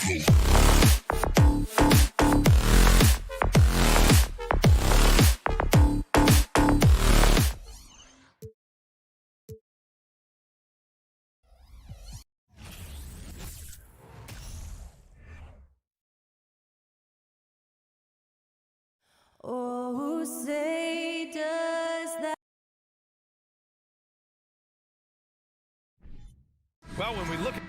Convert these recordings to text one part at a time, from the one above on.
Oh, say does that. Well, when we look at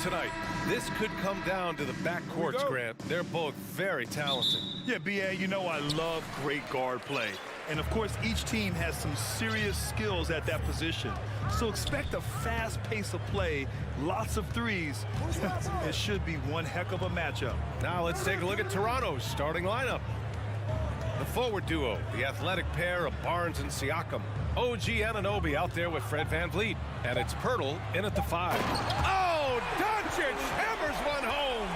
tonight, this could come down to the backcourts, Grant. They're both very talented. Yeah, B.A., you know I love great guard play. And, of course, each team has some serious skills at that position. So expect a fast pace of play, lots of threes. It should be one heck of a matchup. Now let's take a look at Toronto's starting lineup. The forward duo, the athletic pair of Barnes and Siakam. OG Anunoby out there with Fred VanVleet. And it's Pirtle in at the 5. Oh, Doncic hammers one home.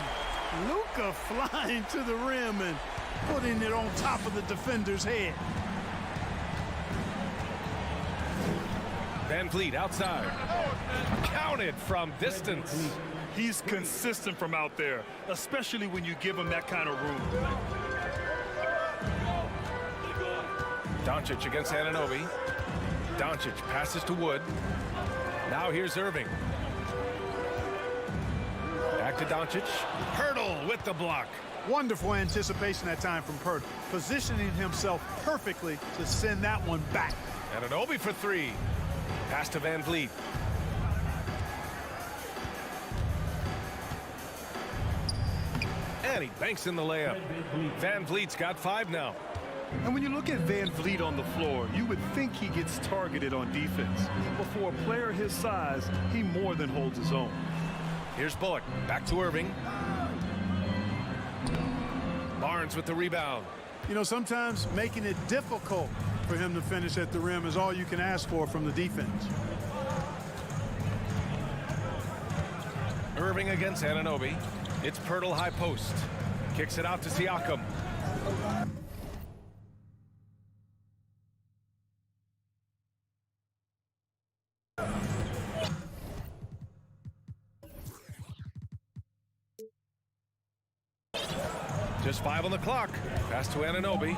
Luka flying to the rim and putting it on top of the defender's head. VanVleet outside. Counted from distance. He's consistent from out there, especially when you give him that kind of room. Doncic against Anunoby. Doncic passes to Wood. Now here's Irving. Back to Doncic. Pirtle with the block. Wonderful anticipation that time from Pirtle, positioning himself perfectly to send that one back. Anunoby for 3. Pass to VanVleet. And he banks in the layup. VanVleet's got 5 now. And when you look at VanVleet on the floor, you would think he gets targeted on defense. But for a player his size, he more than holds his own. Here's Bullock. Back to Irving. Barnes with the rebound. You know, sometimes making it difficult for him to finish at the rim is all you can ask for from the defense. Irving against Anunoby. It's Pirtle high post. Kicks it out to Siakam. Just 5 on the clock. Pass to Anunoby.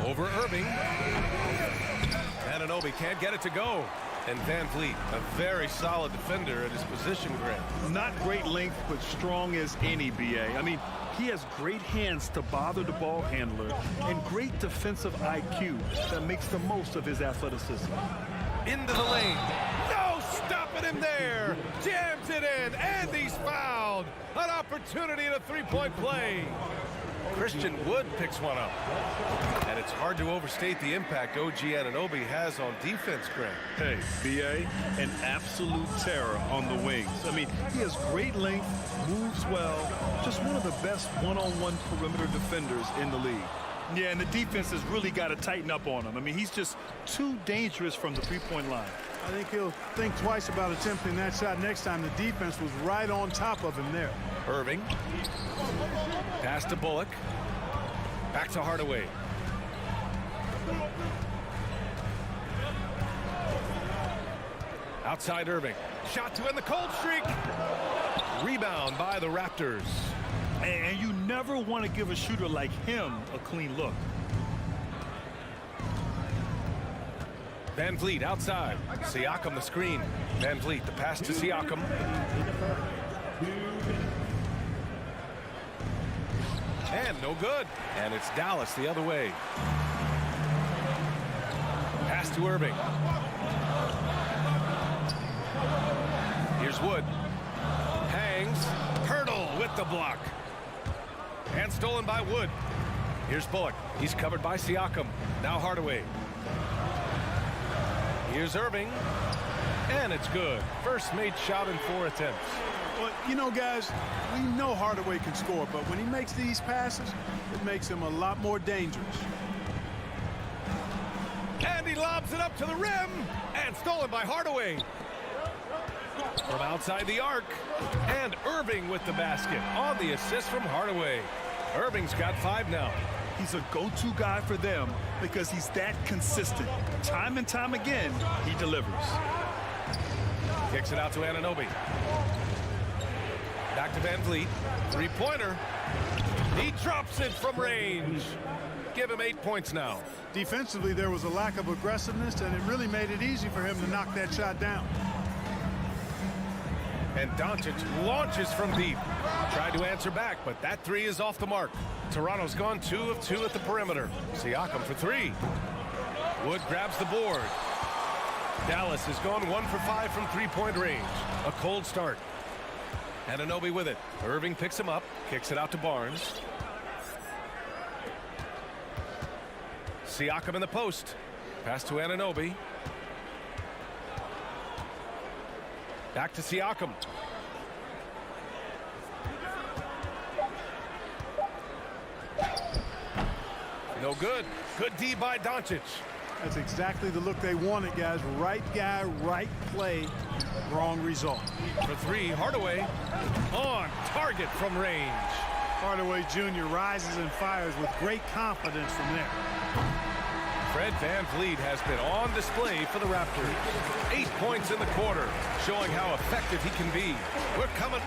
Over Irving. Anunoby can't get it to go. And VanVleet, a very solid defender at his position, Grant. Not great length, but strong as any, B.A. I mean, he has great hands to bother the ball handler and great defensive IQ that makes the most of his athleticism. Into the lane. No stopping him there. Jams it in, and he's fouled. An opportunity in a three-point play. Christian Wood picks one up. And it's hard to overstate the impact OG Anunoby has on defense, Grant. Hey, B.A., an absolute terror on the wings. I mean, he has great length, moves well, just one of the best one-on-one perimeter defenders in the league. Yeah, and the defense has really got to tighten up on him. I mean, he's just too dangerous from the three-point line. I think he'll think twice about attempting that shot next time. The defense was right on top of him there. Irving. Pass to Bullock. Back to Hardaway. Outside Irving. Shot to end the cold streak. Rebound by the Raptors. And you never want to give a shooter like him a clean look. VanVleet outside. Siakam the screen. VanVleet the pass to Siakam. And no good. And it's Dallas the other way. Pass to Irving. Here's Wood. Hangs. Pirtle with the block. And stolen by Wood. Here's Bullock. He's covered by Siakam. Now Hardaway. Here's Irving. And it's good. First made shot in 4 attempts. Well, you know, guys, we know Hardaway can score, but when he makes these passes, it makes him a lot more dangerous. And he lobs it up to the rim, and stolen by Hardaway. From outside the arc, and Irving with the basket on the assist from Hardaway. Irving's got 5 now. He's a go-to guy for them because he's that consistent. Time and time again, he delivers. Kicks it out to Anunoby. Back to Van Vliet. Three-pointer. He drops it from range. Give him 8 points now. Defensively, there was a lack of aggressiveness, and it really made it easy for him to knock that shot down. And Doncic launches from deep. Tried to answer back, but that 3 is off the mark. Toronto's gone 2 of 2 at the perimeter. Siakam for 3. Wood grabs the board. Dallas has gone 1 for 5 from three-point range. A cold start. Anunoby with it. Irving picks him up, kicks it out to Barnes. Siakam in the post. Pass to Anunoby. Back to Siakam. No good. Good D by Doncic. That's exactly the look they wanted, guys. Right guy, right play, wrong result. For 3, Hardaway on target from range. Hardaway Jr. rises and fires with great confidence from there. Fred VanVleet has been on display for the Raptors. 8 points in the quarter, showing how effective he can be. We're coming.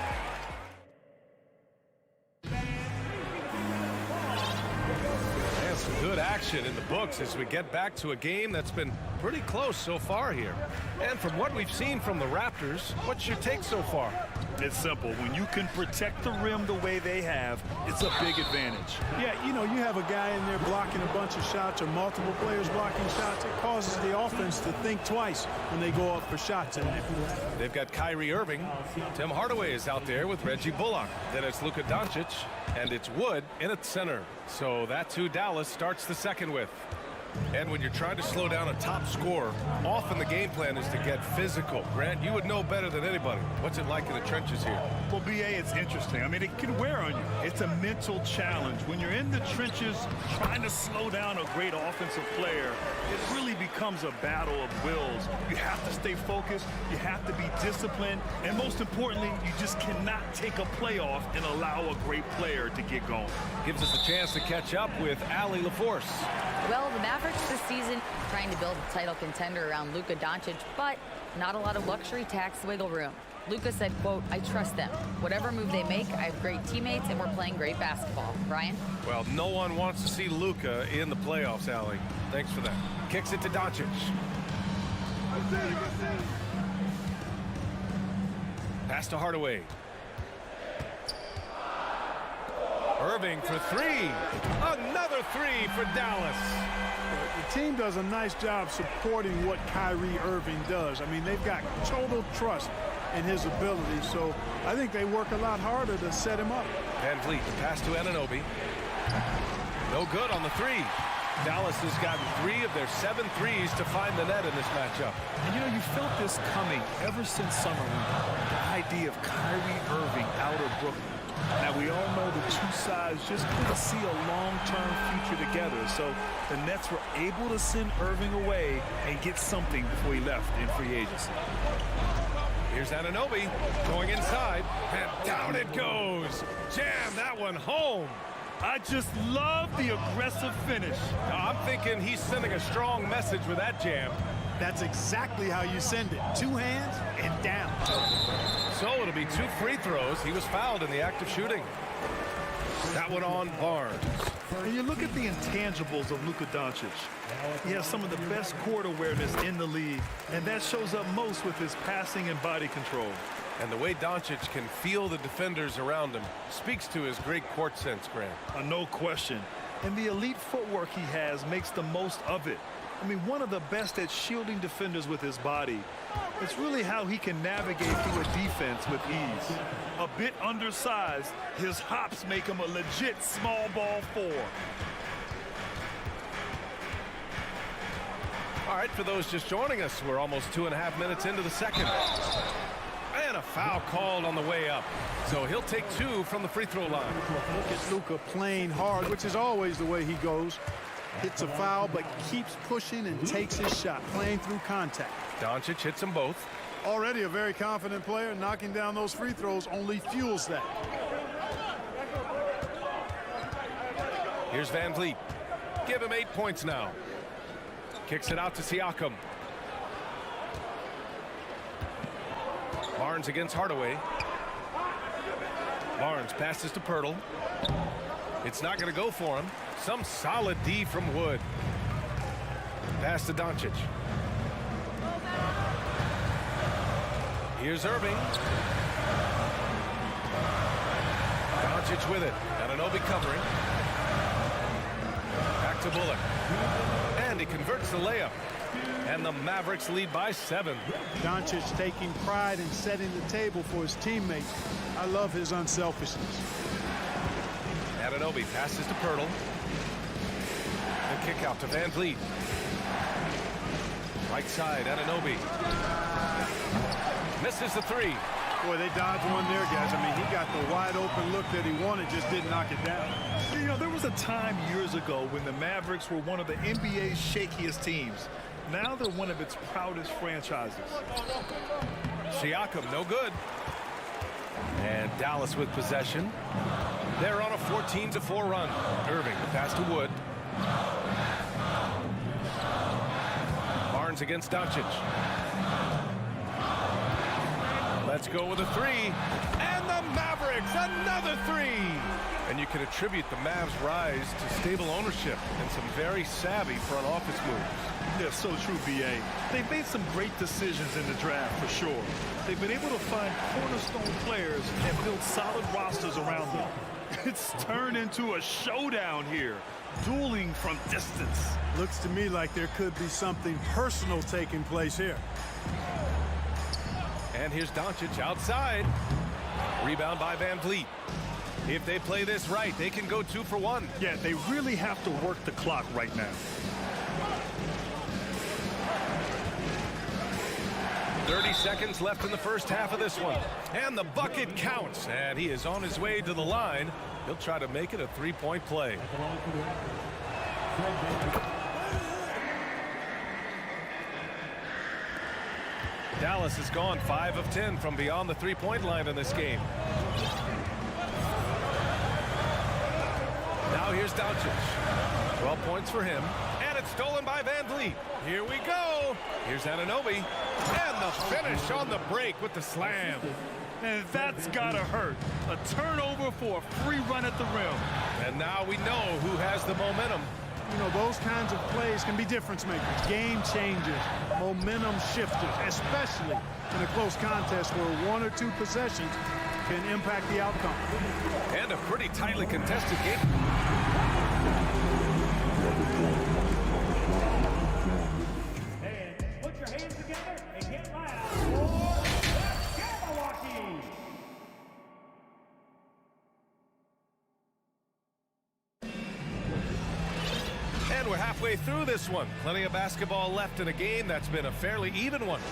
And some good action in the books as we get back to a game that's been pretty close so far here. And from what we've seen from the Raptors, what's your take so far? It's simple. When you can protect the rim the way they have, it's a big advantage. Yeah, you know, you have a guy in there blocking a bunch of shots or multiple players blocking shots. It causes the offense to think twice when they go up for shots in there. They've got Kyrie Irving. Tim Hardaway is out there with Reggie Bullock. Then it's Luka Doncic, and it's Wood in at center. So that's who Dallas starts the second with. And when you're trying to slow down a top scorer, often the game plan is to get physical. Grant, you would know better than anybody. What's it like in the trenches here? Well, BA, it's interesting. I mean, it can wear on you. It's a mental challenge. When you're in the trenches trying to slow down a great offensive player, it really becomes a battle of wills. You have to stay focused. You have to be disciplined. And most importantly, you just cannot take a play off and allow a great player to get going. Gives us a chance to catch up with Allie LaForce. Well, the Mavericks this season trying to build a title contender around Luka Doncic, but not a lot of luxury tax wiggle room. Luka said, quote, "I trust them. Whatever move they make, I have great teammates and we're playing great basketball." Brian? Well, no one wants to see Luka in the playoffs, Allie. Thanks for that. Kicks it to Doncic. Pass to Hardaway. Irving for 3. Another 3 for Dallas. The team does a nice job supporting what Kyrie Irving does. I mean, they've got total trust in his ability, so I think they work a lot harder to set him up. VanVleet, pass to Anunoby. No good on the 3. Dallas has gotten 3 of their 7 threes to find the net in this matchup. And you know, you felt this coming ever since summer league. The idea of Kyrie Irving out of Brooklyn. Now, we all know the two sides just couldn't see a long-term future together. So the Nets were able to send Irving away and get something before he left in free agency. Here's Anunoby going inside, and down it goes. Jam that one home. I just love the aggressive finish. I'm thinking he's sending a strong message with that jam. That's exactly how you send it. 2 hands and down. So it'll be 2 free throws. He was fouled in the act of shooting. That one on Barnes. And you look at the intangibles of Luka Doncic. He has some of the best court awareness in the league, and that shows up most with his passing and body control. And the way Doncic can feel the defenders around him speaks to his great court sense, Grant. No question. And the elite footwork he has makes the most of it. I mean, one of the best at shielding defenders with his body. It's really how he can navigate through a defense with ease. A bit undersized, his hops make him a legit small ball 4. All right, for those just joining us, we're almost 2.5 minutes into the second. And a foul called on the way up. So he'll take 2 from the free throw line. Look at Luka playing hard, which is always the way he goes. Hits a foul, but keeps pushing and takes his shot, playing through contact. Doncic hits them both. Already a very confident player. Knocking down those free throws only fuels that. Here's Van Vliet. Give him 8 points now. Kicks it out to Siakam. Barnes against Hardaway. Barnes passes to Pirtle. It's not going to go for him. Some solid D from Wood. Pass to Doncic. Here's Irving. Doncic with it. Anunoby covering. Back to Bullock. And he converts the layup. And the Mavericks lead by 7. Doncic taking pride in setting the table for his teammates. I love his unselfishness. Anunoby passes to Pirtle. The kick out to Van Vliet. Right side, Anunoby. Misses the 3. Boy, they dodged one there, guys. I mean, he got the wide open look that he wanted, just didn't knock it down. You know, there was a time years ago when the Mavericks were one of the NBA's shakiest teams. Now they're one of its proudest franchises. Siakam, no good. And Dallas with possession. They're on a 14-4 run. Irving, the pass to Wood. Barnes against Doncic. Let's go with a 3. And the Mavericks, another 3. And you can attribute the Mavs' rise to stable ownership and some very savvy front office moves. Yeah, so true, B.A. They've made some great decisions in the draft, for sure. They've been able to find cornerstone players and build solid rosters around them. It's turned into a showdown here, dueling from distance. Looks to me like there could be something personal taking place here. And here's Doncic outside. Rebound by Van Vliet. If they play this right, they can go 2 for 1. Yeah, they really have to work the clock right now. 30 seconds left in the first half of this one. And the bucket counts. And he is on his way to the line. He'll try to make it a 3-point play. Dallas has gone 5 of 10 from beyond the 3-point line in this game. Now here's Doncic. 12 points for him. And it's stolen by Van Vliet. Here we go. Here's Anunoby. And the finish on the break with the slam. And that's gotta hurt. A turnover for a free run at the rim. And now we know who has the momentum. You know, those kinds of plays can be difference makers, game changers, momentum shifters, especially in a close contest where 1 or 2 possessions can impact the outcome. And a pretty tightly contested game. And put your hands together and get loud for the Jabberwocky. And we're halfway through this one. Plenty of basketball left in a game that's been a fairly even one.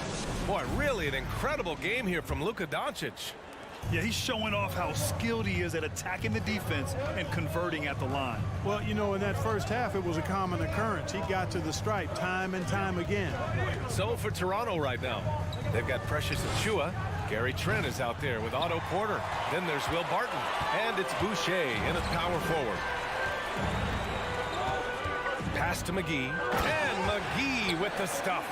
Boy, really an incredible game here from Luka Doncic. Yeah, he's showing off how skilled he is at attacking the defense and converting at the line. Well, you know, in that first half, it was a common occurrence. He got to the stripe time and time again. So for Toronto right now, they've got Precious Achiuwa. Gary Trent is out there with Otto Porter. Then there's Will Barton. And it's Boucher in at power forward. Pass to McGee. And McGee with the stuff.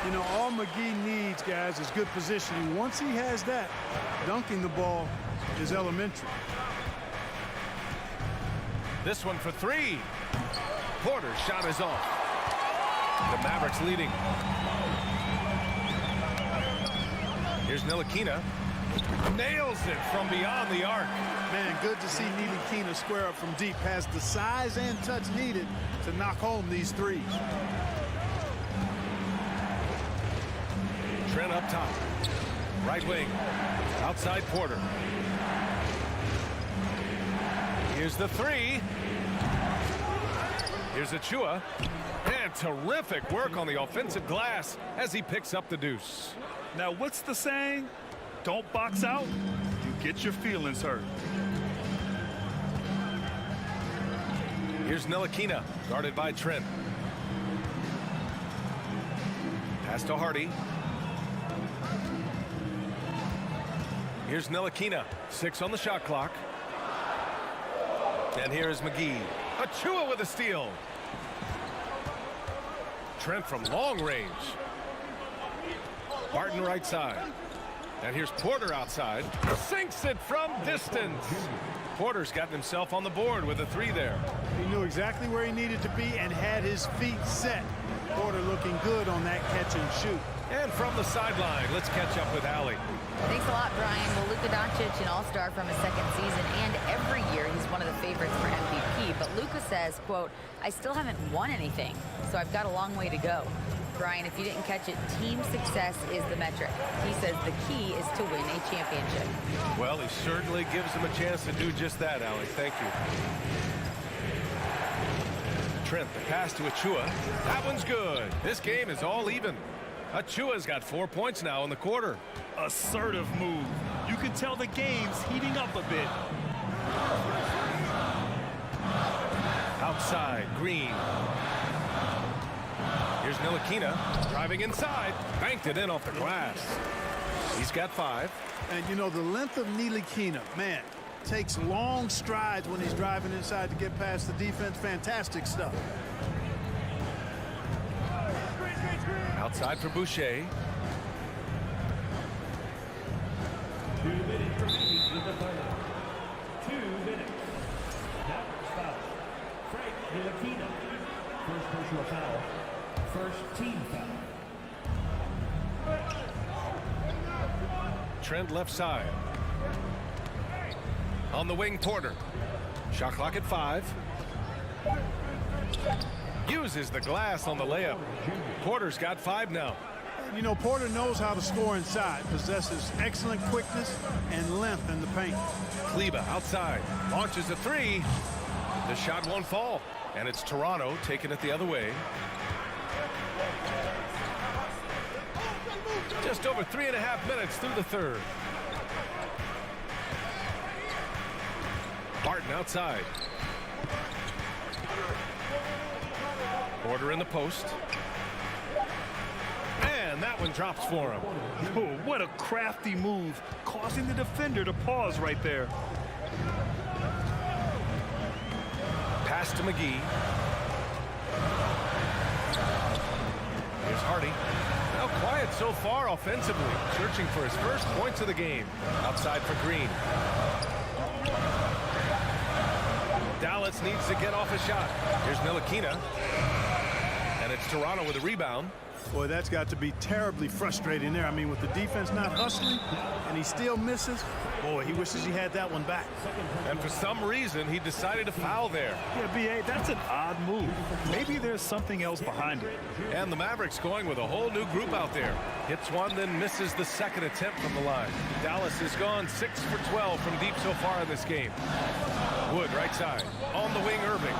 You know, all McGee needs, guys, is good positioning. Once he has that, dunking the ball is elementary. This one for 3. Porter's shot is off. The Mavericks leading. Here's Ntilikina. Nails it from beyond the arc. Man, good to see Ntilikina square up from deep. Has the size and touch needed to knock home these threes. Trent up top. Right wing. Outside Porter. Here's the 3. Here's Achiuwa. And terrific work on the offensive glass as he picks up the deuce. Now, what's the saying? don't box out, you get your feelings hurt. Here's Ntilikina, guarded by Trent. Pass to Hardy. Here's Ntilikina, 6 on the shot clock. And here's McGee. Achua with a steal. Trent from long range. Barton right side. And here's Porter outside. Sinks it from distance. Porter's gotten himself on the board with a 3 there. He knew exactly where he needed to be and had his feet set. Porter looking good on that catch and shoot. And from the sideline, let's catch up with Allie. Thanks a lot, Brian. Well, Luka Doncic, an all-star from his second season, and every year he's one of the favorites for MVP. But Luka says, quote, I still haven't won anything, so I've got a long way to go. Brian, if you didn't catch it, team success is the metric. He says the key is to win a championship. Well, he certainly gives him a chance to do just that, Allie. Thank you. Trent, the pass to Achua. That one's good. This game is all even. Achua's got 4 points now in the quarter. Assertive move. You can tell the game's heating up a bit. Outside, Green. Here's Ntilikina, driving inside. Banked it in off the glass. He's got 5. And, you know, the length of Ntilikina, man, takes long strides when he's driving inside to get past the defense. Fantastic stuff. Outside for Boucher. 2 minutes remaining in the final. 2 minutes. Mavericks foul. Frank Ntilikina. First personal foul. First team foul. Trent left side. On the wing, Porter. Shot clock at 5. Uses the glass on the layup. Porter's got 5 now. You know, Porter knows how to score inside, possesses excellent quickness and length in the paint. Kleba outside, launches a 3. The shot won't fall, and it's Toronto taking it the other way. Just over 3.5 minutes through the third. Barton outside. Porter in the post. And that one drops for him. Oh, what a crafty move, causing the defender to pause right there. Pass to McGee. Here's Hardy. Now quiet so far offensively, searching for his first points of the game. Outside for Green. Dallas needs to get off a shot. Here's Ntilikina. And it's Toronto with a rebound. Boy, that's got to be terribly frustrating there. I mean, with the defense not hustling and he still misses, boy, he wishes he had that one back. And for some reason, he decided to foul there. Yeah, B.A., that's an odd move. Maybe there's something else behind it. And the Mavericks going with a whole new group out there. Hits one, then misses the second attempt from the line. Dallas has gone 6 for 12 from deep so far in this game. Wood, right side. On the wing, Irving.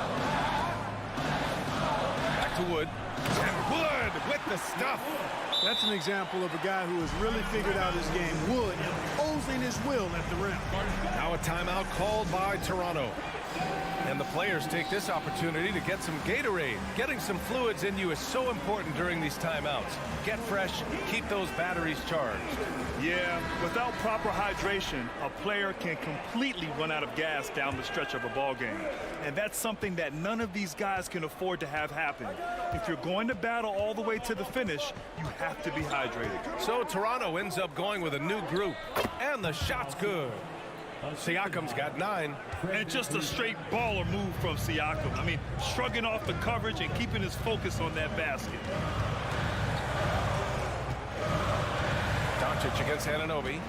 Back to Wood. And Wood with the stuff. That's an example of a guy who has really figured out his game. Wood imposing his will at the rim. Now a timeout called by Toronto. And the players take this opportunity to get some Gatorade. Getting some fluids in you is so important during these timeouts. Get fresh, keep those batteries charged. Yeah, without proper hydration, a player can completely run out of gas down the stretch of a ball game. And that's something that none of these guys can afford to have happen. If you're going to battle all the way to the finish, you have to be hydrated. So Toronto ends up going with a new group. And the shot's good. Siakam's got 9. And just a straight baller move from Siakam. I mean, shrugging off the coverage and keeping his focus on that basket. Doncic against Anunoby.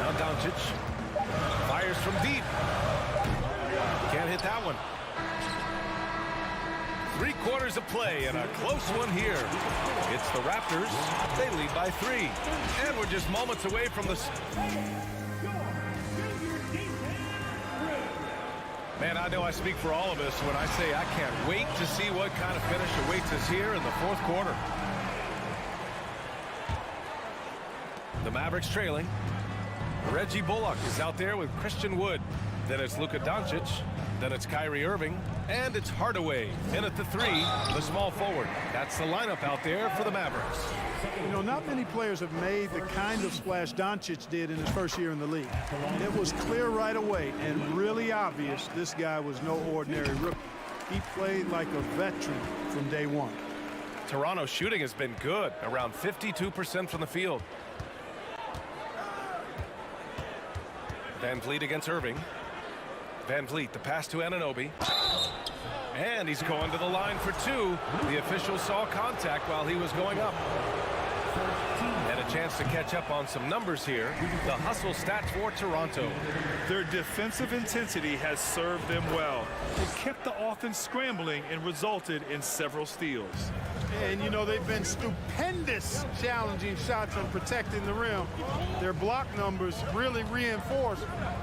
Now Doncic fires from deep. Can't hit that one. 3 quarters of play and a close one here. It's the Raptors. They lead by 3. And we're just moments away from the... Man, I know I speak for all of us when I say I can't wait to see what kind of finish awaits us here in the fourth quarter. Mavericks trailing. Reggie Bullock is out there with Christian Wood. Then it's Luka Doncic. Then it's Kyrie Irving. And it's Hardaway in at the 3, the small forward. That's the lineup out there for the Mavericks. You know, not many players have made the kind of splash Doncic did in his first year in the league. It was clear right away and really obvious this guy was no ordinary rookie. He played like a veteran from day one. Toronto's shooting has been good, around 52% from the field. Van Vliet against Irving. Van Vliet, the pass to Anunoby. And he's going to the line for 2. The official saw contact while he was going up. And a chance to catch up on some numbers here. The hustle stats for Toronto. Their defensive intensity has served them well. It kept the offense scrambling and resulted in several steals. And, you know, they've been stupendous challenging shots and protecting the rim. Their block numbers really reinforce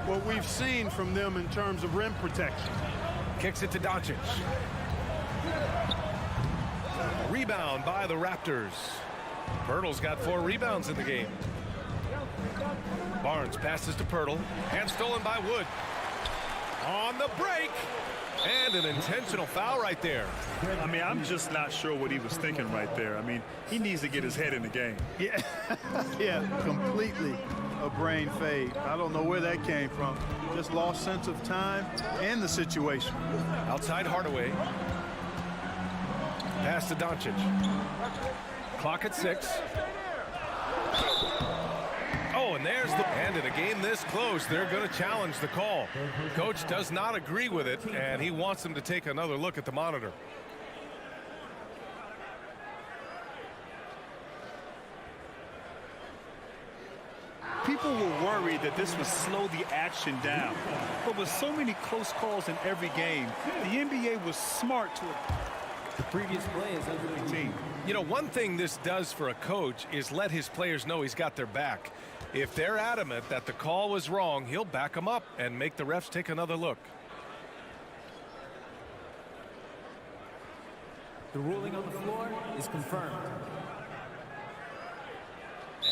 what we've seen from them in terms of rim protection. Kicks it to Doncic. Rebound by the Raptors. Pirtle's got 4 rebounds in the game. Barnes passes to Pirtle. And stolen by Wood. On the break. And an intentional foul right there. I mean, I'm just not sure what he was thinking right there. I mean, he needs to get his head in the game. Yeah, yeah, completely a brain fade. I don't know where that came from. Just lost sense of time and the situation. Outside Hardaway. Pass to Doncic. Clock at 6. Oh, and there's the... And in a game this close, they're going to challenge the call. Coach does not agree with it, and he wants them to take another look at the monitor. People were worried that this would slow the action down. But with so many close calls in every game, the NBA was smart to... The previous play is under the team. You know, one thing this does for a coach is let his players know he's got their back. If they're adamant that the call was wrong, he'll back them up and make the refs take another look. The ruling on the floor is confirmed.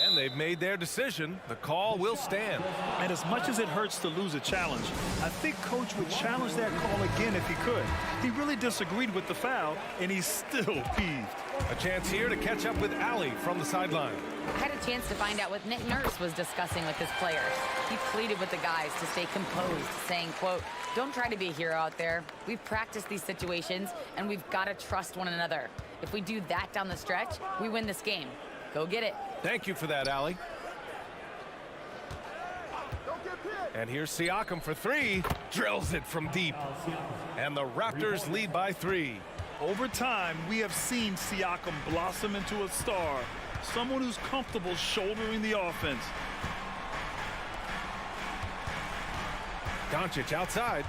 And they've made their decision. The call will stand. And as much as it hurts to lose a challenge, I think Coach would challenge that call again if he could. He really disagreed with the foul, and he's still peeved. A chance here to catch up with Allie from the sideline. Had a chance to find out what Nick Nurse was discussing with his players. He pleaded with the guys to stay composed, saying, quote, "Don't try to be a hero out there. We've practiced these situations, and we've got to trust one another. If we do that down the stretch, we win this game. Go get it." Thank you for that, Allie. And here's Siakam for 3. Drills it from deep. And the Raptors lead by 3. Over time, we have seen Siakam blossom into a star, someone who's comfortable shouldering the offense. Doncic outside.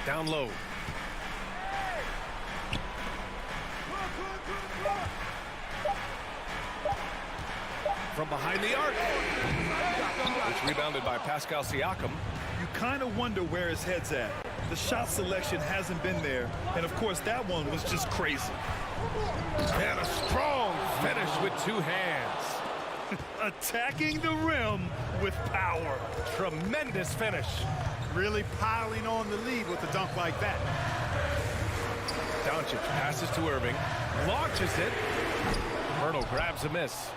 Down low. From behind the arc. It's rebounded by Pascal Siakam. You kind of wonder where his head's at. The shot selection hasn't been there, and of course that one was just crazy. And a strong finish with 2 hands. Attacking the rim with power. Tremendous finish. Really piling on the lead with a dunk like that. Doncic passes to Irving. Launches it. Pirtle grabs a miss.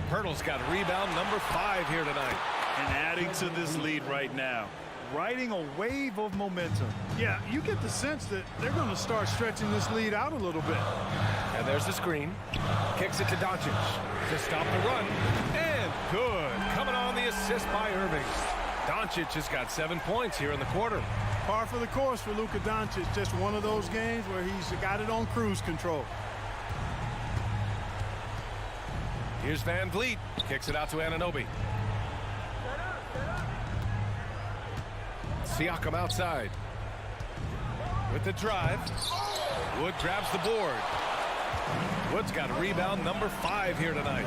Pirtle's got rebound number 5 here tonight. And adding to this lead right now. Riding a wave of momentum. Yeah, you get the sense that they're going to start stretching this lead out a little bit. And there's the screen. Kicks it to Doncic to stop the run. And good. Coming on the assist by Irving. Doncic has got 7 points here in the quarter. Par for the course for Luka Doncic. Just one of those games where he's got it on cruise control. Here's Van Vliet. Kicks it out to Anunoby. Siakam outside. With the drive. Wood grabs the board. Wood's got rebound number 5 here tonight.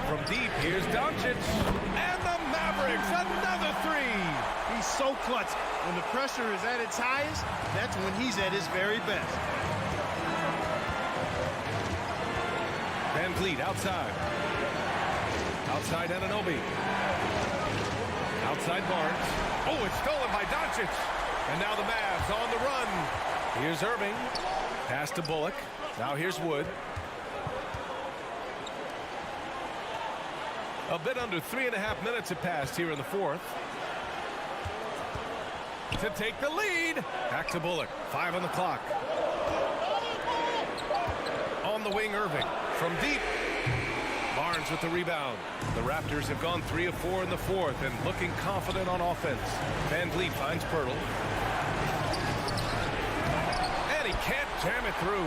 From deep, here's Doncic. And the Mavericks, another 3. He's so clutch. When the pressure is at its highest, that's when he's at his very best. Van Vliet outside. Outside Anunoby. Outside Barnes. Oh, it's stolen by Doncic. And now the Mavs on the run. Here's Irving. Pass to Bullock. Now here's Wood. A bit under 3.5 minutes have passed here in the fourth. To take the lead. Back to Bullock. 5 on the clock. On the wing, Irving. From deep. Barnes with the rebound. The Raptors have gone 3 of 4 in the fourth and looking confident on offense. Van Vliet finds Pirtle. And he can't jam it through.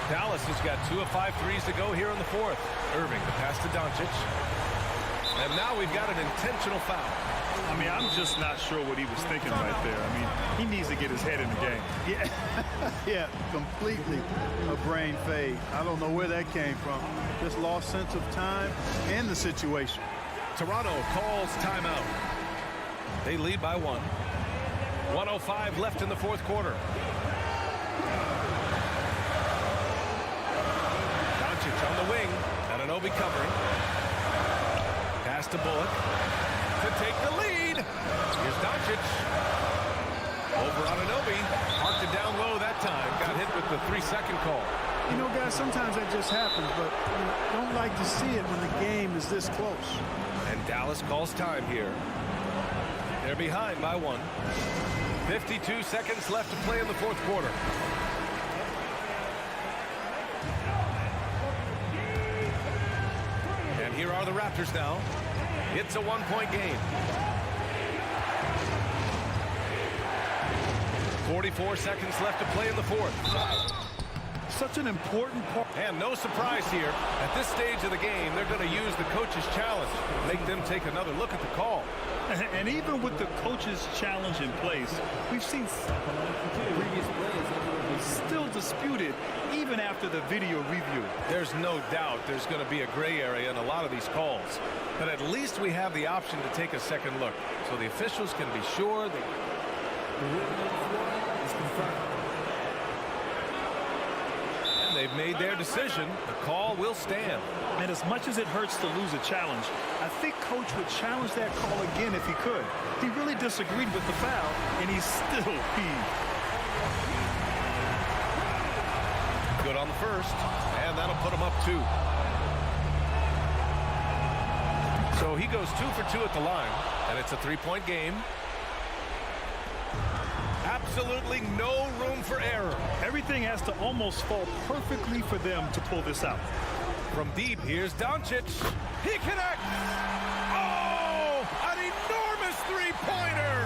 Dallas has got 2 of 5 threes to go here in the fourth. Irving, the pass to Doncic. And now we've got an intentional foul. I mean, I'm just not sure what he was thinking right there. I mean, he needs to get his head in the game. Yeah, yeah, completely a brain fade. I don't know where that came from. Just lost sense of time and the situation. Toronto calls timeout. They lead by 1. 1:05 left in the fourth quarter. Doncic on the wing. Anunoby covering. Pass to Bullock. To take the lead. Here's Doncic. Over Anunoby. Marked it down low that time. Got hit with the 3-second call. You know, guys, sometimes that just happens, but you don't like to see it when the game is this close. And Dallas calls time here. They're behind by 1. 52 seconds left to play in the fourth quarter. And here are the Raptors now. It's a 1-point game. 44 seconds left to play in the fourth. Such an important part. And no surprise here. At this stage of the game, they're going to use the coach's challenge. Make them take another look at the call. And even with the coach's challenge in place, we've seen previous plays still disputed even after the video review. There's no doubt there's going to be a gray area in a lot of these calls. But at least we have the option to take a second look. So the officials can be sure that the rule is confirmed. And they've made their decision. The call will stand. And as much as it hurts to lose a challenge, I think Coach would challenge that call again if he could. He really disagreed with the foul, and he's still peeved. Good on the first, and that'll put him up 2. So he goes 2 for 2 at the line, and it's a 3-point game. Absolutely no room for error. Everything has to almost fall perfectly for them to pull this out. From deep, here's Doncic. He connects! Oh, an enormous three-pointer!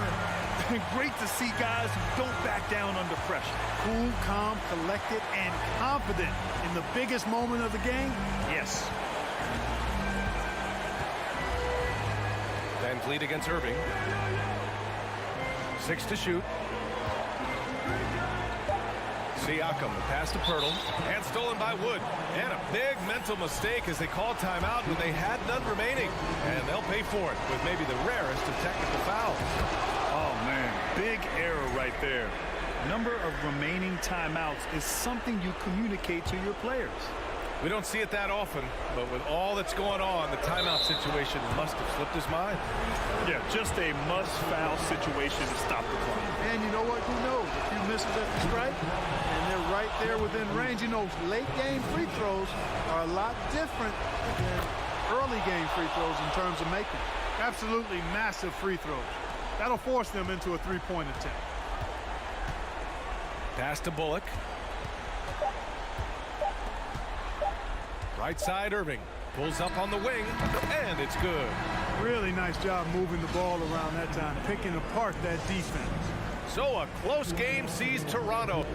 Great to see guys who don't back down under pressure. Cool, calm, collected, and confident in the biggest moment of the game. Yes. Van Vliet against Irving. 6 to shoot. Siakam, the pass to Pirtle, and stolen by Wood. And a big mental mistake as they call timeout when they had none remaining. And they'll pay for it with maybe the rarest of technical fouls. Oh, man, big error right there. Number of remaining timeouts is something you communicate to your players. We don't see it that often, but with all that's going on, the timeout situation must have slipped his mind. Yeah, just a must-foul situation to stop the clock. And you know what? Who knows? A few misses at the stripe, and they're right there within range. You know, late-game free throws are a lot different than early-game free throws in terms of making. Absolutely massive free throws. That'll force them into a three-point attempt. Pass to Bullock. Right side, Irving pulls up on the wing, and it's good. Really nice job moving the ball around that time, picking apart that defense. So a close game sees Toronto.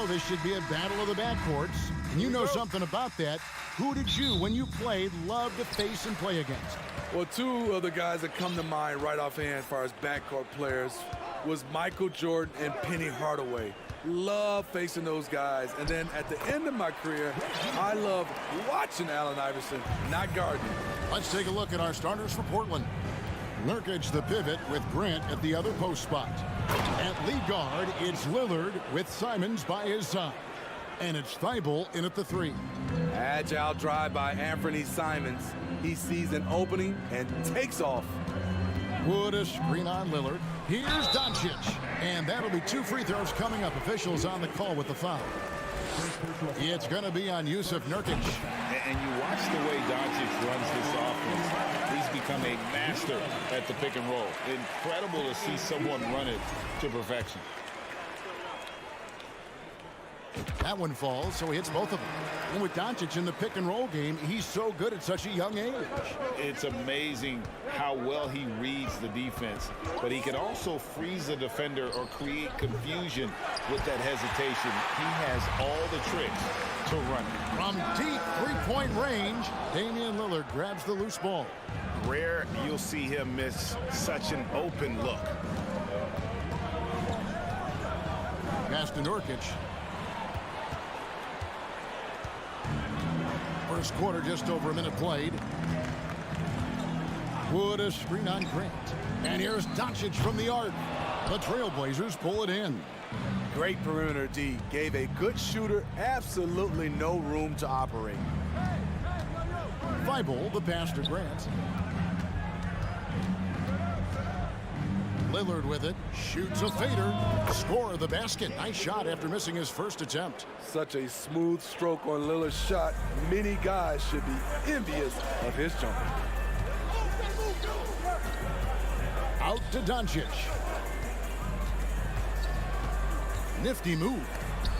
this should be a battle of the backcourts. And you know something about that. Who did you, when you played, love to face and play against? Well, two of the guys that come to mind right offhand as far as backcourt players was Michael Jordan and Penny Hardaway. Love facing those guys. And then at the end of my career, I loved watching Allen Iverson, not guarding. Let's take a look at our starters for Portland. Nurkic the pivot with Grant at the other post spot. At lead guard, it's Lillard with Simons by his side. And it's Thibault in at the 3. Agile drive by Anthony Simons. He sees an opening and takes off. Wood a screen on Lillard. Here's Doncic. And that'll be 2 free throws coming up. Officials on the call with the foul. It's going to be on Yusuf Nurkic. And you watch the way Doncic runs this offense. He's become a master at the pick and roll. Incredible to see someone run it to perfection. That one falls, so he hits both of them. And with Doncic in the pick and roll game, he's so good at such a young age. It's amazing how well he reads the defense, but he can also freeze the defender or create confusion with that hesitation. He has all the tricks to run it. From deep three-point range, Damian Lillard grabs the loose ball. Rare you'll see him miss such an open look. Pass to Nurkic. First quarter, just over a minute played. Wood a screen on Grant. And here's Doncic from the arc. The Trailblazers pull it in. Great perimeter D. Gave a good shooter absolutely no room to operate. Thibault, the pass to Grant. Lillard with it, shoots a fader, score the basket. Nice shot after missing his first attempt. Such a smooth stroke on Lillard's shot. Many guys should be envious of his jumper. Out to Doncic. Nifty move.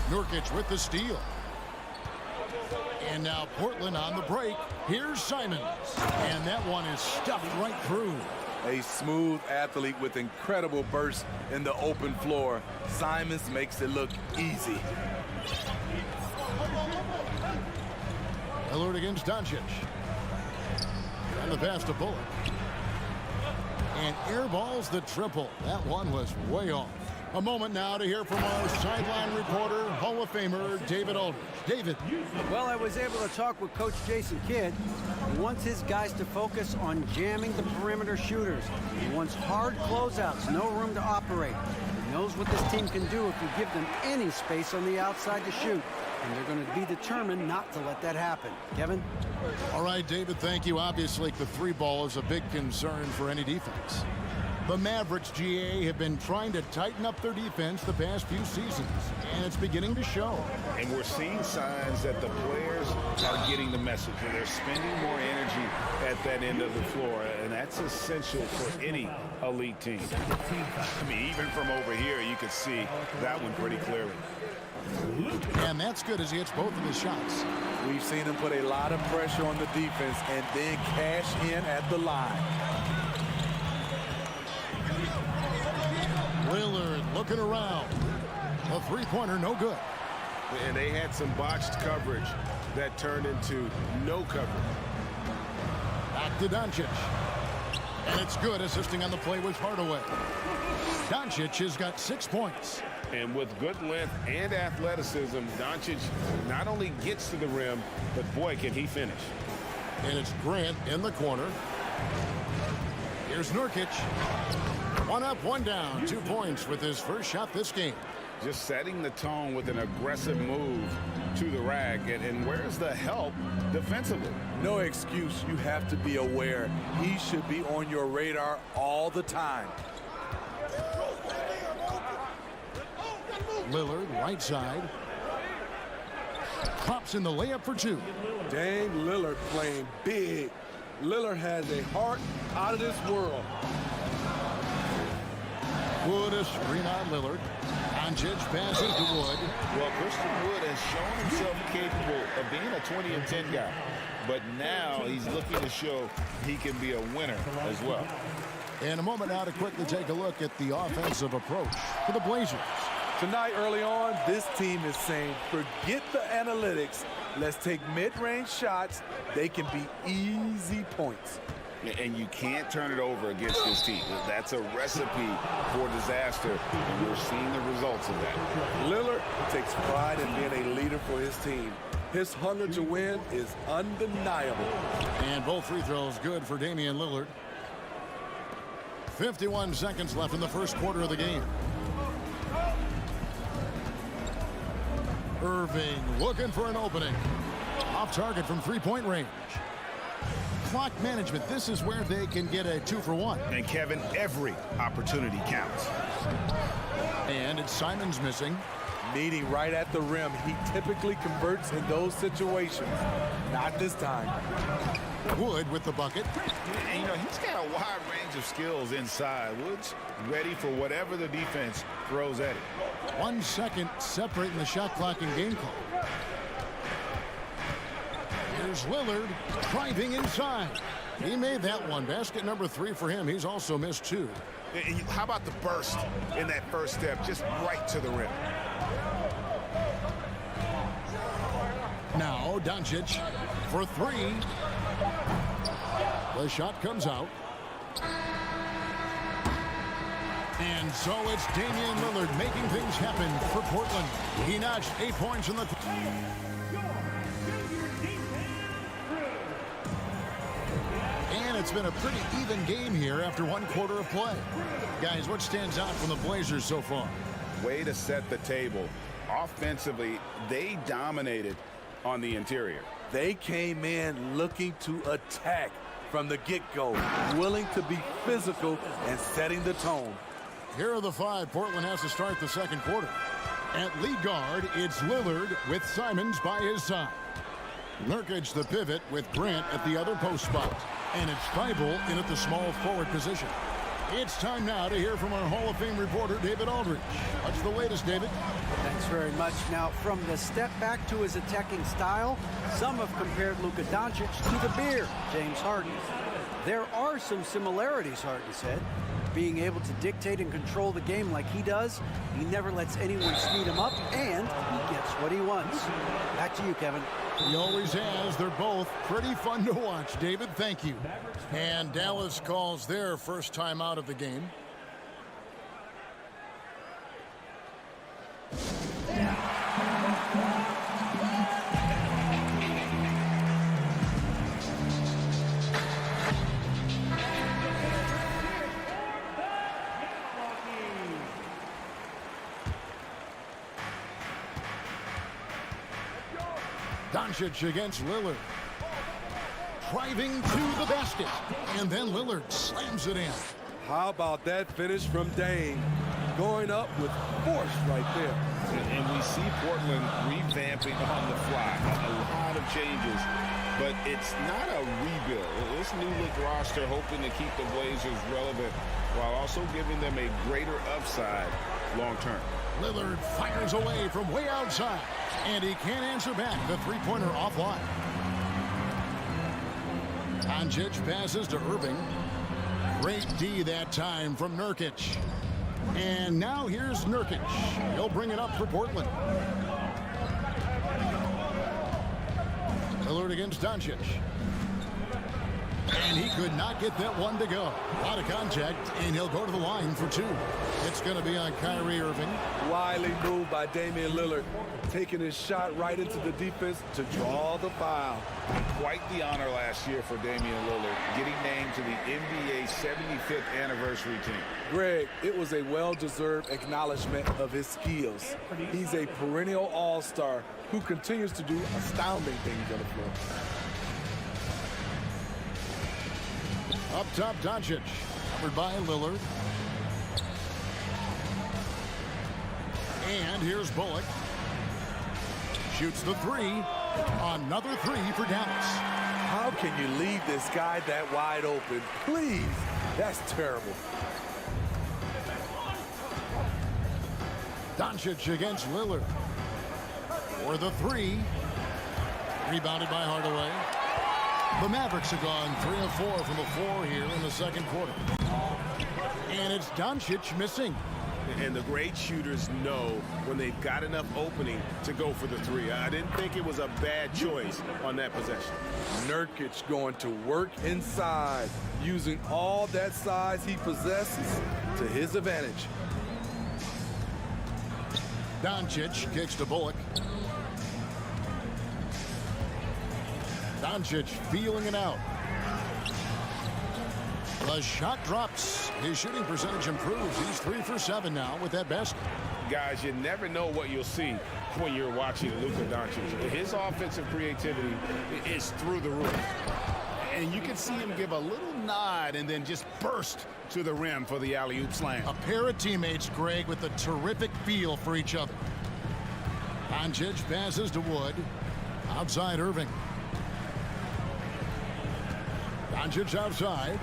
Nurkic with the steal. And now Portland on the break. Here's Simons. And that one is stuffed right through. A smooth athlete with incredible burst in the open floor. Simons makes it look easy. Lillard against Doncic. And the pass to Bullock. And airballs the triple. That one was way off. A moment now to hear from our sideline reporter, Hall of Famer David Aldridge. David. Well, I was able to talk with Coach Jason Kidd. He wants his guys to focus on jamming the perimeter shooters. He wants hard closeouts, no room to operate. He knows what this team can do if you give them any space on the outside to shoot. And they're going to be determined not to let that happen. Kevin? All right, David, thank you. Obviously, the 3-ball is a big concern for any defense. The Mavericks, GA, have been trying to tighten up their defense the past few seasons, and it's beginning to show. And we're seeing signs that the players are getting the message. And they're spending more energy at that end of the floor, and that's essential for any elite team. I mean, even from over here, you can see that one pretty clearly. And that's good as he hits both of his shots. We've seen him put a lot of pressure on the defense and then cash in at the line. Lillard looking around. A three-pointer, no good. And they had some botched coverage that turned into no coverage. Back to Doncic. And it's good, assisting on the play was Hardaway. Doncic has got 6 points. And with good length and athleticism, Doncic not only gets to the rim, but boy, can he finish. And it's Grant in the corner. Here's Nurkic. 1 up, 1 down. 2 points with his first shot this game. Just setting the tone with an aggressive move to the rack. And where's the help defensively? No excuse. You have to be aware. He should be on your radar all the time. Lillard, right side. Pops in the layup for 2. Dame Lillard playing big. Lillard has a heart out of this world. Wood a screen on Lillard. Doncic passes to Wood. Well, Christian Wood has shown himself capable of being a 20 and 10 guy. But now he's looking to show he can be a winner as well. In a moment now to quickly take a look at the offensive approach for the Blazers. Tonight, early on, this team is saying, forget the analytics. Let's take mid-range shots. They can be easy points. And you can't turn it over against this team. That's a recipe for disaster, and we're seeing the results of that. Lillard takes pride in being a leader for his team. His hunger to win is undeniable. And both free throws good for Damian Lillard. 51 seconds left in the first quarter of the game. Irving looking for an opening. Off target from three-point range. Clock management, this is where they can get a 2-for-1. And Kevin, every opportunity counts. And it's Simons missing. Meeting right at the rim, he typically converts in those situations. Not this time. Wood with the bucket. And, you know, he's got a wide range of skills inside. Wood's ready for whatever the defense throws at him. 1 second separating the shot clock and game call. Here's Lillard driving inside. He made that one. Basket number 3 for him. He's also missed 2. And how about the burst in that first step, just right to the rim? Now Doncic for 3. The shot comes out. And so it's Damian Lillard making things happen for Portland. He notched 8 points in the... And it's been a pretty even game here after 1 quarter of play. Guys, what stands out from the Blazers so far? Way to set the table. Offensively, they dominated on the interior. They came in looking to attack from the get-go, willing to be physical and setting the tone. Here are the 5 Portland has to start the second quarter. At lead guard, it's Lillard with Simons by his side. Nurkic the pivot with Grant at the other post spot. And it's Thibault in at the small forward position. It's time now to hear from our Hall of Fame reporter, David Aldridge. What's the latest, David? Thanks very much. Now, from the step back to his attacking style, some have compared Luka Doncic to the bear, James Harden. There are some similarities, Harden said. Being able to dictate and control the game like he does, he never lets anyone speed him up, and he gets what he wants. Back to you, Kevin. He always has. They're both pretty fun to watch, David. Thank you. And Dallas calls their first time out of the game. Doncic against Lillard. Driving to the basket. And then Lillard slams it in. How about that finish from Dame? Going up with force right there. And we see Portland revamping on the fly. A lot of changes, but it's not a rebuild. This new look roster hoping to keep the Blazers relevant while also giving them a greater upside long term. Lillard fires away from way outside, and he can't answer back. The three-pointer offline. Doncic passes to Irving. Great D that time from Nurkic. And now here's Nurkic. He'll bring it up for Portland. Lillard against Doncic. And he could not get that one to go. Out of contact, and he'll go to the line for 2. It's going to be on Kyrie Irving. Wily move by Damian Lillard, taking his shot right into the defense to draw the foul. Quite the honor last year for Damian Lillard, getting named to the NBA 75th anniversary team. Greg, it was a well-deserved acknowledgement of his skills. He's a perennial all-star who continues to do astounding things on the floor. Up top, Doncic. Covered by Lillard. And here's Bullock. Shoots the 3. Another 3 for Dallas. How can you leave this guy that wide open? Please. That's terrible. Doncic against Lillard. For the 3. Rebounded by Hardaway. The Mavericks have gone 3 of 4 from the floor here in the second quarter. And it's Doncic missing. And the great shooters know when they've got enough opening to go for the three. I didn't think it was a bad choice on that possession. Nurkic going to work inside, using all that size he possesses to his advantage. Doncic kicks to Bullock. Doncic feeling it out. The shot drops. His shooting percentage improves. He's 3 for 7 now with that basket. Guys, you never know what you'll see when you're watching Luka Doncic. His offensive creativity is through the roof. And you can see him give a little nod and then just burst to the rim for the alley-oop slam. A pair of teammates, Greg, with a terrific feel for each other. Doncic passes to Wood. Outside Irving. Doncic outside.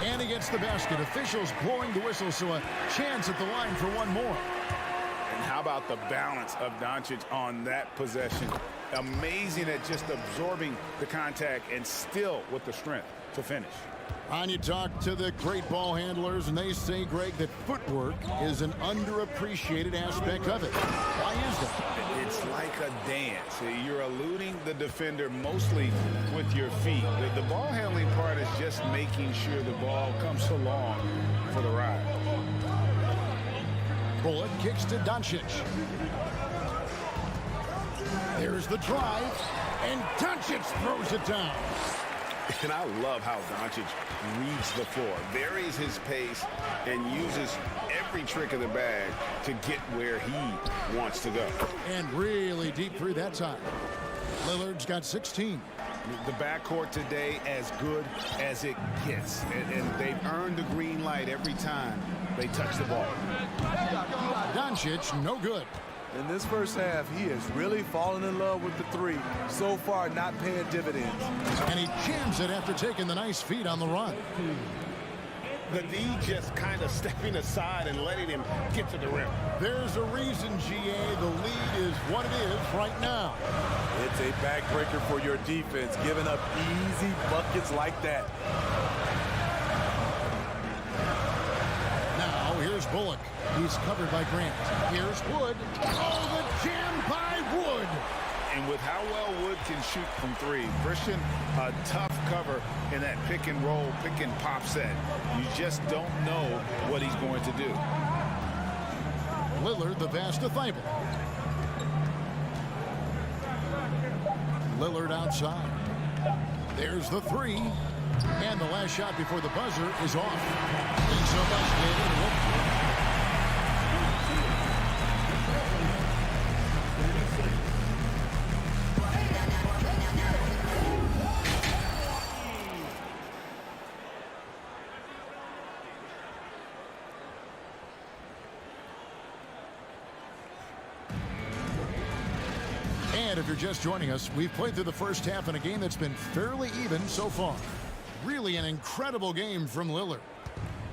And he gets the basket. Officials blowing the whistle, so a chance at the line for one more. And how about the balance of Doncic on that possession? Amazing at just absorbing the contact and still with the strength to finish. And you talk to the great ball handlers, and they say, Greg, that footwork is an underappreciated aspect of it. Why is that? It's like a dance. You're eluding the defender mostly with your feet. The ball handling part is just making sure the ball comes along for the ride. Bullock kicks to Doncic. There's the drive, and Doncic throws it down. And I love how Doncic reads the floor, varies his pace, and uses every trick of the bag to get where he wants to go. And really deep through that time. Lillard's got 16. The backcourt today as good as it gets. And they've earned the green light every time they touch the ball. Doncic, no good. In this first half, he has really fallen in love with the three. So far, not paying dividends. And he jams it after taking the nice feed on the run. The D just kind of stepping aside and letting him get to the rim. There's a reason, GA, the lead is what it is right now. It's a backbreaker for your defense, giving up easy buckets like that. Now, here's Bullock. He's covered by Grant. Here's Wood. Oh, the jam by Wood. And with how well Wood can shoot from three, Christian, a tough cover in that pick and roll, pick and pop set. You just don't know what he's going to do. Lillard, the pass to Thibault. Lillard outside. There's the three. And the last shot before the buzzer is off. Thanks so much, David. And if you're just joining us, we've played through the first half in a game that's been fairly even so far. Really an incredible game from Lillard.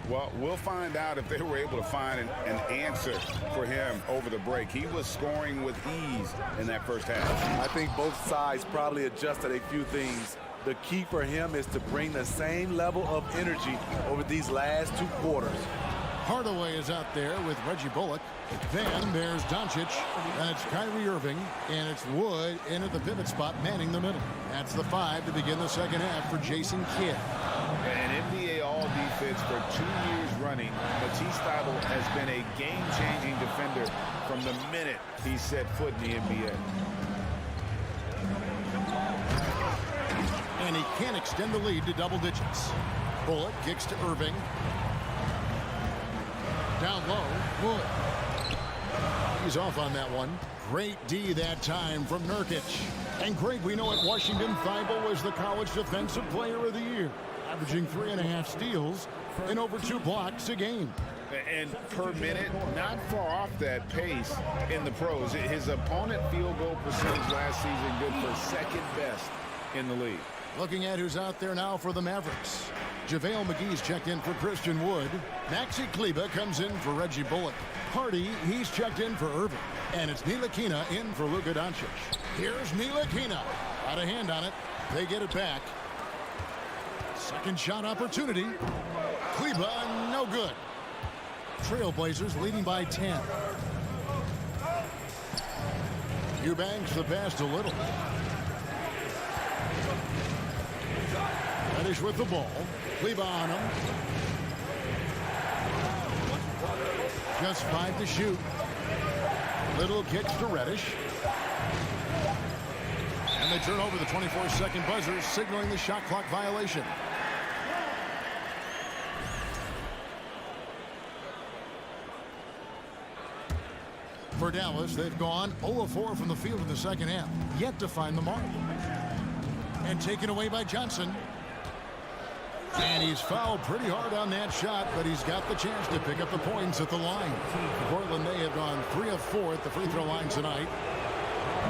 Well, we'll find out if they were able to find an answer for him over the break. He was scoring with ease in that first half. I think both sides probably adjusted a few things. The key for him is to bring the same level of energy over these last two quarters. Hardaway is out there with Reggie Bullock. Then there's Doncic, and it's Kyrie Irving, and it's Wood in at the pivot spot, manning the middle. That's the 5 to begin the second half for Jason Kidd. An NBA All-Defense for 2 years running, Matisse Thybulle has been a game-changing defender from the minute he set foot in the NBA. And he can extend the lead to double digits. Bullock kicks to Irving. Down low, Wood. He's off on that one. Great D that time from Nurkic. And Greg, we know at Washington, Thybulle was the college defensive player of the year, averaging 3.5 steals and over 2 blocks a game. And per minute, not far off that pace in the pros. His opponent field goal percentage last season good for second best in the league. Looking at who's out there now for the Mavericks. JaVale McGee's checked in for Christian Wood. Maxi Kleber comes in for Reggie Bullock. Hardy, he's checked in for Irving. And it's Ntilikina in for Luka Doncic. Here's Ntilikina. Got a hand on it. They get it back. Second shot opportunity. Kleba, no good. Trailblazers leading by 10. Eubanks the pass to Little. Reddish with the ball. Kleba on him. Just 5 to shoot. Little kicks to Reddish. And they turn over the 24-second buzzer, signaling the shot clock violation. For Dallas, they've gone 0-4 from the field in the second half, yet to find the mark. And taken away by Johnson. And he's fouled pretty hard on that shot, but he's got the chance to pick up the points at the line. For Portland, they have gone 3 of 4 at the free throw line tonight.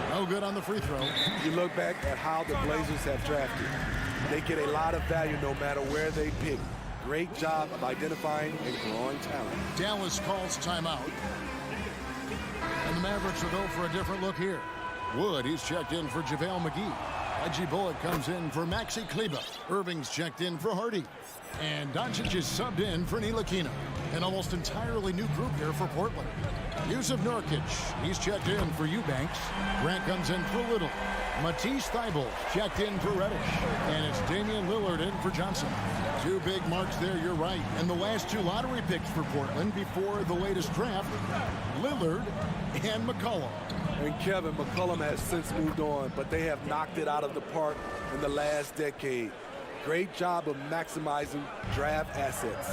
No good on the free throw. You look back at how the Blazers have drafted. They get a lot of value no matter where they pick. Great job of identifying and growing talent. Dallas calls timeout. And the Mavericks will go for a different look here. Wood, he's checked in for JaVale McGee. Reggie Bullock comes in for Maxi Kleba. Irving's checked in for Hardy. And Doncic is subbed in for Ntilikina. An almost entirely new group here for Portland. Yusuf Nurkic, he's checked in for Eubanks. Grant comes in for Little. Matisse Thybulle checked in for Reddish. And it's Damian Lillard in for Johnson. 2 big marks there, you're right. And the last 2 lottery picks for Portland before the latest draft, Lillard and McCollum. And Kevin, McCollum has since moved on, but they have knocked it out of the park in the last decade. Great job of maximizing draft assets.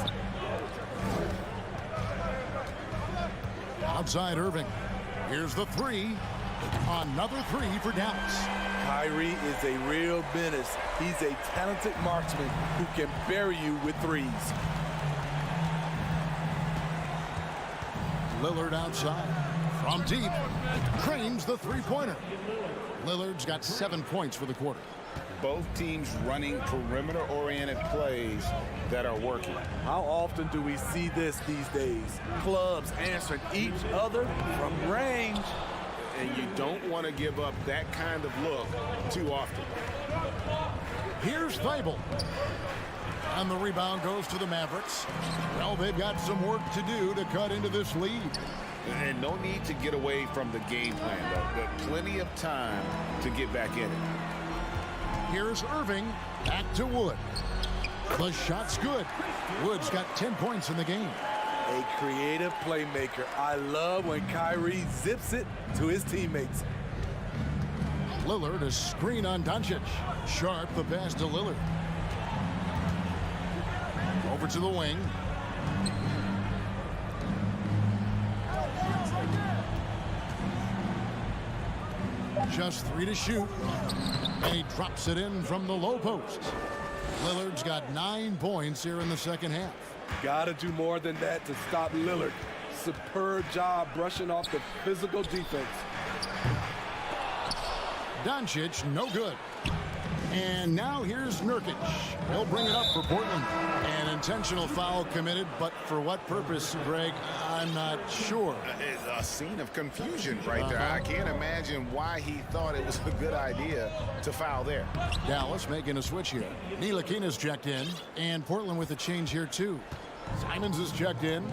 Outside Irving. Here's the 3. Another 3 for Dallas. Kyrie is a real menace. He's a talented marksman who can bury you with threes. Lillard outside. From deep. Cranes the three-pointer. Lillard's got 7 points for the quarter. Both teams running perimeter-oriented plays that are working. How often do we see this these days? Clubs answering each other from range. And you don't want to give up that kind of look too often. Here's Thybulle. And the rebound goes to the Mavericks. Well, they've got some work to do to cut into this lead. And no need to get away from the game plan, though. But plenty of time to get back in it. Here's Irving. Back to Wood. The shot's good. Wood's got 10 points in the game. A creative playmaker. I love when Kyrie zips it to his teammates. Lillard, a screen on Doncic. Sharp, the pass to Lillard. Over to the wing. Just 3 to shoot. And he drops it in from the low post. Lillard's got 9 points here in the second half. Gotta do more than that to stop Lillard. Superb job brushing off the physical defense. Doncic, no good. And now here's Nurkic. He'll bring it up for Portland. An intentional foul committed, but for what purpose, Greg? I'm not sure. A scene of confusion right there. I can't imagine why he thought it was a good idea to foul there. Dallas making a switch here. Ntilikina's checked in, and Portland with a change here too. Simons is checked in.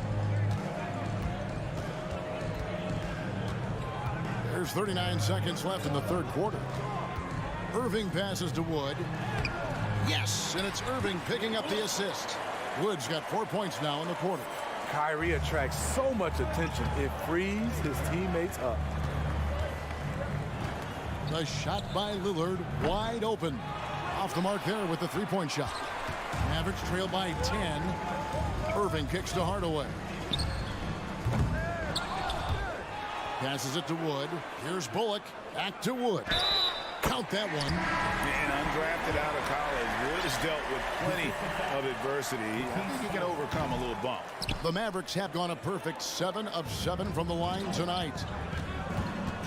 There's 39 seconds left in the third quarter. Irving passes to Wood. Yes, and it's Irving picking up the assist. Wood's got 4 points now in the quarter. Kyrie attracts so much attention, it frees his teammates up. The shot by Lillard, wide open. Off the mark there with the three-point shot. Mavericks trail by 10. Irving kicks to Hardaway. Passes it to Wood. Here's Bullock. Back to Wood. Count that one. And undrafted out of college, Wood has dealt with plenty of adversity. I think he can overcome a little bump. The Mavericks have gone a perfect 7 of 7 from the line tonight.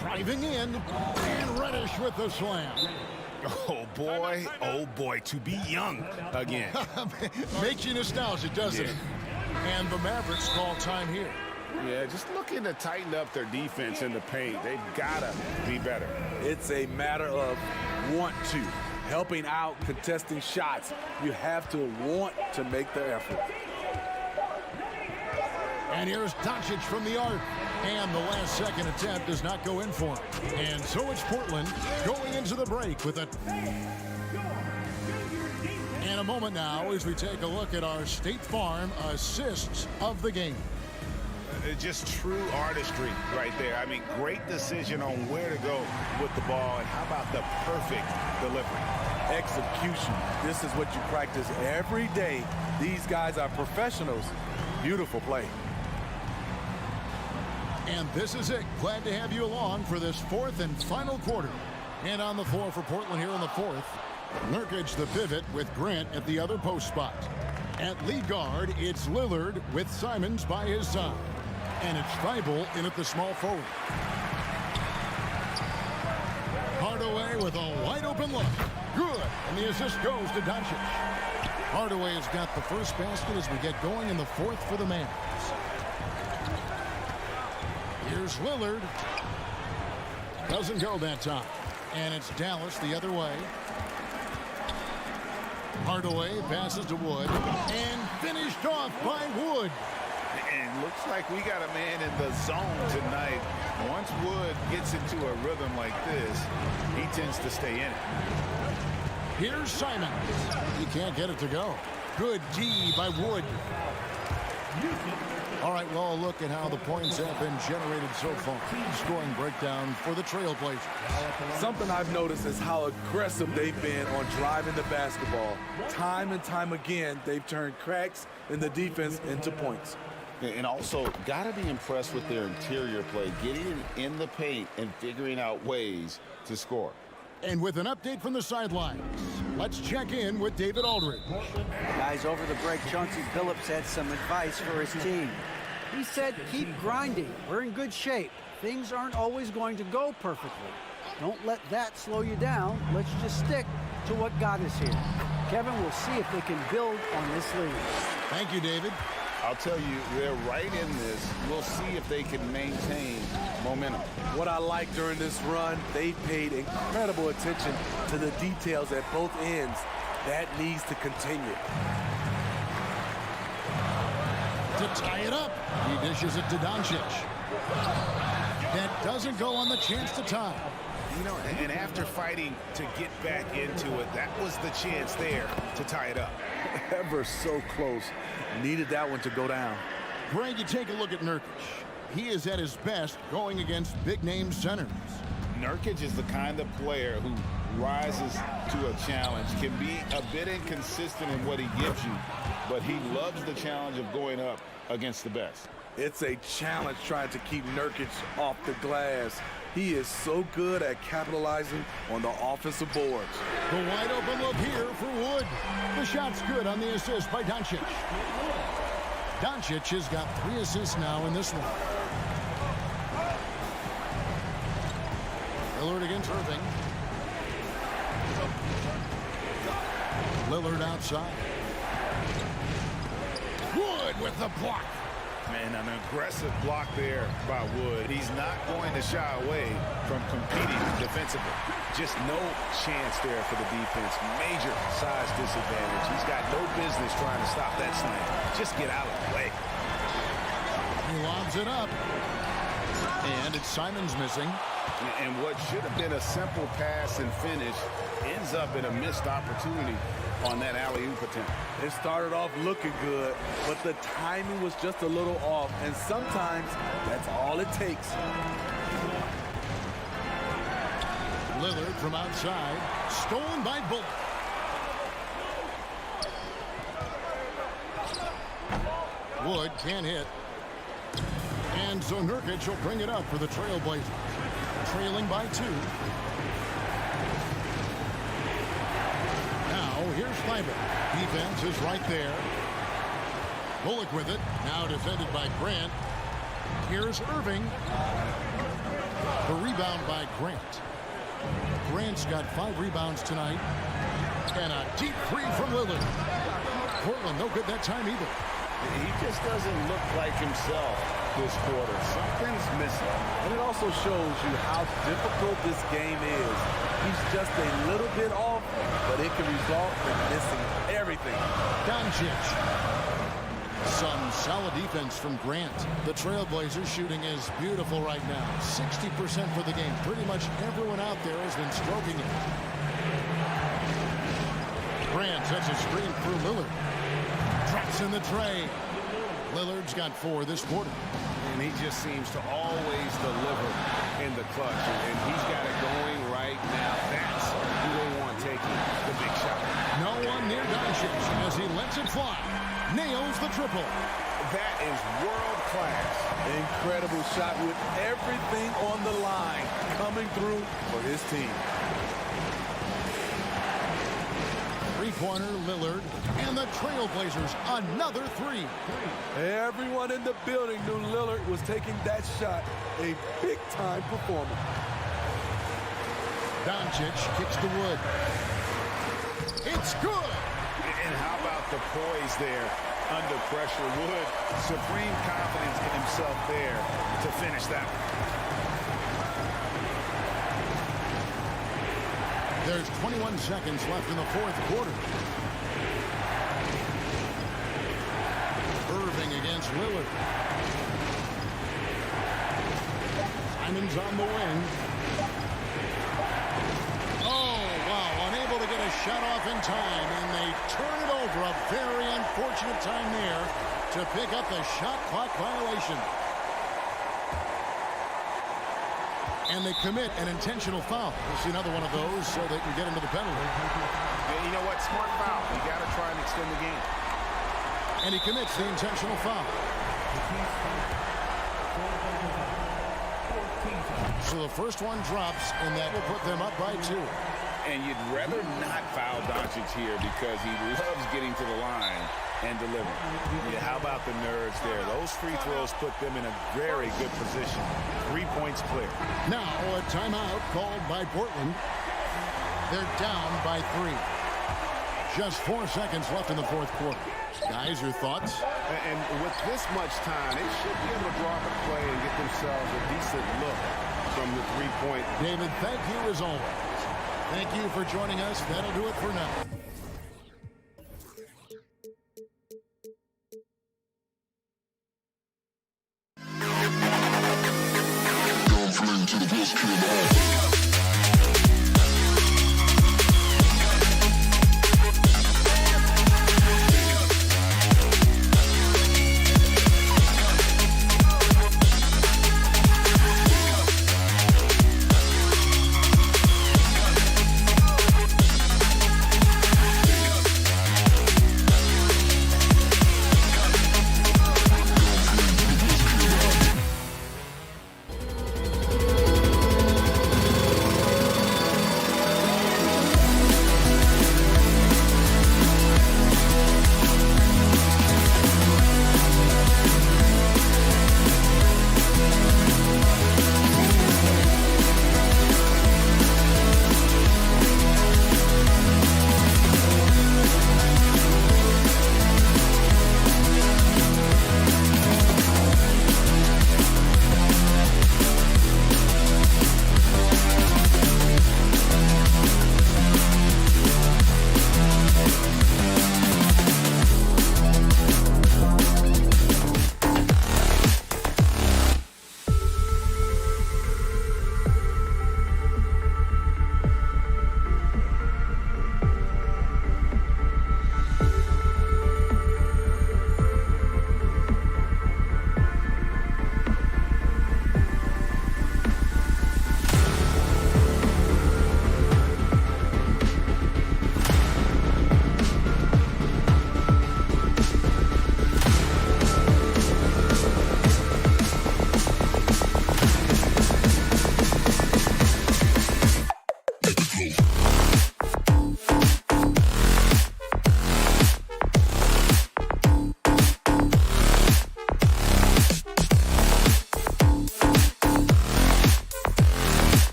Driving in, and Reddish with the slam. Oh boy, to be young again. Makes you nostalgic, doesn't it? And the Mavericks call time here. Yeah, just looking to tighten up their defense in the paint. They've got to be better. It's a matter of want to. Helping out, contesting shots. You have to want to make the effort. And here's Doncic from the arc. And the last second attempt does not go in for him. And so it's Portland going into the break with a... And a moment now as we take a look at our State Farm assists of the game. Just true artistry right there. I mean, great decision on where to go with the ball, and how about the perfect delivery? Execution. This is what you practice every day. These guys are professionals. Beautiful play. And this is it. Glad to have you along for this fourth and final quarter. And on the floor for Portland here in the fourth, Nurkic the pivot with Grant at the other post spot. At lead guard, it's Lillard with Simons by his side. And it's Thibault in at the small forward. Hardaway with a wide open look. Good. And the assist goes to Doncic. Hardaway has got the first basket as we get going in the fourth for the Mavs. Here's Lillard. Doesn't go that time. And it's Dallas the other way. Hardaway passes to Wood. And finished off by Wood. And looks like we got a man in the zone tonight. Once Wood gets into a rhythm like this, he tends to stay in it. Here's Simon. He can't get it to go. Good D by Wood. All right, well, look at how the points have been generated so far. Scoring breakdown for the Trailblazers. Something I've noticed is how aggressive they've been on driving the basketball. Time and time again, they've turned cracks in the defense into points. And also, got to be impressed with their interior play, getting in the paint and figuring out ways to score. And with an update from the sidelines, let's check in with David Aldridge. Guys, over the break, Chauncey Billups had some advice for his team. He said, keep grinding. We're in good shape. Things aren't always going to go perfectly. Don't let that slow you down. Let's just stick to what got us here. Kevin, we'll see if they can build on this lead. Thank you, David. I'll tell you, they're right in this. We'll see if they can maintain momentum. What I like during this run, they paid incredible attention to the details at both ends. That needs to continue. To tie it up, he dishes it to Doncic. That doesn't go on the chance to tie. You know, and after fighting to get back into it, that was the chance there to tie it up. Ever so close. Needed that one to go down. Greg, you take a look at Nurkic. He is at his best going against big-name centers. Nurkic is the kind of player who rises to a challenge, can be a bit inconsistent in what he gives you, but he loves the challenge of going up against the best. It's a challenge trying to keep Nurkic off the glass. He is so good at capitalizing on the offensive boards. The wide open look here for Wood. The shot's good on the assist by Doncic. Doncic has got 3 assists now in this one. Lillard against Irving. Lillard outside. Wood with the block. Man, an aggressive block there by Wood. He's not going to shy away from competing defensively. Just no chance there for the defense. Major size disadvantage. He's got no business trying to stop that slam. Just get out of the way. He lobs it up. And it's Simons missing. And what should have been a simple pass and finish ends up in a missed opportunity on that alley-oop attempt. It started off looking good, but the timing was just a little off, and sometimes that's all it takes. Lillard from outside, stolen by Bullock. Wood can't hit. And so Nurkic will bring it up for the Trailblazers. Trailing by 2. Here's Thibault. Defense is right there. Bullock with it. Now defended by Grant. Here's Irving. The rebound by Grant. Grant's got 5 rebounds tonight. And a deep 3 from Lillard. Portland no good that time either. He just doesn't look like himself this quarter. Something's missing. And it also shows you how difficult this game is. He's just a little bit off, but it can result in missing everything. Doncic. Some solid defense from Grant. The Trailblazers shooting is beautiful right now. 60% for the game. Pretty much everyone out there has been stroking it. Grant sets a screen for Lillard. Drops in the tray. Lillard's got 4 this quarter. And he just seems to always deliver in the clutch. And he's got it going right now. That's who they want taking the big shot. No one near Doncic as he lets it fly. Nails the triple. That is world class. Incredible shot with everything on the line coming through for his team. Three-pointer Lillard, and the Trailblazers another 3. Everyone in the building knew Lillard was taking that shot. A big-time performance. Doncic kicks the wood. It's good. And how about the poise there under pressure? Wood, supreme confidence in himself there to finish that one. There's 21 seconds left in the 4th quarter. Irving against Lillard. Simon's on the wing. Oh, wow. Unable to get a shot off in time, and they turn it over. A very unfortunate time there to pick up the shot clock violation. And they commit an intentional foul. We'll see another one of those so they can get into the penalty. Yeah, you know what? Smart foul. You got to try and extend the game. And he commits the intentional foul. So the first one drops, and that will put them up by 2. And you'd rather not foul Doncic here because he loves getting to the line and delivering. Yeah, how about the nerves there? Those free throws put them in a very good position. 3 points clear. Now a timeout called by Portland. They're down by 3. Just 4 seconds left in the 4th quarter. Guys, your thoughts? And with this much time, they should be able to draw up a play and get themselves a decent look from the 3-point. David, thank you as always. Thank you for joining us. That'll do it for now. To the best kid.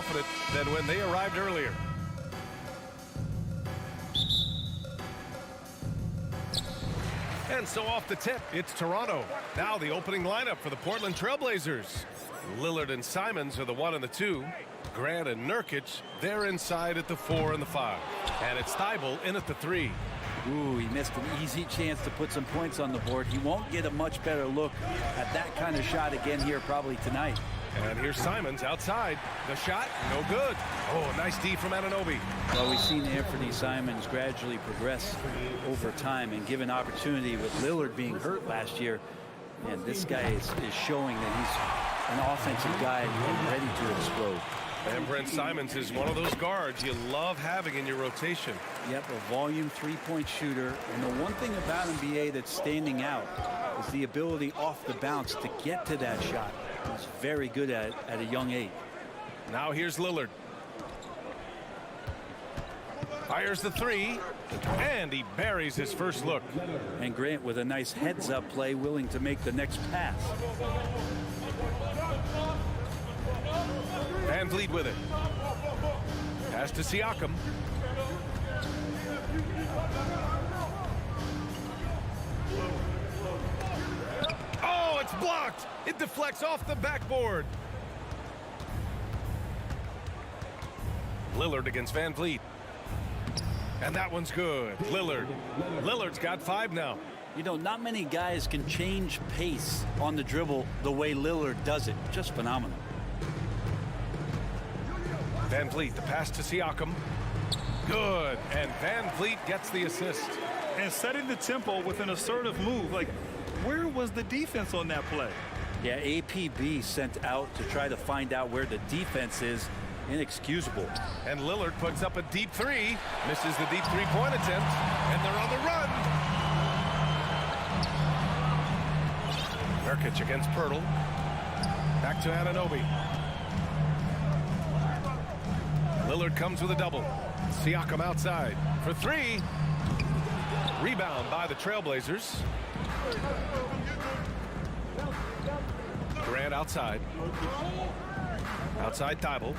confident than when they arrived earlier. And so off the tip, it's Toronto. Now the opening lineup for the Portland Trailblazers. Lillard and Simons are the 1 and the 2. Grant and Nurkic, they're inside at the 4 and the 5. And it's Thibault in at the 3. Ooh, he missed an easy chance to put some points on the board. He won't get a much better look at that kind of shot again here probably tonight. And here's Simons outside. The shot, no good. Oh, nice D from Anunoby. Well, we've seen Anthony Simons gradually progress over time and given opportunity with Lillard being hurt last year. And this guy is showing that he's an offensive guy and ready to explode. And Brent Simons is one of those guards you love having in your rotation. Yep, a volume three-point shooter. And the one thing about NBA that's standing out is the ability off the bounce to get to that shot. He's very good at it at a young age. Now here's Lillard. Fires the 3, And he buries his first look. And Grant with a nice heads-up play, willing to make the next pass. Van Vliet with it. Pass to Siakam. Oh, it's blocked. It deflects off the backboard. Lillard against Van Vliet. And that one's good. Lillard's got 5 now. You know, not many guys can change pace on the dribble the way Lillard does it. Just phenomenal. Van Vliet, the pass to Siakam. Good. And Van Vliet gets the assist. And setting the tempo with an assertive move. Like, where was the defense on that play? Yeah, APB sent out to try to find out where the defense is. Inexcusable. And Lillard puts up a deep 3. Misses the deep 3-point attempt. And they're on the run. Nurkic against Pirtle. Back to Anunoby. Lillard comes with a double. Siakam outside for 3. Rebound by the Trailblazers. Durant outside. Outside Thibault.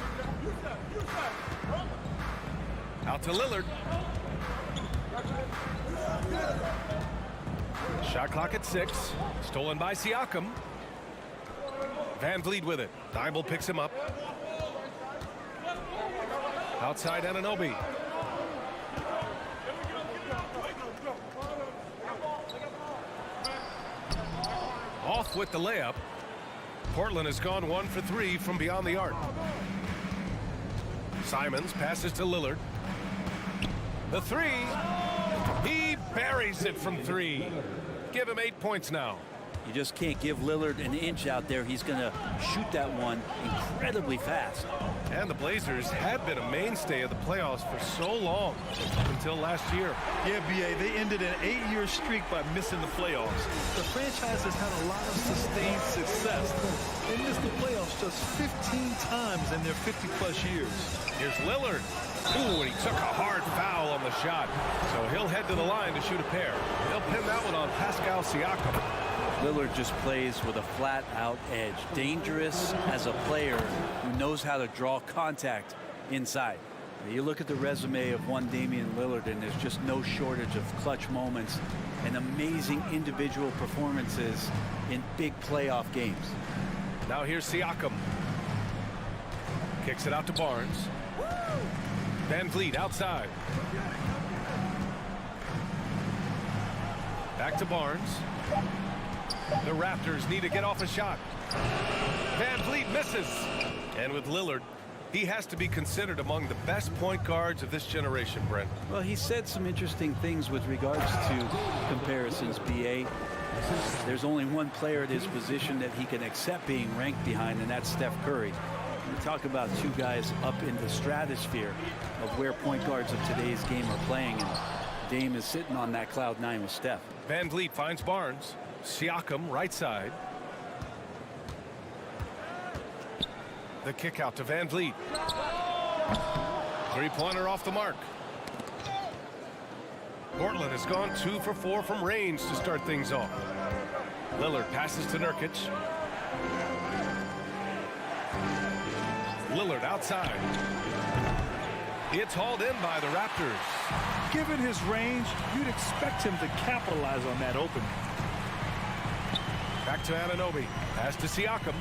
Out to Lillard. Shot clock at 6. Stolen by Siakam. Van Vliet with it. Thibault picks him up. Outside Anunoby. Off with the layup. Portland has gone 1 for 3 from beyond the arc. Simons passes to Lillard. The 3. He buries it from 3. Give him 8 points now. You just can't give Lillard an inch out there. He's going to shoot that one incredibly fast. And the Blazers had been a mainstay of the playoffs for so long, until last year. Yeah, B.A., they ended an 8-year streak by missing the playoffs. The franchise has had a lot of sustained success. They missed the playoffs just 15 times in their 50-plus years. Here's Lillard. Ooh, and he took a hard foul on the shot. So he'll head to the line to shoot a pair. He'll pin that one on Pascal Siakam. Lillard just plays with a flat-out edge. Dangerous as a player who knows how to draw contact inside. You look at the resume of one Damian Lillard, and there's just no shortage of clutch moments and amazing individual performances in big playoff games. Now here's Siakam. Kicks it out to Barnes. Van Vliet outside. Back to Barnes. The Raptors need to get off a shot. Van Vliet misses. And with Lillard, he has to be considered among the best point guards of this generation, Brent. Well, he said some interesting things with regards to comparisons, B.A. There's only one player at his position that he can accept being ranked behind, and that's Steph Curry. We talk about 2 guys up in the stratosphere of where point guards of today's game are playing, and Dame is sitting on that cloud 9 with Steph. Van Vliet finds Barnes. Siakam right side. The kick out to Van Vliet. 3-pointer off the mark. Portland has gone 2 for 4 from range to start things off. Lillard passes to Nurkic. Lillard outside. It's hauled in by the Raptors. Given his range, you'd expect him to capitalize on that opening. Back to Anunoby. Pass to Siakam.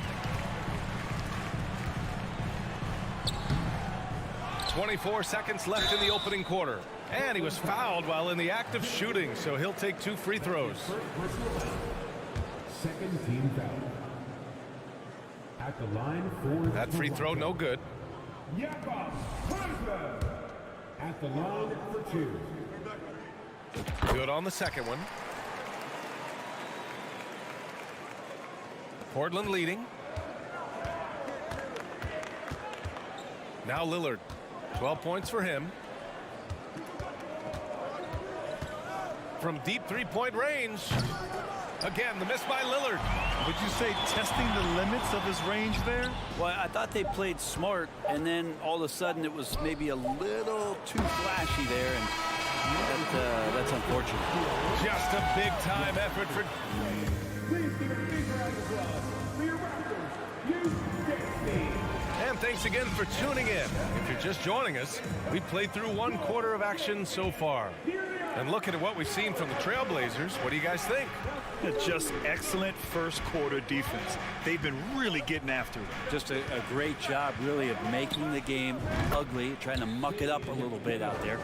24 seconds left in the opening quarter. And he was fouled while in the act of shooting, so he'll take 2 free throws. Second team foul. At the line for that free throw no good. At the line for 2. Good on the second one. Portland leading. Now Lillard. 12 points for him. From deep 3-point range. Again, the miss by Lillard. Would you say testing the limits of his range there? Well, I thought they played smart, and then all of a sudden it was maybe a little too flashy there, and That's unfortunate. Just a big-time effort for... Please give a big round of applause for your Raptors, And thanks again for tuning in. If you're just joining us, we've played through 1 quarter of action so far. And looking at what we've seen from the Trailblazers, what do you guys think? Just excellent first quarter defense. They've been really getting after it. Just a great job, really, of making the game ugly, trying to muck it up a little bit out there.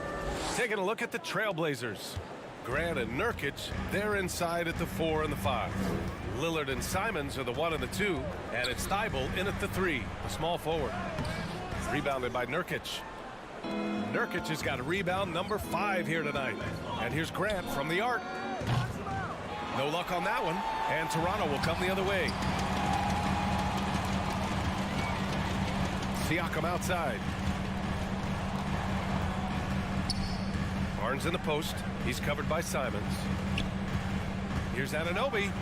Taking a look at the Trailblazers. Grant and Nurkic, they're inside at the 4 and the 5. Lillard and Simons are the 1 and the 2, and it's Thibault in at the 3, a small forward. Rebounded by Nurkic. Nurkic has got a rebound number 5 here tonight. And here's Grant from the arc. No luck on that one, and Toronto will come the other way. Siakam outside. Barnes in the post. He's covered by Simons. Here's Anunoby.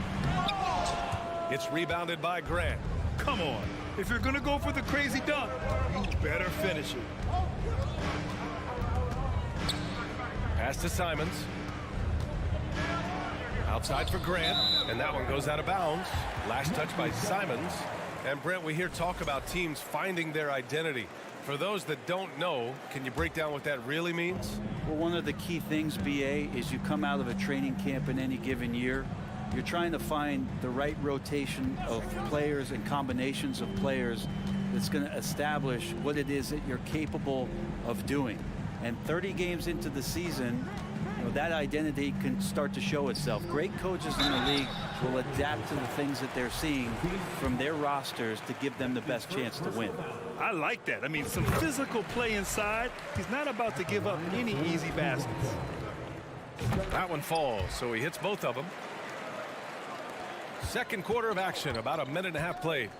It's rebounded by Grant. Come on. If you're going to go for the crazy dunk, you better finish it. Pass to Simons. Outside for Grant, and that one goes out of bounds. Last touch by Simons. And Brent, we hear talk about teams finding their identity. For those that don't know, can you break down what that really means? Well, one of the key things, BA, is you come out of a training camp in any given year. You're trying to find the right rotation of players and combinations of players that's going to establish what it is that you're capable of doing. And 30 games into the season, that identity can start to show itself. Great coaches in the league will adapt to the things that they're seeing from their rosters to give them the best chance to win. I like that. I mean, some physical play inside. He's not about to give up any easy baskets. That one falls, so he hits both of them. Second quarter of action, about a minute and a half played.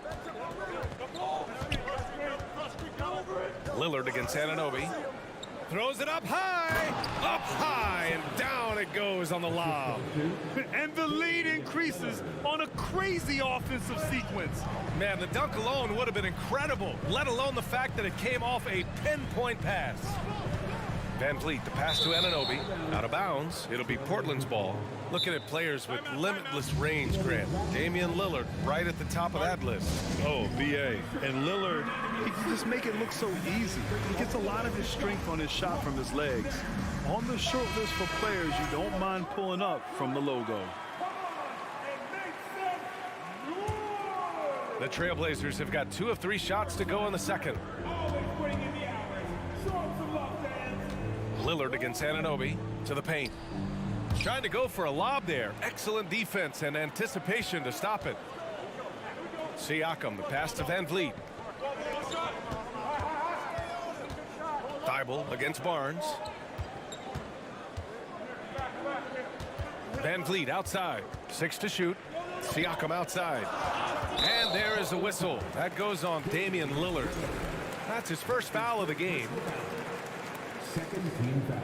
Lillard against Anunoby. Throws it up high, and down it goes on the lob. And the lead increases on a crazy offensive sequence. Man, the dunk alone would have been incredible, let alone the fact that it came off a pinpoint pass. Van Vliet, the pass to Anunoby, out of bounds. It'll be Portland's ball. Looking at players with limitless range, Grant. Damian Lillard right at the top of that list. Oh, BA. And Lillard, he can just make it look so easy. He gets a lot of his strength on his shot from his legs. On the short list for players you don't mind pulling up from the logo. The Trailblazers have got 2 of 3 shots to go in the second. Lillard against Anunoby to the paint. Trying to go for a lob there. Excellent defense and anticipation to stop it. Siakam, the pass to Van Vliet. Thibault against Barnes. Van Vliet outside. 6 to shoot. Siakam outside. And there is a whistle. That goes on Damian Lillard. That's his first foul of the game. Second team foul.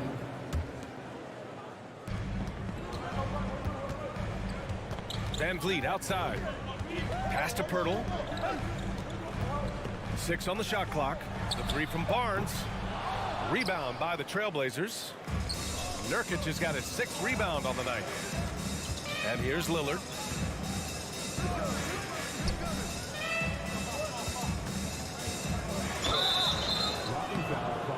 Van Vliet outside. Pass to Pirtle. 6 on the shot clock. The 3 from Barnes. Rebound by the Trailblazers. Nurkic has got his 6th rebound on the night. And here's Lillard.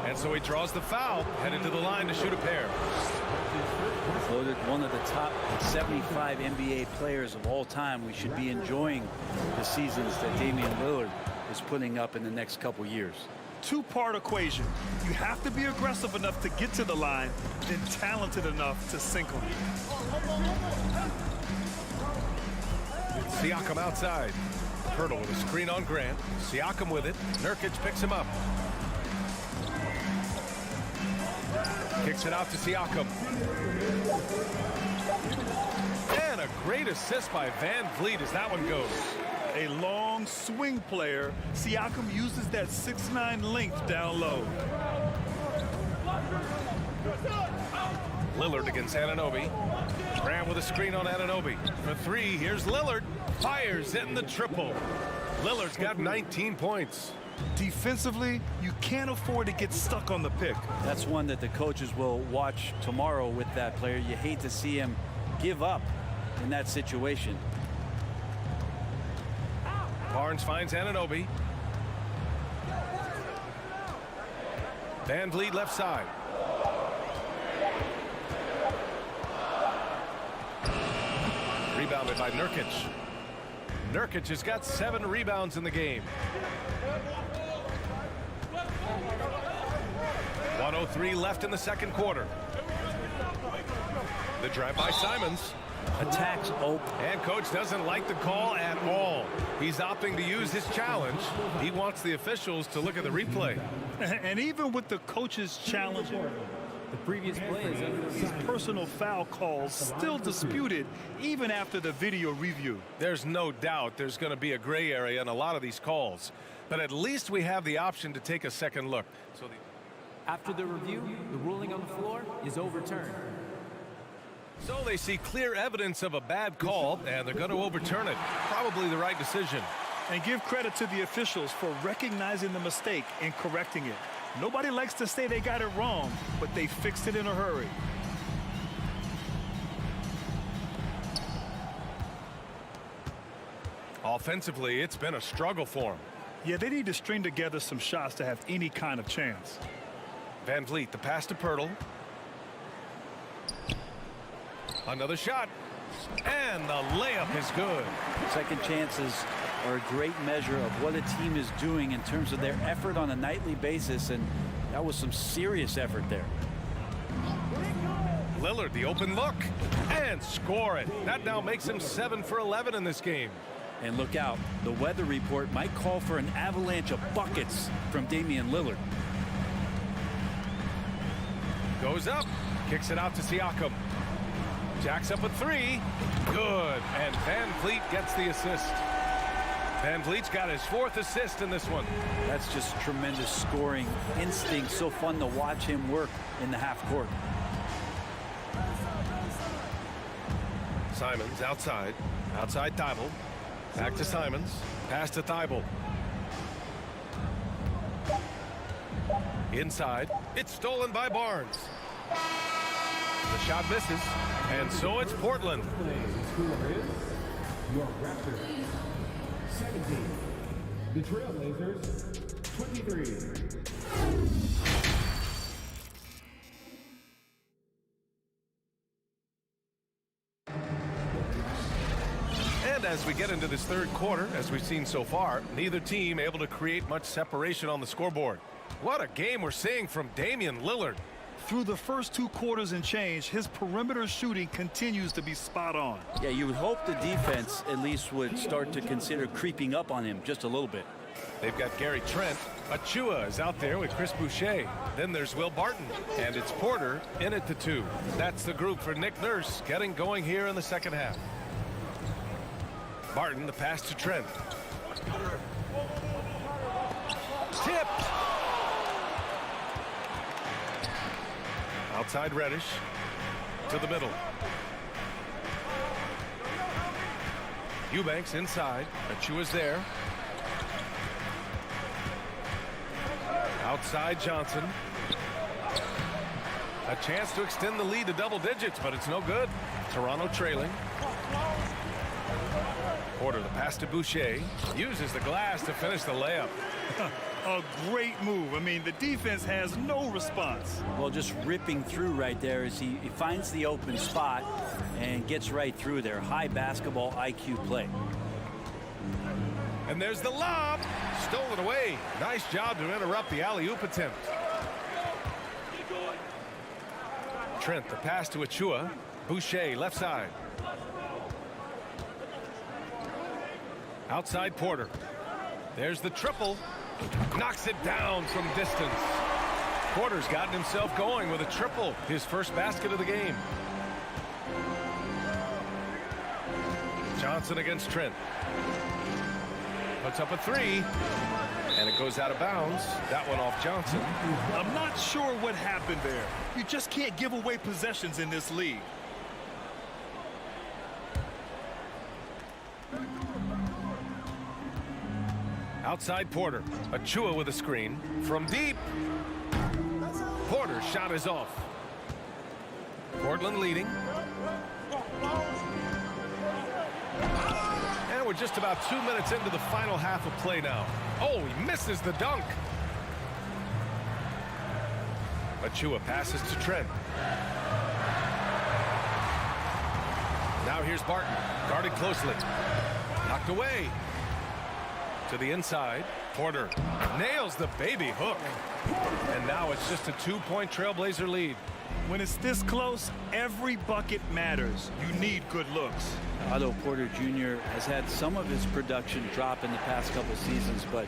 And so he draws the foul, headed to the line to shoot a pair. Voted one of the top 75 NBA players of all time. We should be enjoying the seasons that Damian Lillard is putting up in the next couple years. Two-part equation. You have to be aggressive enough to get to the line, then talented enough to sink them. Siakam outside. Pirtle with a screen on Grant. Siakam with it. Nurkic picks him up. Kicks it out to Siakam. And a great assist by Van Vliet as that one goes. A long swing player. Siakam uses that 6'9" length down low. Lillard against Anunoby. Grant with a screen on Anunoby. For 3, here's Lillard. Fires, hitting the triple. Lillard's got 19 points. Defensively, you can't afford to get stuck on the pick. That's one that the coaches will watch tomorrow with that player. You hate to see him give up in that situation. Barnes finds Anunoby. Van Vliet left side. Rebounded by Nurkic. Nurkic has got 7 rebounds in the game. 1:03 left in the second quarter. The drive by Simons. Attacks open. And coach doesn't like the call at all. He's opting to use his challenge. He wants the officials to look at the replay. And even with the coach's challenge, The previous play is his personal foul calls still disputed even after the video review. There's no doubt there's going to be a gray area in a lot of these calls. But at least we have the option to take a second look. So After the review, the ruling on the floor is overturned. So they see clear evidence of a bad call, and they're going to overturn it. Probably the right decision. And give credit to the officials for recognizing the mistake and correcting it. Nobody likes to say they got it wrong, but they fixed it in a hurry. Offensively, it's been a struggle for them. Yeah, they need to string together some shots to have any kind of chance. Van Vliet, the pass to Pirtle. Another shot. And the layup is good. Second chances are a great measure of what a team is doing in terms of their effort on a nightly basis, and that was some serious effort there. Lillard, the open look, and score it. That now makes him 7 for 11 in this game. And look out, the weather report might call for an avalanche of buckets from Damian Lillard. Goes up, kicks it out to Siakam. Jacks up a 3. Good. And Van Vliet gets the assist. Van Vliet's got his 4th assist in this one. That's just tremendous scoring instinct. So fun to watch him work in the half court. Simons outside. Outside Thibault. Back to Simons. Pass to Thibault. Inside. It's stolen by Barnes. The shot misses. And so it's Portland. Your Raptors 17. The Trailblazers 23. And as we get into this third quarter, as we've seen so far, neither team able to create much separation on the scoreboard. What a game we're seeing from Damian Lillard. Through the first 2 quarters and change, his perimeter shooting continues to be spot on. Yeah, you would hope the defense at least would start to consider creeping up on him just a little bit. They've got Gary Trent. Achua is out there with Chris Boucher. Then there's Will Barton. And it's Porter in at the 2. That's the group for Nick Nurse getting going here in the second half. Barton, the pass to Trent. Tipped. Outside Reddish to the middle. Eubanks inside. Achua's there. Outside Johnson. A chance to extend the lead to double digits, but it's no good. Toronto trailing. Porter, the pass to Boucher. Uses the glass to finish the layup. A great move. I mean, the defense has no response. Well, just ripping through right there as he finds the open spot and gets right through there. High basketball IQ play. And there's the lob. Stolen away. Nice job to interrupt the alley-oop attempt. Trent, the pass to Achua. Boucher, left side. Outside Porter. There's the triple. Knocks it down from distance. Porter's gotten himself going with a triple. His first basket of the game. Johnson against Trent. Puts up a 3. And it goes out of bounds. That one off Johnson. I'm not sure what happened there. You just can't give away possessions in this league. Outside Porter. Achua with a screen. From deep. Porter's shot is off. Portland leading. And we're just about 2 minutes into the final half of play now. Oh, he misses the dunk. Achua passes to Trent. Now here's Barton, guarded closely. Knocked away. To the inside. Porter nails the baby hook. And now it's just a 2-point Trailblazer lead. When it's this close, every bucket matters. You need good looks. Otto Porter Jr. has had some of his production drop in the past couple seasons, but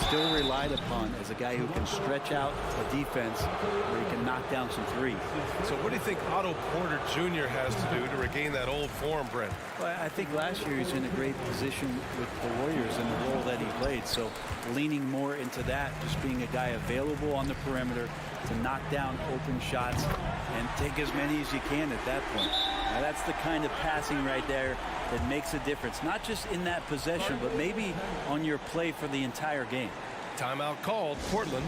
still relied upon as a guy who can stretch out a defense where he can knock down some threes. So what do you think Otto Porter Jr. has to do to regain that old form, Brent? Well, I think last year he's in a great position with the Warriors in the role that he played. So leaning more into that, just being a guy available on the perimeter to knock down open shots and take as many as you can at that point. Now that's the kind of passing right there that makes a difference, not just in that possession, but maybe on your play for the entire game. Timeout called. Portland.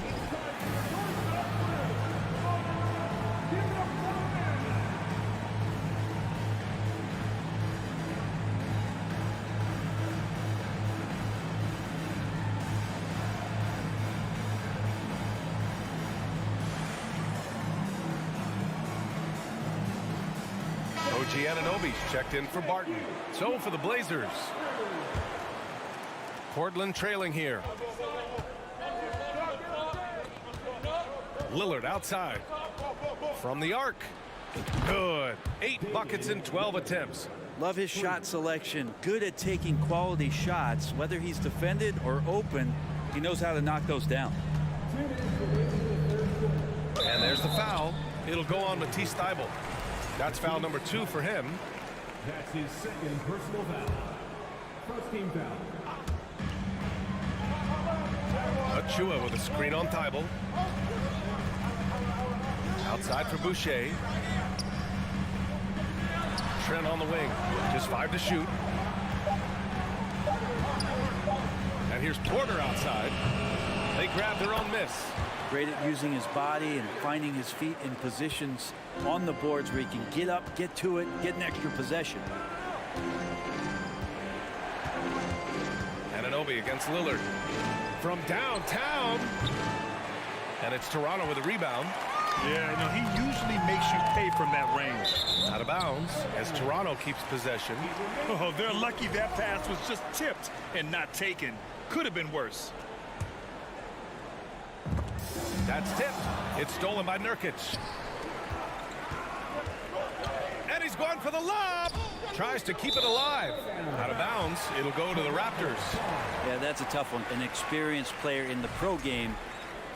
OG Anunoby's checked in for Barton. So for the Blazers. Portland trailing here. Lillard outside. From the arc. Good. 8 buckets in 12 attempts. Love his shot selection. Good at taking quality shots. Whether he's defended or open, he knows how to knock those down. And there's the foul. It'll go on Matisse Thybulle. That's foul number 2 for him. That's his second personal foul. First team foul. Achua with a screen on Thybulle. Outside for Boucher. Trent on the wing. Just 5 to shoot. And here's Porter outside. They grab their own miss. Great at using his body and finding his feet in positions on the boards where he can get up, get to it, get an extra possession. Anunoby against Lillard. From downtown. And it's Toronto with a rebound. Yeah, you know, he usually makes you pay from that range. Out of bounds as Toronto keeps possession. Oh, they're lucky that pass was just tipped and not taken. Could have been worse. That's tipped. It's stolen by Nurkic. And he's going for the lob. Tries to keep it alive. Out of bounds. It'll go to the Raptors. Yeah, that's a tough one. An experienced player in the pro game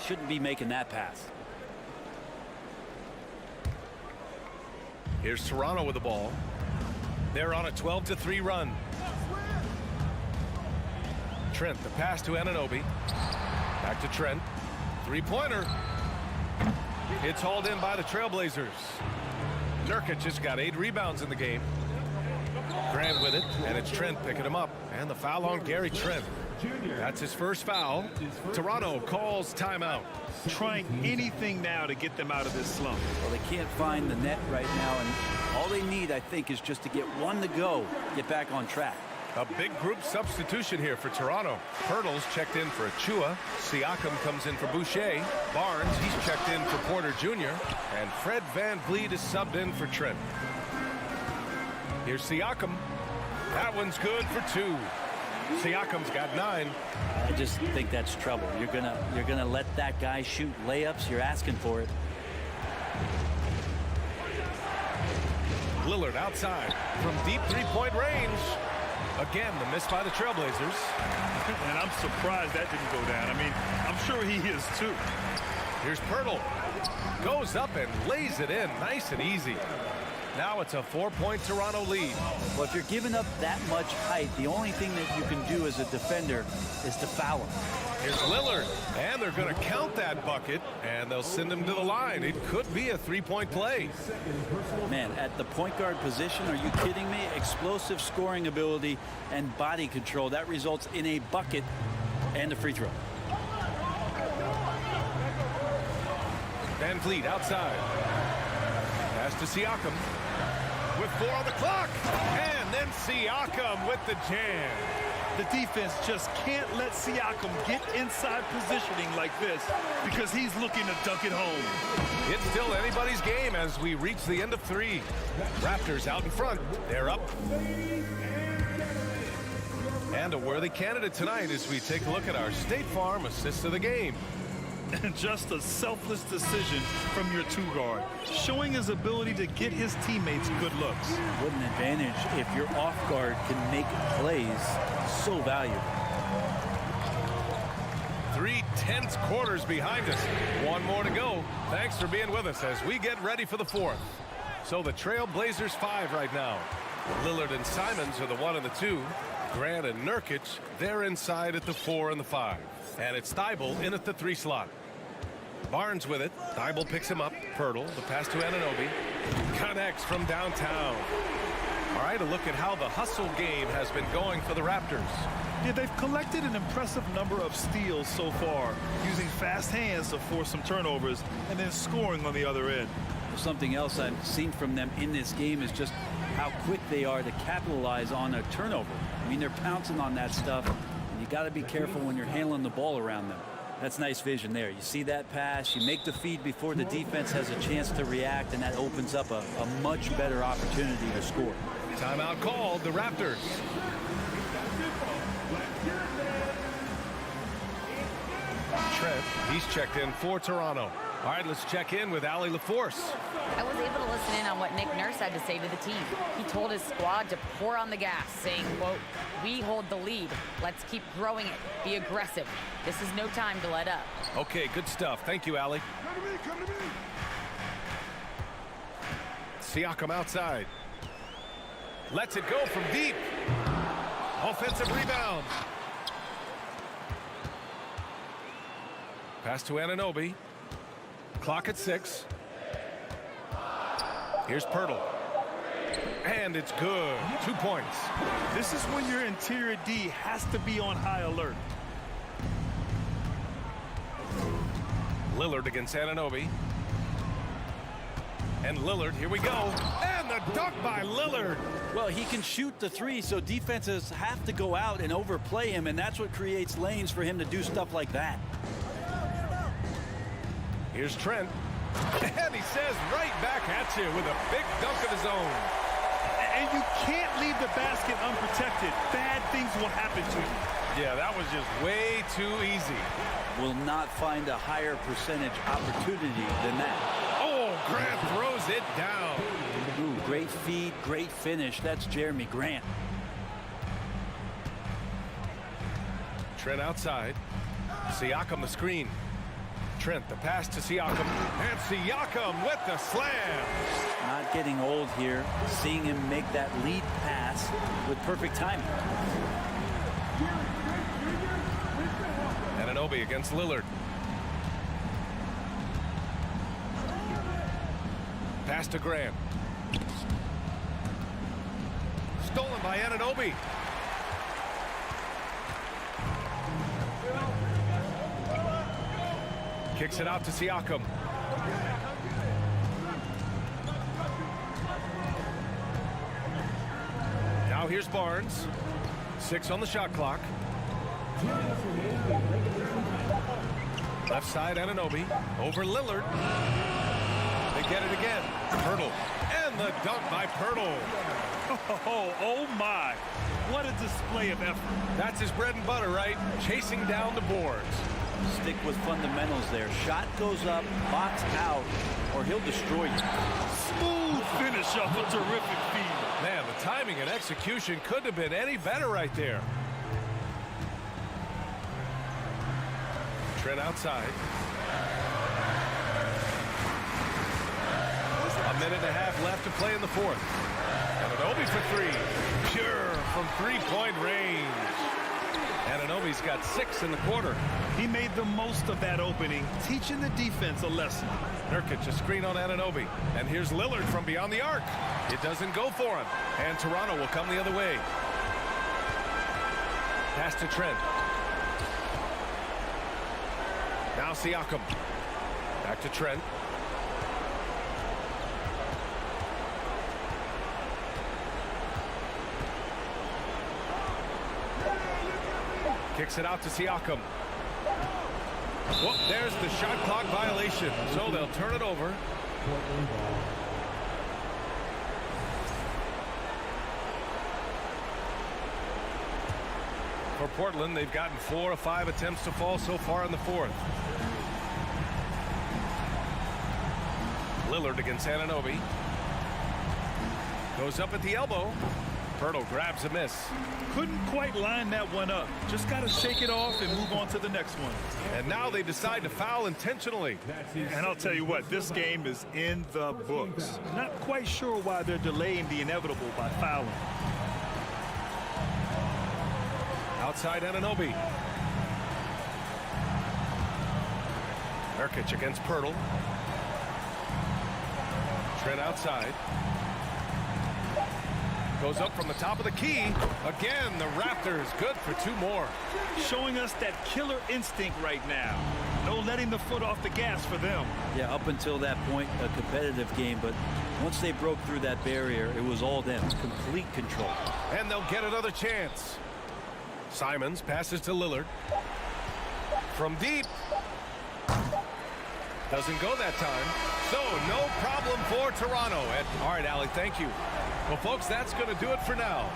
shouldn't be making that pass. Here's Toronto with the ball. They're on a 12-3 run. Trent, the pass to Anunoby. Back to Trent. Three-pointer. It's hauled in by the Trailblazers. Nurkic has got 8 rebounds in the game. Grant with it, and it's Trent picking him up. And the foul on Gary Trent. That's his first foul. Toronto calls timeout. Trying anything now to get them out of this slump. Well, they can't find the net right now, and all they need, I think, is just to get one to go, get back on track. A big group substitution here for Toronto. Pirtle's checked in for Achua. Siakam comes in for Boucher. Barnes, he's checked in for Porter Jr. And Fred VanVleet is subbed in for Trent. Here's Siakam. That one's good for 2. Siakam's got 9. I just think that's trouble. You're gonna let that guy shoot layups. You're asking for it. Lillard outside from deep 3-point range. Again, the miss by the Trailblazers. And I'm surprised that didn't go down. I mean, I'm sure he is too. Here's Pirtle. Goes up and lays it in nice and easy. Now it's a 4-point Toronto lead. Well, if you're giving up that much height, the only thing that you can do as a defender is to foul him. Here's Lillard, and they're going to count that bucket, and they'll send him to the line. It could be a 3-point play. Man, at the point guard position, are you kidding me? Explosive scoring ability and body control. That results in a bucket And the free throw. Van Vliet outside. Pass to Siakam. With 4 on the clock. And then Siakam with the jam. The defense just can't let Siakam get inside positioning like this because he's looking to dunk it home. It's still anybody's game as we reach the end of 3. Raptors out in front. They're up. And a worthy candidate tonight as we take a look at our State Farm assist of the game. And just a selfless decision from your 2-guard, showing his ability to get his teammates good looks. What an advantage if your off guard can make plays so valuable. 3 tense quarters behind us. 1 more to go. Thanks for being with us as we get ready for the 4th. So the Trail Blazers 5 right now. Lillard and Simons are the 1 and the 2. Grant and Nurkic, they're inside at the 4 and the 5. And it's Thibault in at the 3 slot. Barnes with it. Thibault picks him up. Pirtle, the pass to Anunoby. Connects from downtown. All right, a look at how the hustle game has been going for the Raptors. Yeah, they've collected an impressive number of steals so far, using fast hands to force some turnovers and then scoring on the other end. Something else I've seen from them in this game is just how quick they are to capitalize on a turnover. I mean, they're pouncing on that stuff, and you got to be careful when you're handling the ball around them. That's nice vision there. You see that pass, you make the feed before the defense has a chance to react, and that opens up a much better opportunity to score. Timeout called, the Raptors. Trent, he's checked in for Toronto. All right, let's check in with Allie LaForce. I was able to listen in on what Nick Nurse had to say to the team. He told his squad to pour on the gas, saying, quote, "We hold the lead. Let's keep growing it. Be aggressive. This is no time to let up." Okay, good stuff. Thank you, Allie. Come to me. Siakam outside. Lets it go from deep. Offensive rebound. Pass to Anunoby. Clock at 6. Here's Pirtle. And it's good. 2 points. This is when your interior D has to be on high alert. Lillard against Anunoby. And Lillard, here we go. And the dunk by Lillard. Well, he can shoot the 3, so defenses have to go out and overplay him, and that's what creates lanes for him to do stuff like that. Here's Trent. And he says right back at you with a big dunk of his own. And you can't leave the basket unprotected. Bad things will happen to you. Yeah, that was just way too easy. Will not find a higher percentage opportunity than that. Oh, Grant throws it down. Ooh, great feed, great finish. That's Jeremy Grant. Trent outside. Siakam the screen. Trent the pass to Siakam. And Siakam with the slam. Not getting old here. Seeing him make that lead pass with perfect timing. Anunoby against Lillard. Pass to Graham. Stolen by Anunoby. Kicks it out to Siakam. Now here's Barnes. 6 on the shot clock. Left side, Anunoby. Over Lillard. They get it again. Pirtle. And the dunk by Pirtle. Oh my. What a display of effort. That's his bread and butter, right? Chasing down the boards. Stick with fundamentals there. Shot goes up, box out, or he'll destroy you. Smooth finish off a terrific feed. Man, the timing and execution couldn't have been any better right there. Trent outside. A minute and a half left to play in the 4th. Anunoby for 3. Pure from 3-point range. Anunoby's got 6 in the quarter. He made the most of that opening, teaching the defense a lesson. Nurkic a screen on Anunoby. And here's Lillard from beyond the arc. It doesn't go for him. And Toronto will come the other way. Pass to Trent. Now Siakam. Back to Trent. Kicks it out to Siakam. Whoop, there's the shot clock violation. So they'll turn it over. For Portland, they've gotten 4 of 5 attempts to fall so far in the fourth. Lillard against Anunoby. Goes up at the elbow. Pirtle grabs a miss. Couldn't quite line that one up. Just got to shake it off and move on to the next one. And now they decide to foul intentionally. And I'll tell you what, this game is in the books. Not quite sure why they're delaying the inevitable by fouling. Outside Anunoby. Nurkic against Pirtle. Trent outside. Goes up from the top of the key. Again, the Raptors good for 2 more. Showing us that killer instinct right now. No letting the foot off the gas for them. Yeah, up until that point, a competitive game, but once they broke through that barrier, it was all them. Complete control. And they'll get another chance. Simons passes to Lillard. From deep. Doesn't go that time. So no problem for Toronto. And, all right, Allie, thank you. Well, folks, that's going to do it for now.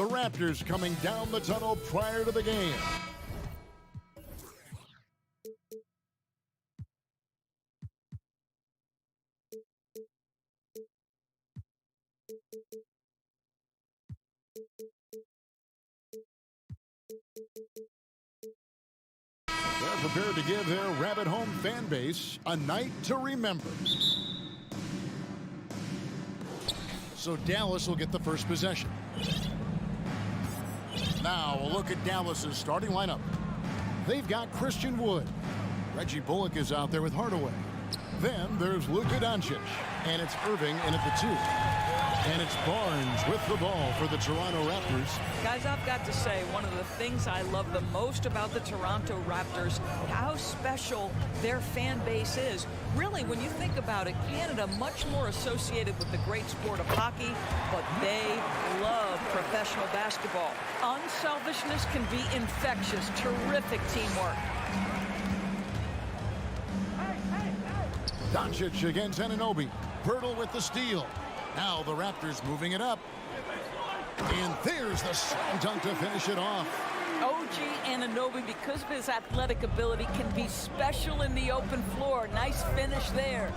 the Raptors coming down the tunnel prior to the game. They're prepared to give their Rabbit home fan base a night to remember. So Dallas will get the first possession. Now a look at Dallas's starting lineup. They've got Christian Wood. Reggie Bullock is out there with Hardaway. Then there's Luka Doncic. And it's Irving in at the 2. And it's Barnes with the ball for the Toronto Raptors. Guys, I've got to say, one of the things I love the most about the Toronto Raptors, how special their fan base is. Really, when you think about it, Canada much more associated with the great sport of hockey, but they love professional basketball. Unselfishness can be infectious. Terrific teamwork. Doncic against Anunoby. Pirtle with the steal. Now the Raptors moving it up. And there's the slam dunk to finish it off. OG Anunoby, because of his athletic ability, can be special in the open floor. Nice finish there.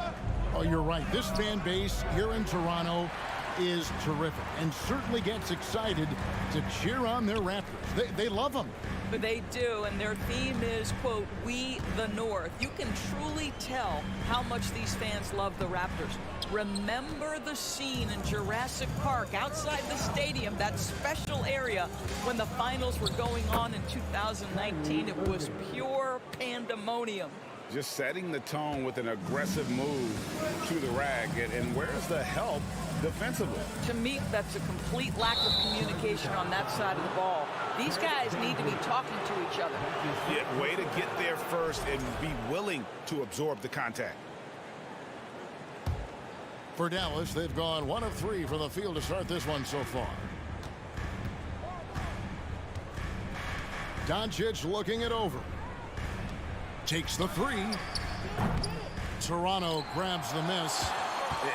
Oh, you're right. This fan base here in Toronto is terrific and certainly gets excited to cheer on their Raptors. They love them. But they do, and their theme is, quote, "We the North." You can truly tell how much these fans love the Raptors. Remember the scene in Jurassic Park outside the stadium, that special area when the finals were going on in 2019. It was pure pandemonium. Just setting the tone with an aggressive move to the rack. And where's the help defensively? To me, that's a complete lack of communication on that side of the ball. These guys need to be talking to each other. Yeah, way to get there first and be willing to absorb the contact. For Dallas, they've gone 1 of 3 from the field to start this one so far. Doncic looking it over. Takes the 3. Toronto grabs the miss.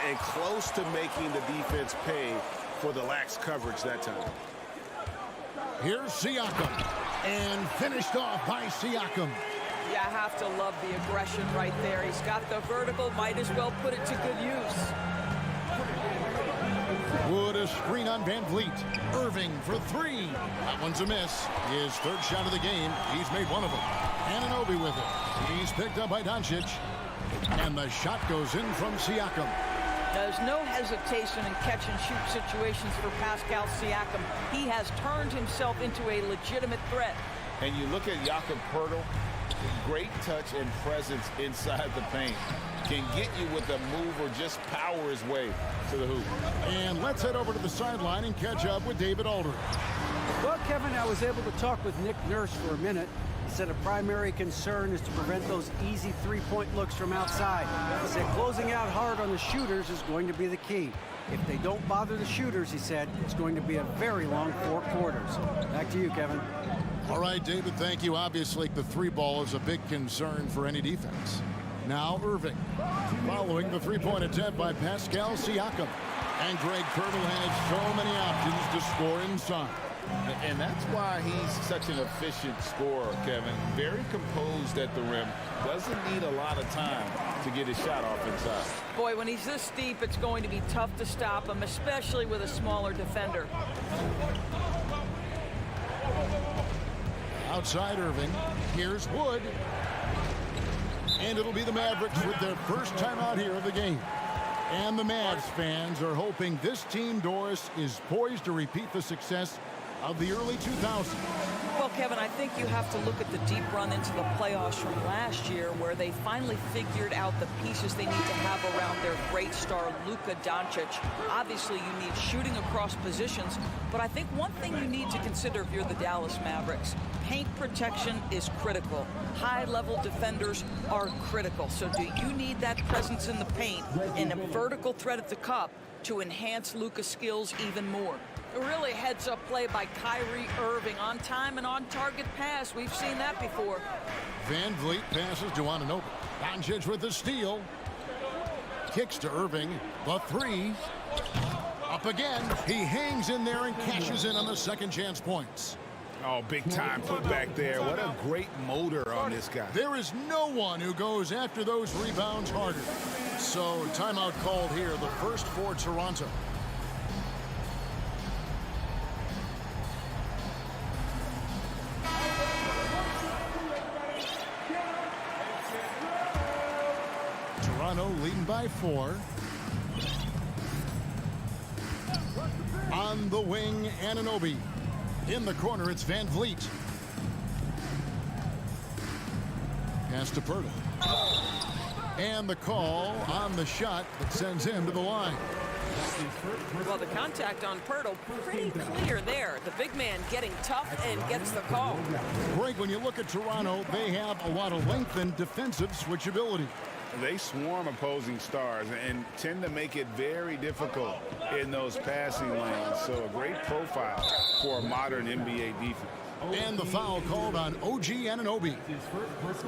And close to making the defense pay for the lax coverage that time. Here's Siakam. And finished off by Siakam. Yeah, I have to love the aggression right there. He's got the vertical, might as well put it to good use. Wood a screen on Van Vliet. Irving for 3. That one's a miss. His third shot of the game. He's made one of them. Anunoby with it. He's picked up by Doncic. And the shot goes in from Siakam. There's no hesitation in catch-and-shoot situations for Pascal Siakam. He has turned himself into a legitimate threat. And you look at Jakob Poeltl, great touch and presence inside the paint. Can get you with a move or just power his way to the hoop. And let's head over to the sideline and catch up with David Aldridge. Well, Kevin, I was able to talk with Nick Nurse for a minute. He said a primary concern is to prevent those easy three-point looks from outside. He said closing out hard on the shooters is going to be the key. If they don't bother the shooters, he said, it's going to be a very long 4 quarters. Back to you, Kevin. All right, David, thank you. Obviously, the 3-ball is a big concern for any defense. Now Irving, following the 3-point attempt by Pascal Siakam. And Greg Pirtle has so many options to score inside. And that's why he's such an efficient scorer, Kevin. Very composed at the rim. Doesn't need a lot of time to get his shot off inside. Boy, when he's this deep, it's going to be tough to stop him, especially with a smaller defender. Outside Irving, here's Wood. And it'll be the Mavericks with their first time out here of the game. And the Mavs fans are hoping this team, Doris, is poised to repeat the success of the early 2000s. Well, Kevin, I think you have to look at the deep run into the playoffs from last year where they finally figured out the pieces they need to have around their great star, Luka Doncic. Obviously, you need shooting across positions, but I think one thing you need to consider if you're the Dallas Mavericks, paint protection is critical. High-level defenders are critical. So do you need that presence in the paint and a vertical threat at the cup to enhance Luka's skills even more? A really heads-up play by Kyrie Irving. On time and on target pass. We've seen that before. Van Vliet passes to Anunoby. Doncic with the steal. Kicks to Irving. The 3. A Up again. He hangs in there and cashes in on the second chance points. Oh, big time put back there. What a great motor on this guy. There is no one who goes after those rebounds harder. So timeout called here, the first for Toronto. Toronto leading by 4. On the wing, Anunoby. In the corner, it's Van Vliet. Pass to Pirtle. And the call on the shot that sends him to the line. Well, the contact on Pirtle, pretty clear there. The big man getting tough and gets the call. Greg, when you look at Toronto, they have a lot of length and defensive switchability. They swarm opposing stars and tend to make it very difficult in those passing lanes. So a great profile for a modern NBA defense. And the foul called on OG Anunoby.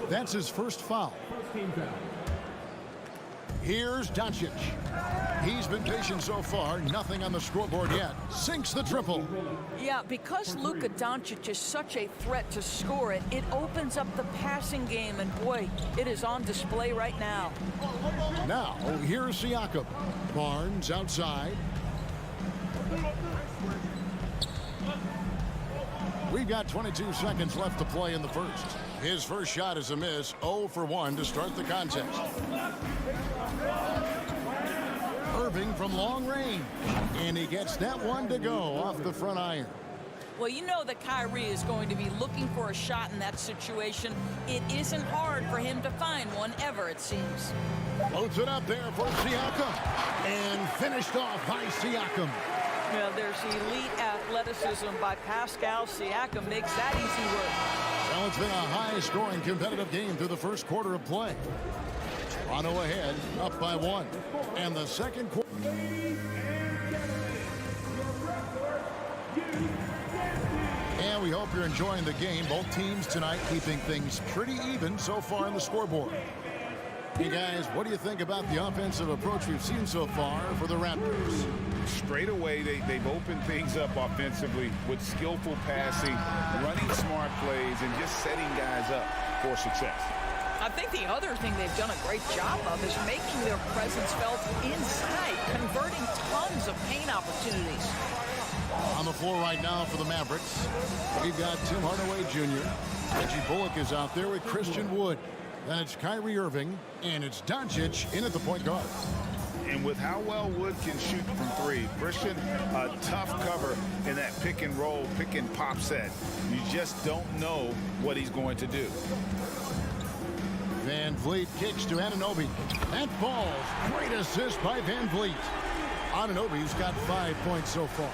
That's his first foul. Here's Doncic. He's been patient so far. Nothing on the scoreboard yet. Sinks the triple. Yeah, because Luka Doncic is such a threat to score it, it opens up the passing game, and boy, it is on display right now. Now, here's Siakam. Barnes outside. We've got 22 seconds left to play in the first. His first shot is a miss, 0 for 1 to start the contest. Irving from long range, and he gets that one to go off the front iron. Well, you know that Kyrie is going to be looking for a shot in that situation. It isn't hard for him to find one ever, it seems. Floats it up there for Siakam, and finished off by Siakam. Well, there's elite athleticism by Pascal Siakam. Makes that easy work. Well, it's been a high-scoring competitive game through the first quarter of play. Toronto ahead, up by 1. And the second quarter. And we hope you're enjoying the game. Both teams tonight keeping things pretty even so far on the scoreboard. Hey, guys, what do you think about the offensive approach we've seen so far for the Raptors? Straight away, they've opened things up offensively with skillful passing, running smart plays, and just setting guys up for success. I think the other thing they've done a great job of is making their presence felt inside, converting tons of paint opportunities. On the floor right now for the Mavericks, we've got Tim Hardaway Jr. Reggie Bullock is out there with Christian Wood. Then it's Kyrie Irving, and it's Doncic in at the point guard. And with how well Wood can shoot from 3, Christian, a tough cover in that pick and roll, pick and pop set. You just don't know what he's going to do. Van Vliet kicks to Anunoby. That falls. Great assist by Van Vliet. Anunoby's got 5 points so far.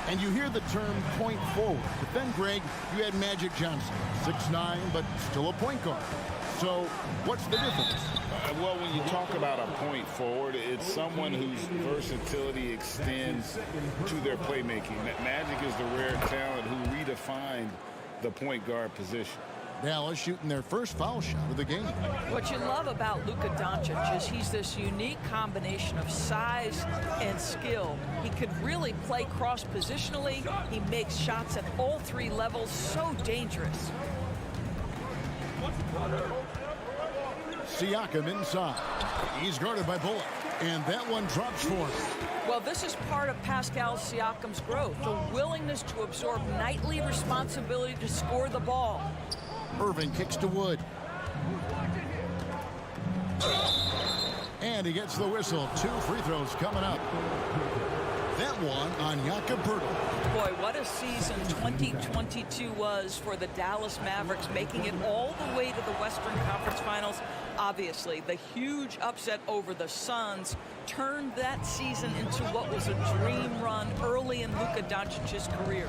And you hear the term point forward. But then, Greg, you had Magic Johnson, 6'9", but still a point guard. So what's the difference? Well, when you talk about a point forward, it's someone whose versatility extends to their playmaking. That Magic is the rare talent who redefined the point guard position. Dallas shooting their first foul shot of the game. What you love about Luka Doncic is he's this unique combination of size and skill. He could really play cross-positionally. He makes shots at all 3 levels, so dangerous. Siakam inside. He's guarded by Bullock, and that one drops for him. Well, this is part of Pascal Siakam's growth, the willingness to absorb nightly responsibility to score the ball. Irving kicks to Wood. And he gets the whistle. 2 free throws coming up. That one on Jakob Poeltl. Boy, what a season 2022 was for the Dallas Mavericks, making it all the way to the Western Conference Finals. Obviously, the huge upset over the Suns turned that season into what was a dream run early in Luka Doncic's career.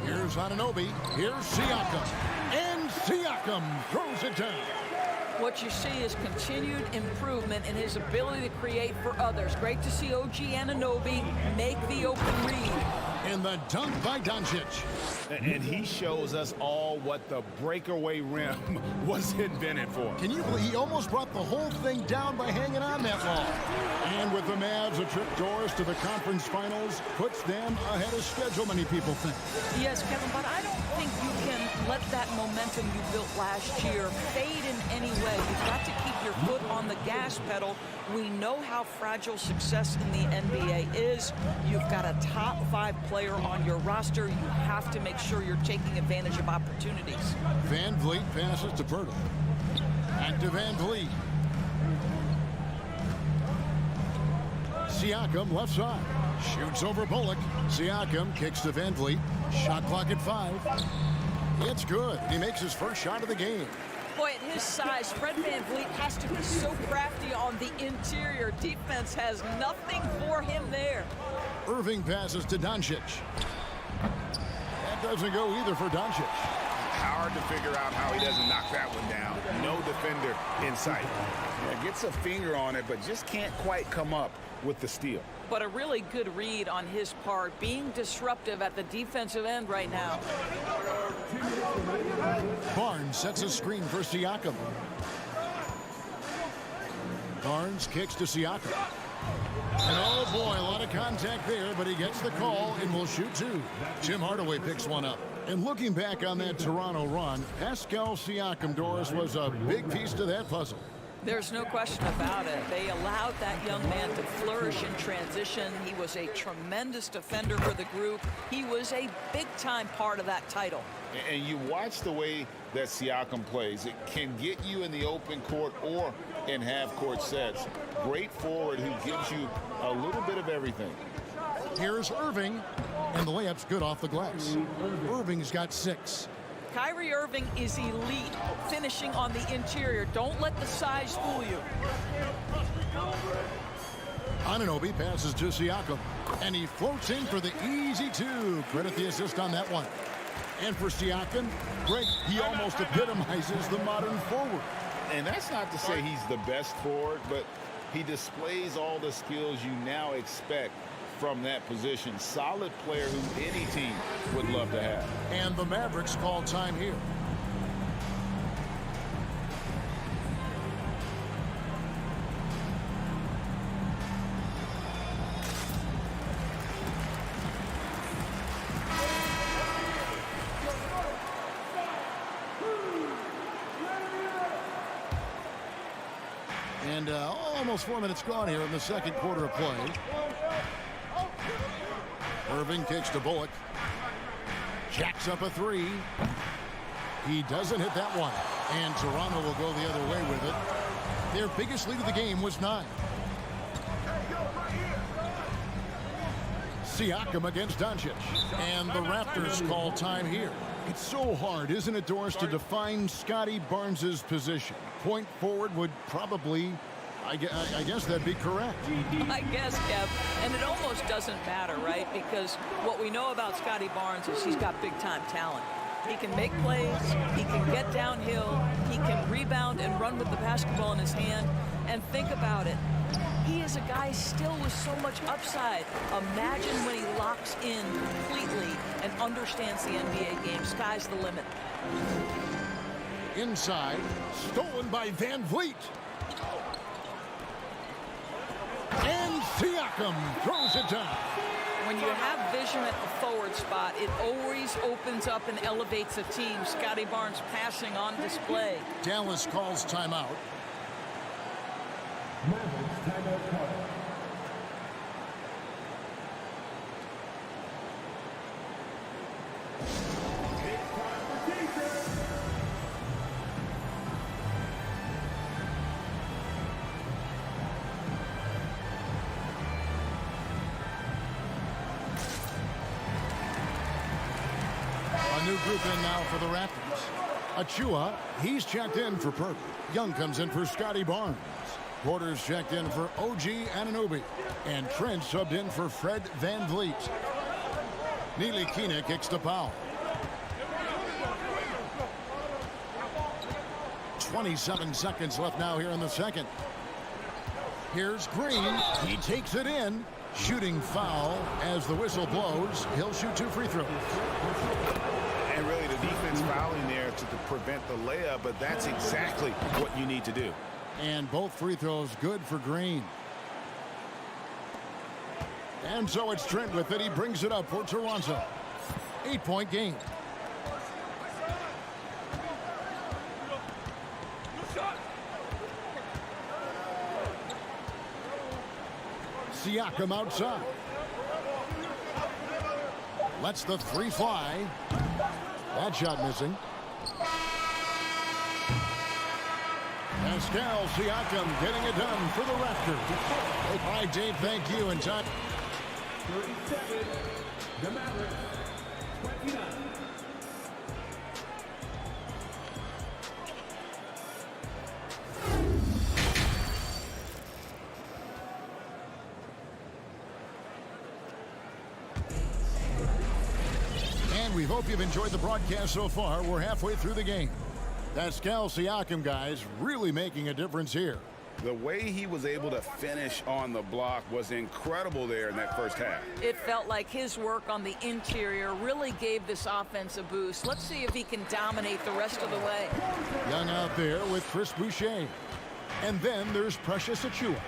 Here's Anunoby. Here's Siakam. And Siakam throws it down. What you see is continued improvement in his ability to create for others. Great to see OG Anunoby make the open read. And the dunk by Doncic. And he shows us all what the breakaway rim was invented for. Can you believe he almost brought the whole thing down by hanging on that long? And with the Mavs, a trip Doris to the conference finals puts them ahead of schedule, many people think. Yes, Kevin, but I don't think you can let that momentum you built last year fade in any way. You've got to keep your foot on the gas pedal. We know how fragile success in the NBA is. You've got a top 5 player on your roster. You have to make sure you're taking advantage of opportunities. Van Vliet passes to Pirtle. Back to Van Vliet. Siakam left side. Shoots over Bullock. Siakam kicks to Van Vliet. Shot clock at 5. It's good. He makes his first shot of the game. Boy, at his size, Fred VanVleet has to be so crafty on the interior. Defense has nothing for him there. Irving passes to Doncic. That doesn't go either for Doncic. Hard to figure out how he doesn't knock that one down. No defender in sight. Yeah, gets a finger on it, but just can't quite come up with the steal. But a really good read on his part, being disruptive at the defensive end right now. Barnes sets a screen for Siakam. Barnes kicks to Siakam. And oh boy, a lot of contact there, but he gets the call and will shoot 2. Tim Hardaway picks one up. And looking back on that Toronto run, Pascal Siakam, Doris, was a big piece to that puzzle. There's no question about it. They allowed that young man to flourish in transition. He was a tremendous defender for the group. He was a big-time part of that title. And you watch the way that Siakam plays. It can get you in the open court or in half-court sets. Great forward who gives you a little bit of everything. Here's Irving, and the layup's good off the glass. Irving's got 6. Kyrie Irving is elite, finishing on the interior. Don't let the size fool you. Anunoby passes to Siakam, and he floats in for the easy 2. Credit the assist on that one. And for Siakam, Greg, he almost epitomizes the modern forward. And that's not to say he's the best forward, but he displays all the skills you now expect from that position. Solid player who any team would love to have. And the Mavericks call time here. And almost 4 minutes gone here in the second quarter of play. Irving kicks to Bullock. Jacks up a 3. He doesn't hit that one. And Toronto will go the other way with it. Their biggest lead of the game was 9. Siakam against Doncic. And the Raptors call time here. It's so hard, isn't it, Doris, to define Scotty Barnes' position? Point forward would probably, I guess that'd be correct. I guess, Kev. And it almost doesn't matter, right? Because what we know about Scotty Barnes is he's got big-time talent. He can make plays. He can get downhill. He can rebound and run with the basketball in his hand. And think about it. He is a guy still with so much upside. Imagine when he locks in completely and understands the NBA game. Sky's the limit. Inside, stolen by Van Vliet. And Siakam throws it down. When you have vision at the forward spot, it always opens up and elevates a team. Scotty Barnes passing on display. Dallas calls timeout. Mavericks timeout call. A new group in now for the Raptors. Achua, he's checked in for Perk. Young comes in for Scotty Barnes. Porter's checked in for OG Anunoby. And Trent subbed in for Fred VanVleet. Ntilikina kicks to Powell. 27 seconds left now here in the second. Here's Green. He takes it in. Shooting foul as the whistle blows. He'll shoot 2 free throws. And really the defense fouling there to prevent the layup, but that's exactly what you need to do. And both free throws good for Green. And so it's Trent with it. He brings it up for Toronto. 8-point game. Siakam outside. Lets the 3 fly. That shot missing. Pascal Siakam getting it done for the Raptors. All right, Dave, thank you. And time. 37, the Mavericks, 29. And we hope you've enjoyed the broadcast so far. We're halfway through the game. Pascal Siakam, guys, really making a difference here. The way he was able to finish on the block was incredible there in that first half. It felt like his work on the interior really gave this offense a boost. Let's see if he can dominate the rest of the way. Young out there with Chris Boucher. And then there's Precious Achiuwa.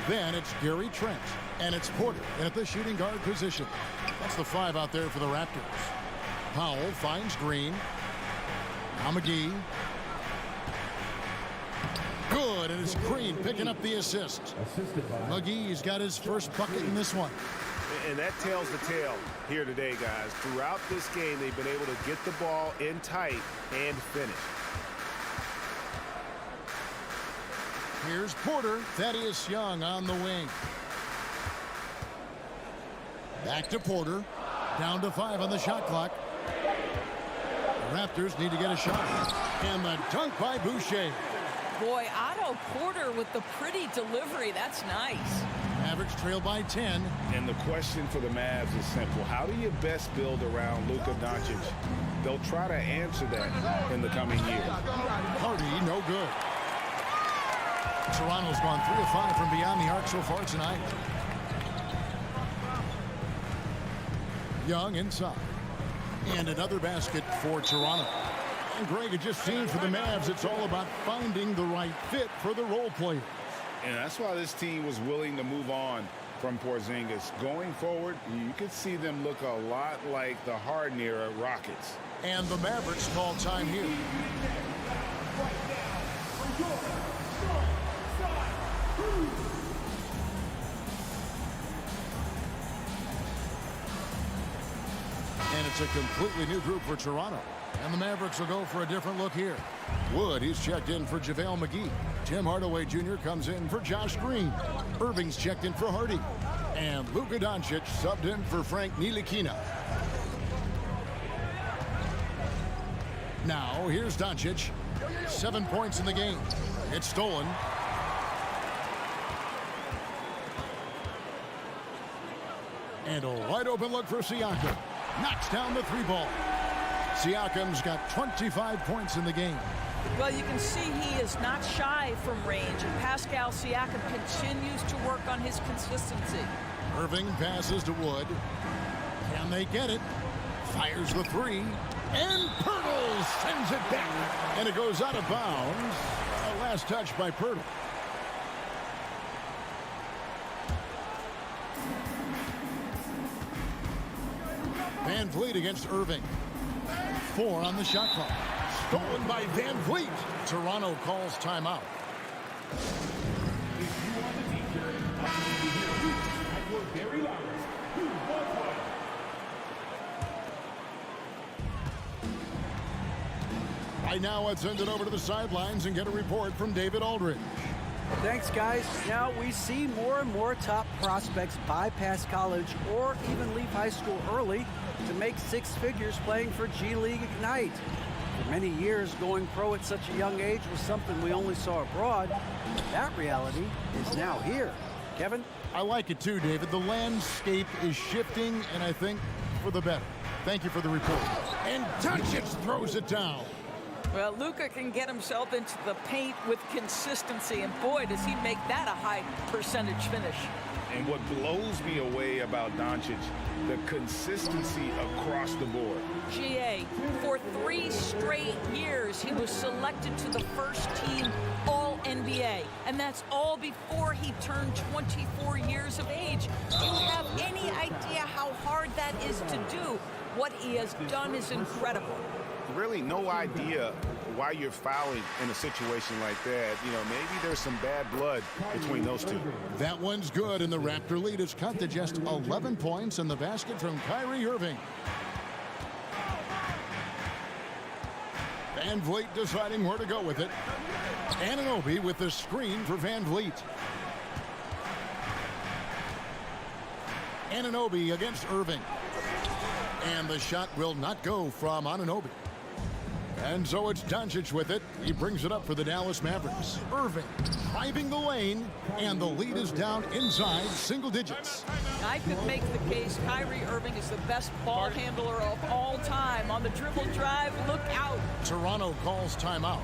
Then it's Gary Trent. And it's Porter at the shooting guard position. That's the 5 out there for the Raptors. Powell finds Green. Now McGee. Good, and it's Green picking up the assist. McGee's got his first bucket in this one. And that tells the tale here today, guys. Throughout this game, they've been able to get the ball in tight and finish. Here's Porter. Thaddeus Young on the wing. Back to Porter. Down to 5 on the shot clock. The Raptors need to get a shot. And the dunk by Boucher. Boy, Otto Porter with the pretty delivery. That's nice. Mavericks trail by 10. And the question for the Mavs is simple. How do you best build around Luka Doncic? They'll try to answer that in the coming years. Hardy, no good. Toronto's gone 3 of 5 from beyond the arc so far tonight. Young inside. And another basket for Toronto. And Greg, it just seems for the Mavs, it's all about finding the right fit for the role players. And that's why this team was willing to move on from Porzingis. Going forward, you could see them look a lot like the Harden-era Rockets. And the Mavericks call time here. And it's a completely new group for Toronto. And the Mavericks will go for a different look here. Wood, he's checked in for JaVale McGee. Tim Hardaway Jr. comes in for Josh Green. Irving's checked in for Hardy. And Luka Doncic subbed in for Frank Ntilikina. Now, here's Doncic. 7 points in the game. It's stolen. And a wide open look for Siakam. Knocks down the 3 ball. Siakam's got 25 points in the game. Well, you can see he is not shy from range, and Pascal Siakam continues to work on his consistency. Irving passes to Wood. Can they get it? Fires the 3. And Pirtle sends it back. And it goes out of bounds. Last touch by Pirtle. Van Vliet against Irving. 4 on the shot clock. Stolen by Van Vliet. Toronto calls timeout. Right now, let's send it over to the sidelines and get a report from David Aldridge. Thanks, guys. Now we see more and more top prospects bypass college or even leave high school early to make 6 figures playing for G League Ignite. For many years, going pro at such a young age was something we only saw abroad. That reality is now here. Kevin? I like it too, David. The landscape is shifting, and I think for the better. Thank you for the report. And Doncic throws it down. Well, Luka can get himself into the paint with consistency, and boy, does he make that a high percentage finish. And what blows me away about Doncic, the consistency across the board. GA, for 3 straight years, he was selected to the first team All-NBA. And that's all before he turned 24 years of age. Do you have any idea how hard that is to do? What he has done is incredible. Really no idea why you're fouling in a situation like that. You know, maybe there's some bad blood between those two. That one's good, and the Raptor lead is cut to just 11 points in the basket from Kyrie Irving. Van Vliet deciding where to go with it. Anunoby with the screen for Van Vliet. Anunoby against Irving. And the shot will not go from Anunoby. And so it's Doncic with it. He brings it up for the Dallas Mavericks. Irving driving the lane, and the lead is down inside single digits. I could make the case Kyrie Irving is the best ball handler of all time. On the dribble drive, look out. Toronto calls timeout.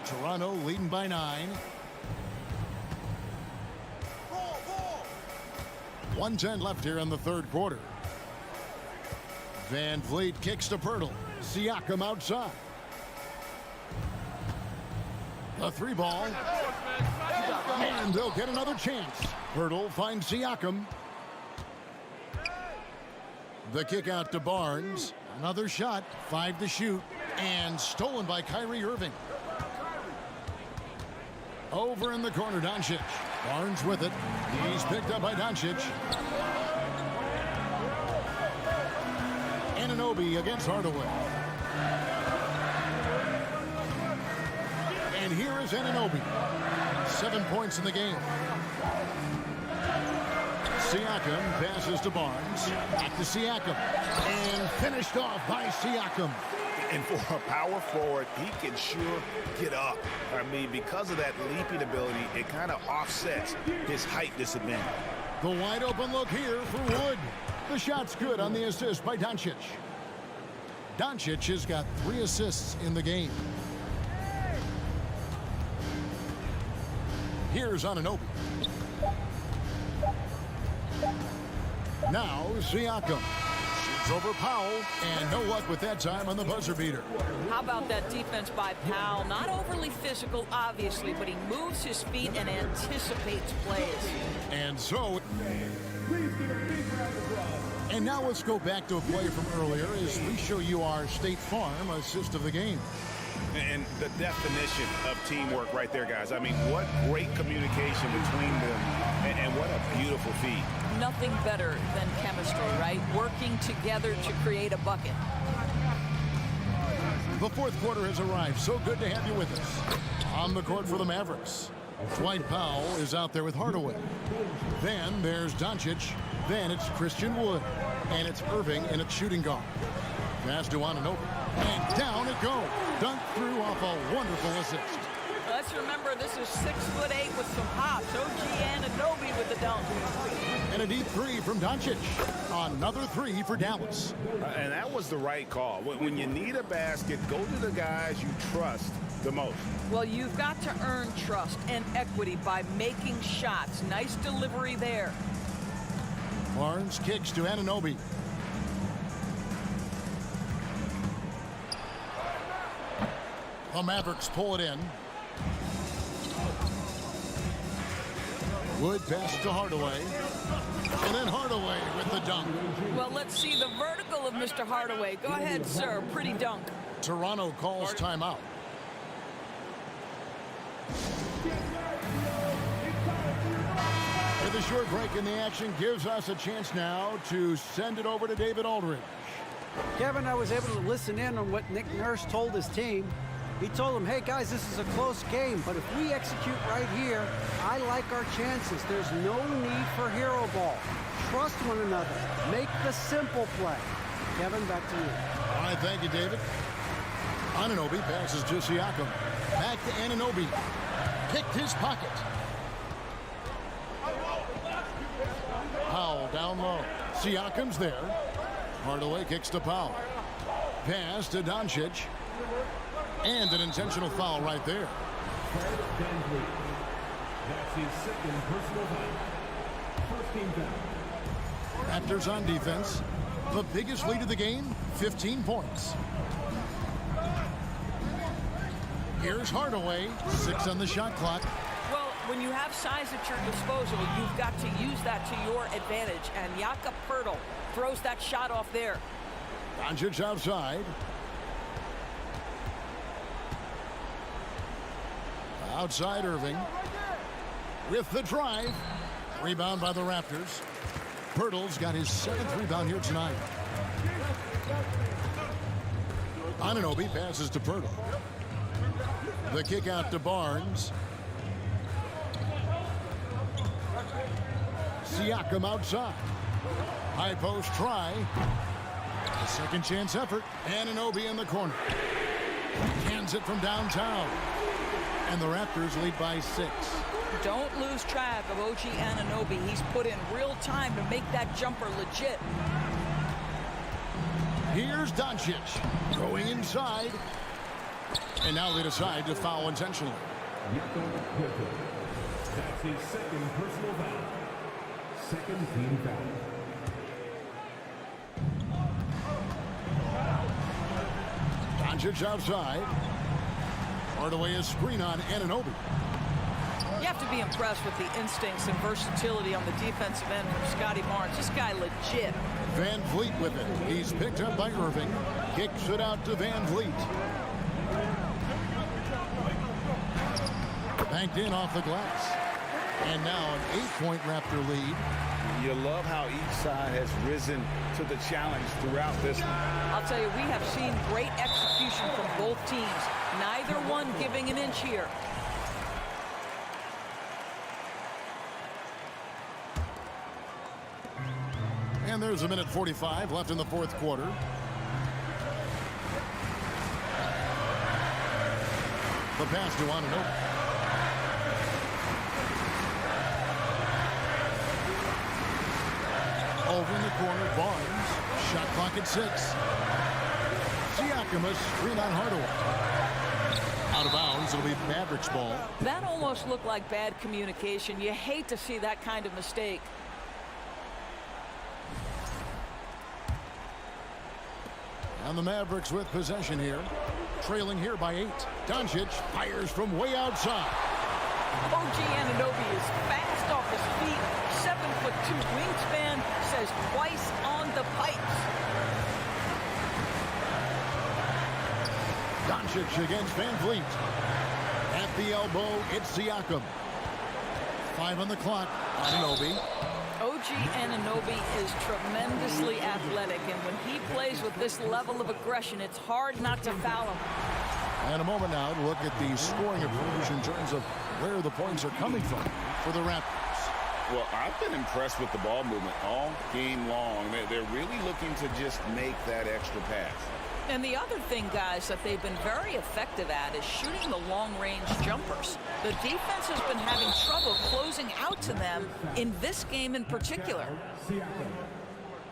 Toronto leading by 9. 1:10 left here in the third quarter. Van Vliet kicks to Pirtle. Siakam outside. The 3 ball. And they'll get another chance. Pirtle finds Siakam. The kick out to Barnes. Another shot. 5 to shoot. And stolen by Kyrie Irving. Over in the corner, Doncic. Barnes with it. He's picked up by Doncic. Anunoby against Hardaway. And here is Anunoby. 7 points in the game. Siakam passes to Barnes. Back to Siakam. And finished off by Siakam. And for a power forward, he can sure get up. I mean, because of that leaping ability, it kind of offsets his height disadvantage. The wide open look here for Wood. The shot's good on the assist by Doncic. Doncic has got 3 assists in the game. Here's Anunoby. Now Siakam. Over Powell, and no luck with that time on the buzzer beater. How about that defense by Powell? Not overly physical, obviously, but he moves his feet and anticipates plays. And so, and now let's go back to a play from earlier as we show you our State Farm assist of the game. And the definition of teamwork right there, guys. I mean, what great communication between them, and what a beautiful feat. Nothing better than chemistry, right? Working together to create a bucket. The fourth quarter has arrived. So good to have you with us. On the court for the Mavericks, Dwight Powell is out there with Hardaway. Then there's Doncic. Then it's Christian Wood. And it's Irving in its shooting guard. Pass to Anunoby. And down it goes. Dunked through off a wonderful assist. Let's remember this is 6'8" with some hops. OG Anunoby with the dunk. And a deep 3 from Doncic. Another 3 for Dallas. And that was the right call. When you need a basket, go to the guys you trust the most. Well, you've got to earn trust and equity by making shots. Nice delivery there. Barnes kicks to Anunoby. The Mavericks pull it in. Wood pass to Hardaway. And then Hardaway with the dunk. Well, let's see the vertical of Mr. Hardaway. Go ahead, sir. Pretty dunk. Toronto calls timeout. With a short break in the action gives us a chance now to send it over to David Aldridge. Kevin, I was able to listen in on what Nick Nurse told his team. He told them, hey, guys, this is a close game, but if we execute right here, I like our chances. There's no need for hero ball. Trust one another. Make the simple play. Kevin, back to you. All right, thank you, David. Anunoby passes to Siakam. Back to Anunoby. Picked his pocket. Powell down low. Siakam's there. Hardaway kicks to Powell. Pass to Doncic. And an intentional foul right there. That's his second personal foul. First team foul. Raptors on defense. The biggest lead of the game, 15 points. Here's Hardaway, 6 on the shot clock. Well, when you have size at your disposal, you've got to use that to your advantage. And Jakob Poeltl throws that shot off there. Doncic outside. Outside Irving. With the drive. Rebound by the Raptors. Poeltl's got his 7th rebound here tonight. Anunoby passes to Poeltl. The kick out to Barnes. Siakam outside. High post try. A second chance effort. Anunoby in the corner. Cans it from downtown. And the Raptors lead by 6. Don't lose track of OG Anunoby. He's put in real time to make that jumper legit. Here's Doncic going inside. And now they decide to foul intentionally. That's his second personal foul. Second team foul. Doncic outside. Hardaway is screen on Anunoby. You have to be impressed with the instincts and versatility on the defensive end from Scotty Barnes. This guy legit. Van Vliet with it. He's picked up by Irving. Kicks it out to Van Vliet. Banked in off the glass. And now an 8-point Raptor lead. You love how each side has risen to the challenge throughout this one. I'll tell you, we have seen great execution from both teams. Neither one giving an inch here. And there's a minute 45 left in the fourth quarter. The pass to Anunoby. Over in the corner, Barnes. Shot clock at 6. Siakam a screen on Hardaway. Out of bounds, it'll be Mavericks ball. That almost looked like bad communication. You hate to see that kind of mistake. And the Mavericks with possession here. Trailing here by 8. Doncic fires from way outside. OG Anunoby is fast off his feet. 7'2" wingspan, says twice on the pipes. Doncic against Van Vliet. At the elbow, it's Siakam. 5 on the clock. Anunoby. OG Anunoby is tremendously athletic, and when he plays with this level of aggression, it's hard not to foul him. And a moment now to look at the scoring approach in terms of where the points are coming from for the Raptors. Well, I've been impressed with the ball movement all game long. They're really looking to just make that extra pass. And the other thing, guys, that they've been very effective at is shooting the long-range jumpers. The defense has been having trouble closing out to them in this game in particular.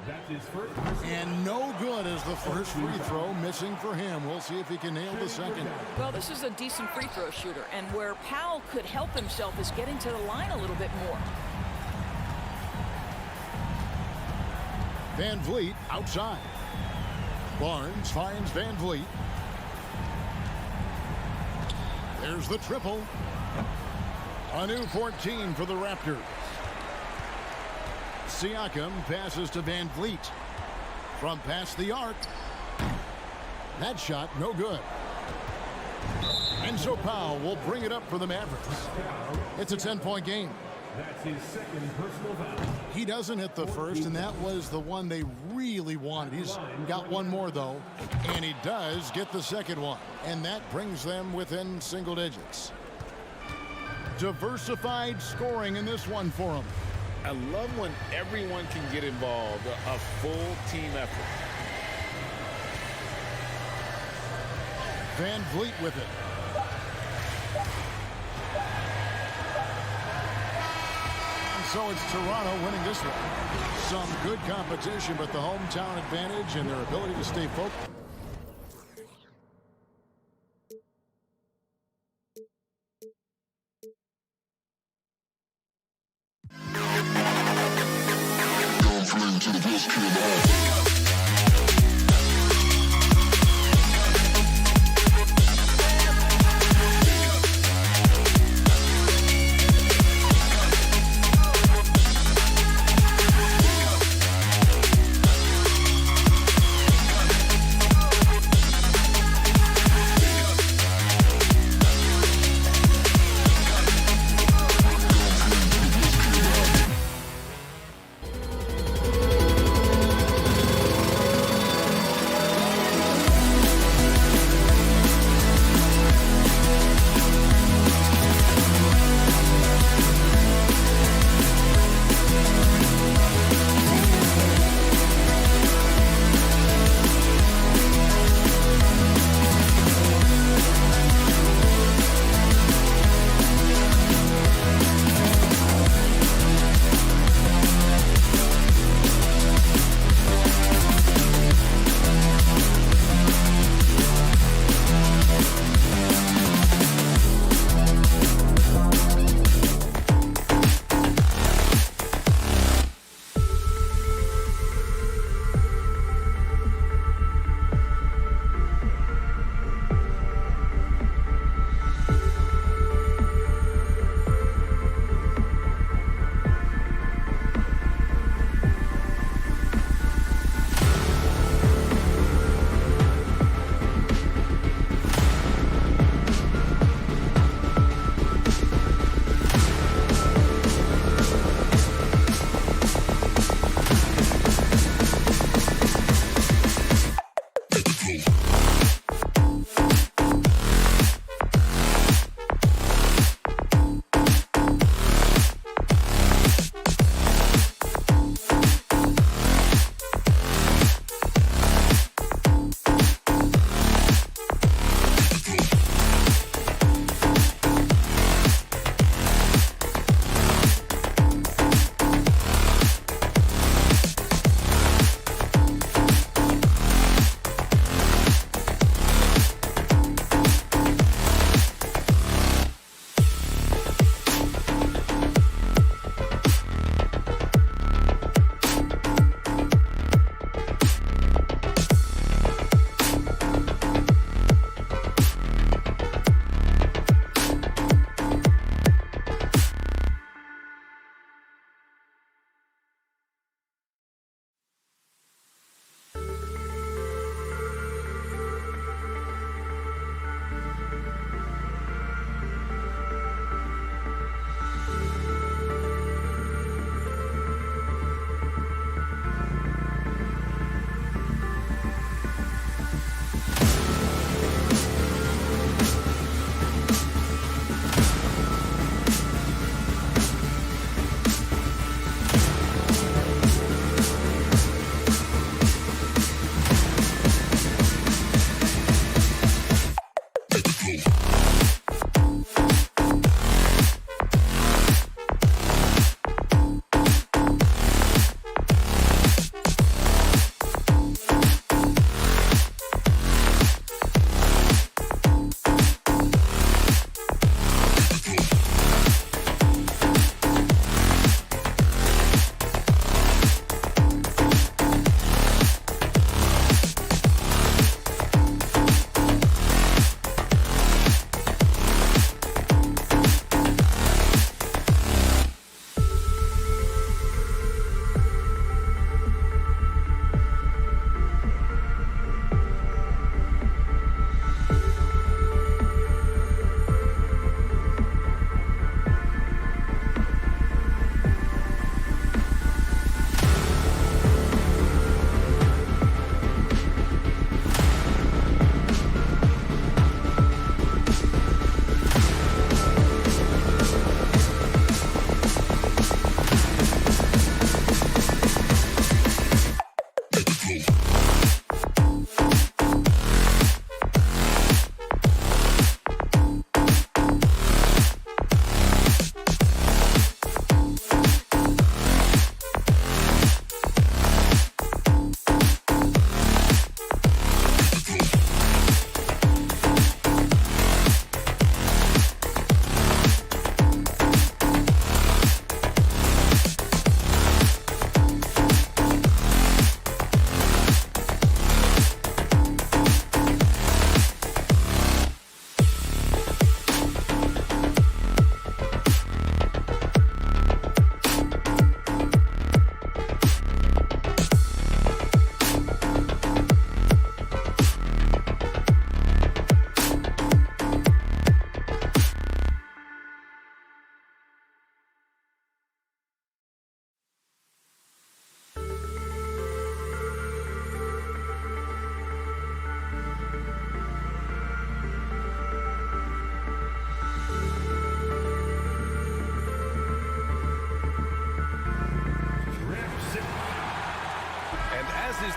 That's his first. And no good as the first free throw missing for him. We'll see if he can nail the second. Well, this is a decent free throw shooter, and where Powell could help himself is getting to the line a little bit more. Van Vliet outside. Barnes finds Van Vliet. There's the triple. A new 14 for the Raptors. Siakam passes to Van Vliet. From past the arc. That shot no good. And so Powell will bring it up for the Mavericks. It's a 10-point game. That's his second personal foul. He doesn't hit the first, and that was the one they really wanted. He's got one more, though, and he does get the second one, and that brings them within single digits. Diversified scoring in this one for him. I love when everyone can get involved, a full team effort. Van Vliet with it. so it's Toronto winning this one. Some good competition, but the hometown advantage and their ability to stay focused. To the best kid of all.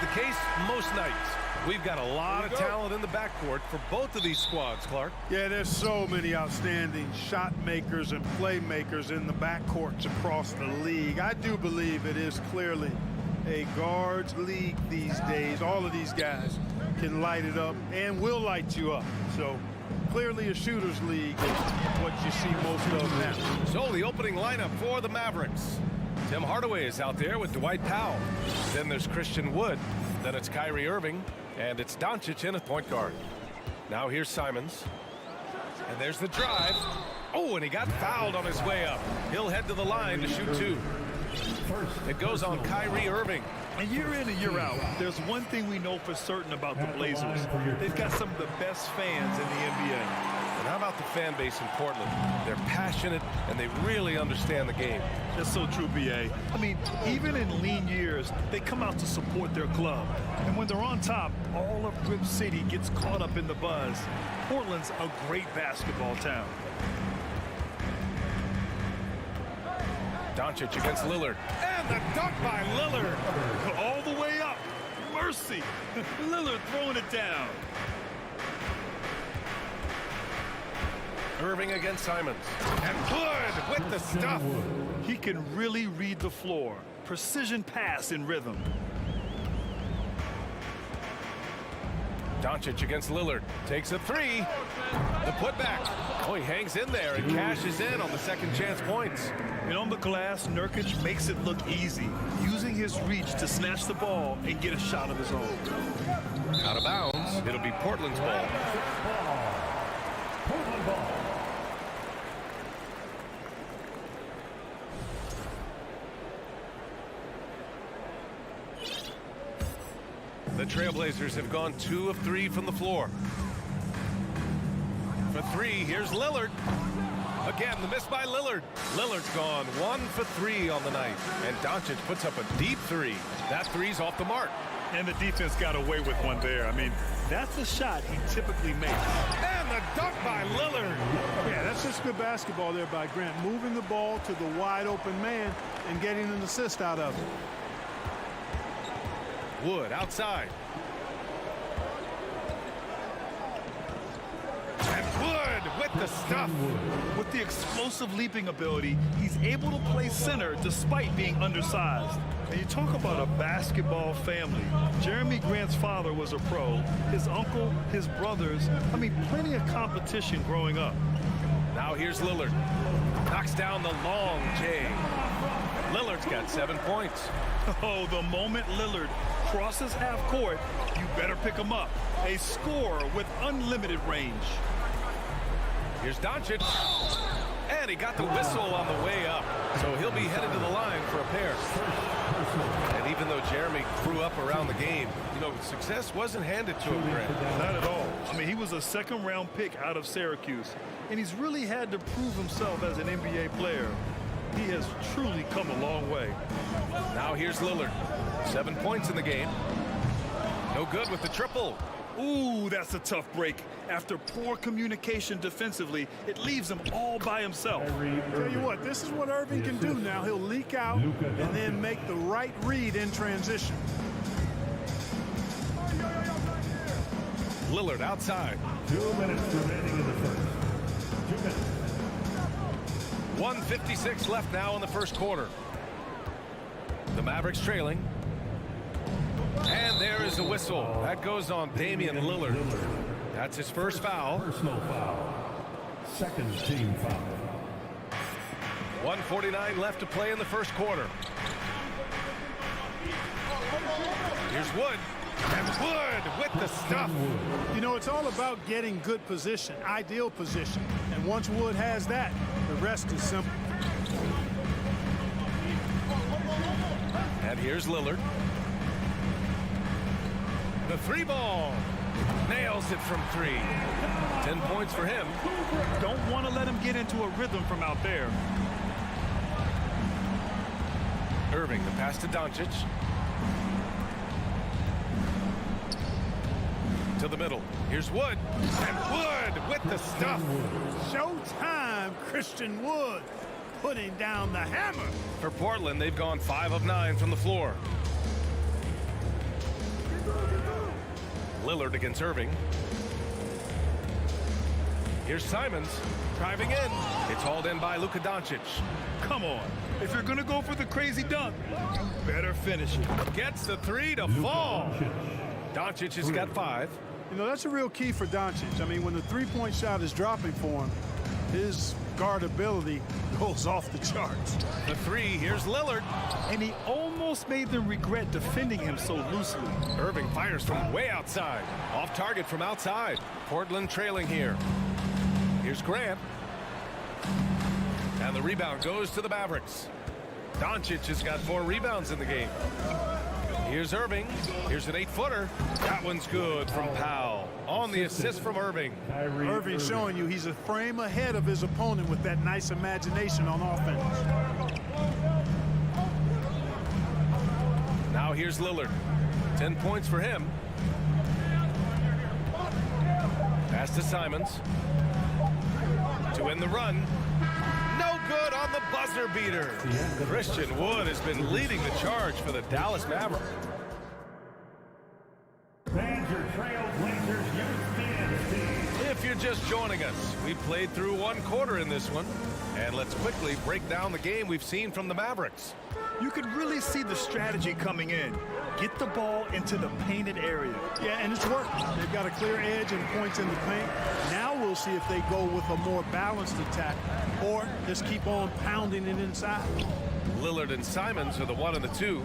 the case most nights. We've got a lot of talent in the backcourt for both of these squads, Clark. Yeah, there's so many outstanding shot makers and playmakers in the backcourts across the league. I do believe it is clearly a guards league these days. All of these guys can light it up and will light you up. So clearly a shooters league is what you see most of now. So the opening lineup for the Mavericks. Tim Hardaway is out there with Dwight Powell. Then there's Christian Wood. Then it's Kyrie Irving. And it's Doncic in at point guard. Now here's Simons. And there's the drive. Oh, and he got fouled on his way up. He'll head to the line to shoot two. It goes on Kyrie Irving. And year in and year out, there's one thing we know for certain about the Blazers. They've got some of the best fans in the NBA. And how about the fan base in Portland? They're passionate, and they really understand the game. That's so true, B.A. I mean, even in lean years, they come out to support their club. And when they're on top, all of Rip City gets caught up in the buzz. Portland's a great basketball town. Doncic against Lillard. And the dunk by Lillard. All the way up. Mercy. Lillard throwing it down. Irving against Simons. And Wood with the stuff. He can really read the floor. Precision pass in rhythm. Doncic against Lillard. Takes a three. The putback. Oh, he hangs in there and cashes in on the second chance points. And on the glass, Nurkic makes it look easy, using his reach to snatch the ball and get a shot of his own. Out of bounds. It'll be Portland's ball. Portland ball. The Trailblazers have gone 2 of 3 from the floor. For three, here's Lillard. Again, the miss by Lillard. Lillard's gone 1 for 3 on the night. And Doncic puts up a deep three. That three's off the mark. And the defense got away with one there. I mean, that's a shot he typically makes. And the dunk by Lillard. Yeah, that's just good basketball there by Grant. Moving the ball to the wide open man and getting an assist out of it. Wood outside. And Wood with the stuff. With the explosive leaping ability, he's able to play center despite being undersized. And you talk about a basketball family. Jeremy Grant's father was a pro. His uncle, his brothers. I mean, plenty of competition growing up. Now here's Lillard. Knocks down the long J. Lillard's got 7 points. Oh, the moment Lillard crosses half court, you better pick him up. A scorer with unlimited range. Here's Doncic. And he got the whistle on the way up. So he'll be headed to the line for a pair. And even though Jeremy grew up around the game, you know, success wasn't handed to him, Grant. Not at all. I mean, he was a second-round pick out of Syracuse. And he's really had to prove himself as an NBA player. He has truly come a long way. Now here's Lillard. 7 points in the game. No good with the triple. Ooh, that's a tough break. After poor communication defensively, it leaves him all by himself. Tell you what, this is what Irving can do now. He'll leak out and then make the right read in transition. Lillard outside. 2 minutes remaining in the first. 2 minutes. 1:56 left now in the first quarter. The Mavericks trailing. And there is a whistle. That goes on Damian Lillard. That's his first foul. Personal foul. Second team foul. 1:49 left to play in the first quarter. Here's Wood. And Wood with the stuff. You know, it's all about getting good position, ideal position. And once Wood has that, the rest is simple. And here's Lillard. The three ball. Nails it from 3. 10 points for him. Don't want to let him get into a rhythm from out there. Irving, the pass to Doncic. To the middle. Here's Wood. And Wood with the stuff. Showtime, Christian Wood putting down the hammer. For Portland, they've gone 5 of 9 from the floor. Lillard against Irving. Here's Simons driving in. It's hauled in by Luka Doncic. Come on. If you're going to go for the crazy dunk, you better finish it. Gets the three to fall. Doncic has got 5. You know, that's a real key for Doncic. I mean, when the three-point shot is dropping for him, his guardability goes off the charts. The 3, here's Lillard. And he almost made them regret defending him so loosely. Irving fires from way outside. Off target from outside. Portland trailing here. Here's Grant. And the rebound goes to the Mavericks. Doncic has got 4 rebounds in the game. Here's Irving. Here's an 8-footer. That one's good from Powell. On the assist from Irving. Irving showing you he's a frame ahead of his opponent with that nice imagination on offense. Now here's Lillard. 10 points for him. Pass to Simons. To end the run. No good on the buzzer beater. Christian Wood has been leading the charge for the Dallas Mavericks. If you're just joining us, we played through 1 quarter in this one. And let's quickly break down the game we've seen from the Mavericks. You could really see the strategy coming in. Get the ball into the painted area. Yeah, and it's working. They've got a clear edge and points in the paint. Now we'll see if they go with a more balanced attack or just keep on pounding it inside. Lillard and Simons are the 1 and the 2.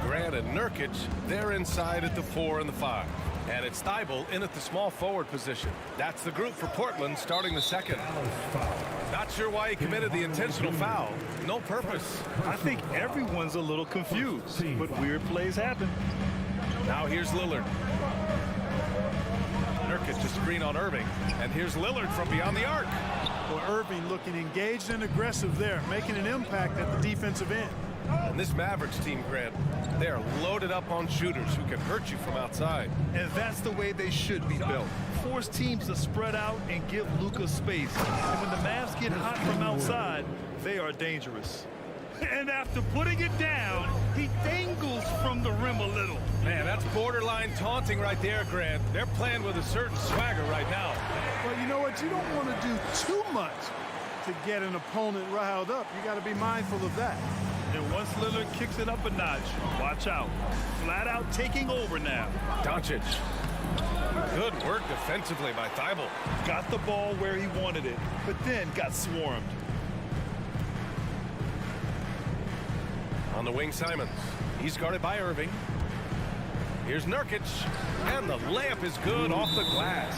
Grant and Nurkic, they're inside at the 4 and the 5. And it's Thibault in at the small forward position. That's the group for Portland starting the second. Not sure why he committed the intentional foul. No purpose. I think everyone's a little confused, but weird plays happen. Now here's Lillard. Nurkic to screen on Irving. And here's Lillard from beyond the arc. Well, Irving looking engaged and aggressive there, making an impact at the defensive end. And this Mavericks team, Grant, they are loaded up on shooters who can hurt you from outside. And that's the way they should be built. Force teams to spread out and give Luka space. And when the Mavs get hot from outside, they are dangerous. And after putting it down, he dangles from the rim a little. Man, that's borderline taunting right there, Grant. They're playing with a certain swagger right now. Well, you know what? You don't want to do too much to get an opponent riled up. You got to be mindful of that. And once Lillard kicks it up a notch, watch out. Flat out taking over now. Doncic. Good work defensively by Thibault. Got the ball where he wanted it, but then got swarmed. On the wing, Simons. He's guarded by Irving. Here's Nurkic. And the layup is good off the glass.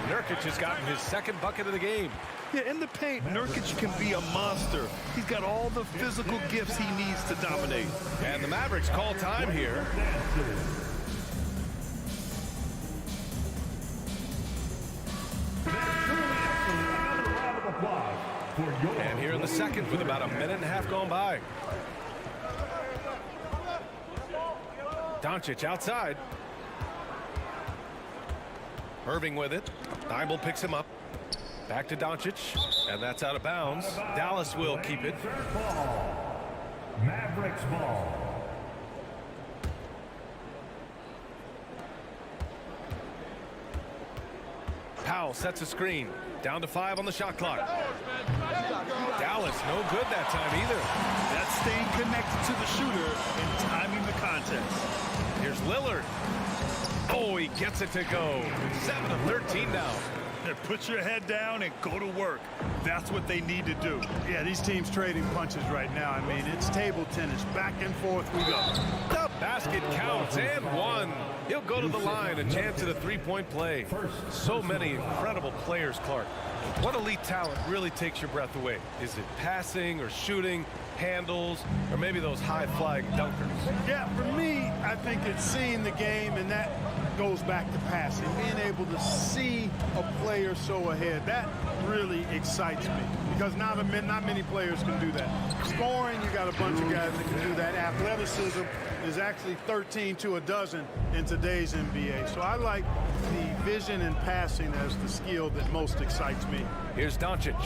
Nurkic has gotten his 2nd bucket of the game. Yeah, in the paint, Nurkic can be a monster. He's got all the physical gifts he needs to dominate. And the Mavericks call time here. And here in the second with about a minute and a half gone by. Doncic outside. Irving with it. Thibault picks him up. Back to Doncic, and that's out of bounds. Dallas will keep it. Mavericks ball. Powell sets a screen. Down to 5 on the shot clock. Dallas no good that time either. That's staying connected to the shooter and timing the contest. Here's Lillard. Oh, he gets it to go. 7 of 13 now. Put your head down and go to work. That's what they need to do. Yeah, these teams trading punches right now. I mean, it's table tennis. Back and forth we go. The basket counts and 1. He'll go to the line, a chance at a 3-point play. So many incredible players, Clark. What elite talent really takes your breath away? Is it passing or shooting, handles, or maybe those high-flying dunkers? Yeah, for me, I think it's seeing the game, and that goes back to passing. Being able to see a player so ahead, that really excites me because not many players can do that. Scoring, you got a bunch of guys that can do that. Athleticism is actually 13 to a dozen in today's NBA. So I like the vision and passing as the skill that most excites me. Here's Doncic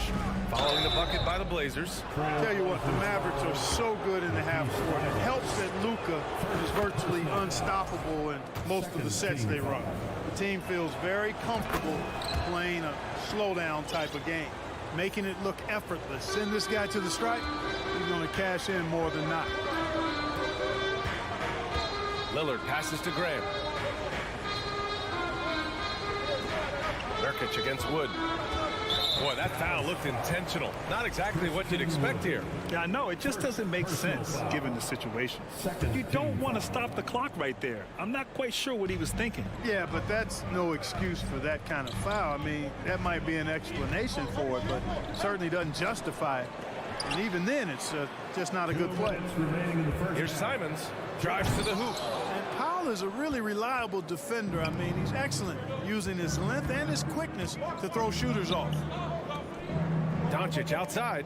following the bucket by the Blazers. Tell you what, the Mavericks are so good in the half court. It helps that Luka is virtually unstoppable in most of the sets they run. The team feels very comfortable playing a slowdown type of game, making it look effortless. Send this guy to the stripe, he's going to cash in more than not. Lillard passes to Graham. Nurkic against Wood. Boy, that foul looked intentional. Not exactly what you'd expect here. Yeah, I know. It just doesn't make sense given the situation. You don't want to stop the clock right there. I'm not quite sure what he was thinking. Yeah, but that's no excuse for that kind of foul. I mean, that might be an explanation for it, but certainly doesn't justify it. And even then, it's just not a good play. Here's Simons. Drives to the hoop. And Powell is a really reliable defender. I mean, he's excellent using his length and his quickness to throw shooters off. Doncic outside.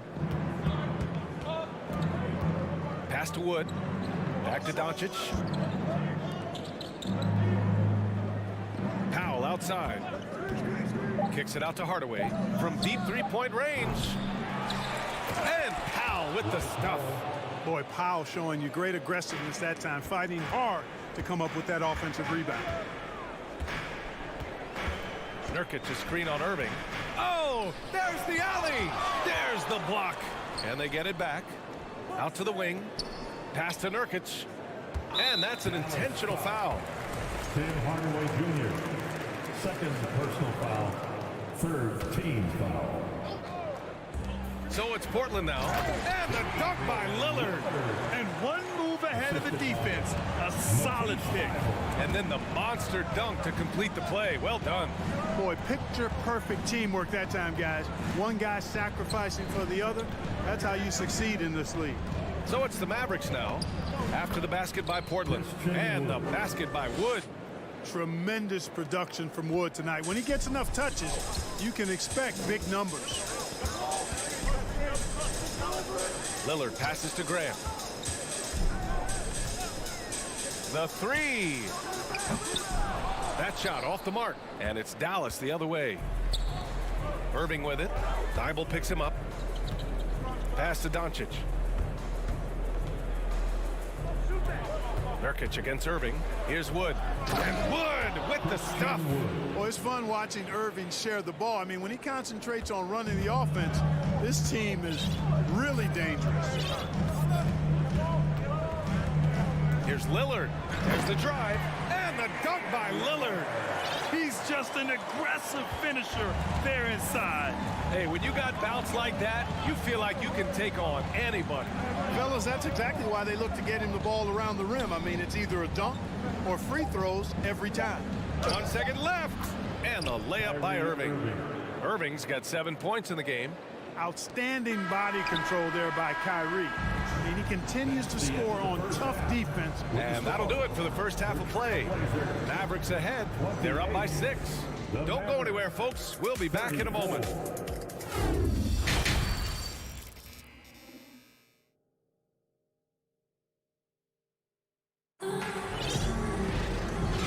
Pass to Wood. Back to Doncic. Powell outside. Kicks it out to Hardaway from deep three-point range. And Powell with the stuff. Boy, Powell showing you great aggressiveness that time, fighting hard to come up with that offensive rebound. Nurkic a screen on Irving. Oh, there's the alley. There's the block. And they get it back. Out to the wing. Pass to Nurkic. And that's an intentional foul. Tim Hardaway Jr. Second personal foul. Third team foul. So it's Portland now. And the dunk by Lillard. And one move ahead of the defense. A solid pick. And then the monster dunk to complete the play. Well done. Boy, picture-perfect teamwork that time, guys. One guy sacrificing for the other. That's how you succeed in this league. So it's the Mavericks now. After the basket by Portland. And the basket by Wood. Tremendous production from Wood tonight. When he gets enough touches, you can expect big numbers. Lillard passes to Graham. The three. That shot off the mark. And it's Dallas the other way. Irving with it. Thibault picks him up. Pass to Doncic. Nurkic against Irving. Here's Wood. And Wood with the stuff. Well, it's fun watching Irving share the ball. I mean, when he concentrates on running the offense, this team is really dangerous. Here's Lillard. There's the drive. And the dunk by Lillard. He's just an aggressive finisher there inside. Hey, when you got bounce like that, you feel like you can take on anybody. Fellas, that's exactly why they look to get him the ball around the rim. I mean, it's either a dunk or free throws every time. 1 second left. And the layup by Irving. Irving's got 7 points in the game. Outstanding body control there by Kyrie. I mean, he continues to score on tough defense. And that'll do it for the first half of play. Mavericks ahead. They're up by 6. Don't go anywhere, folks. We'll be back in a moment.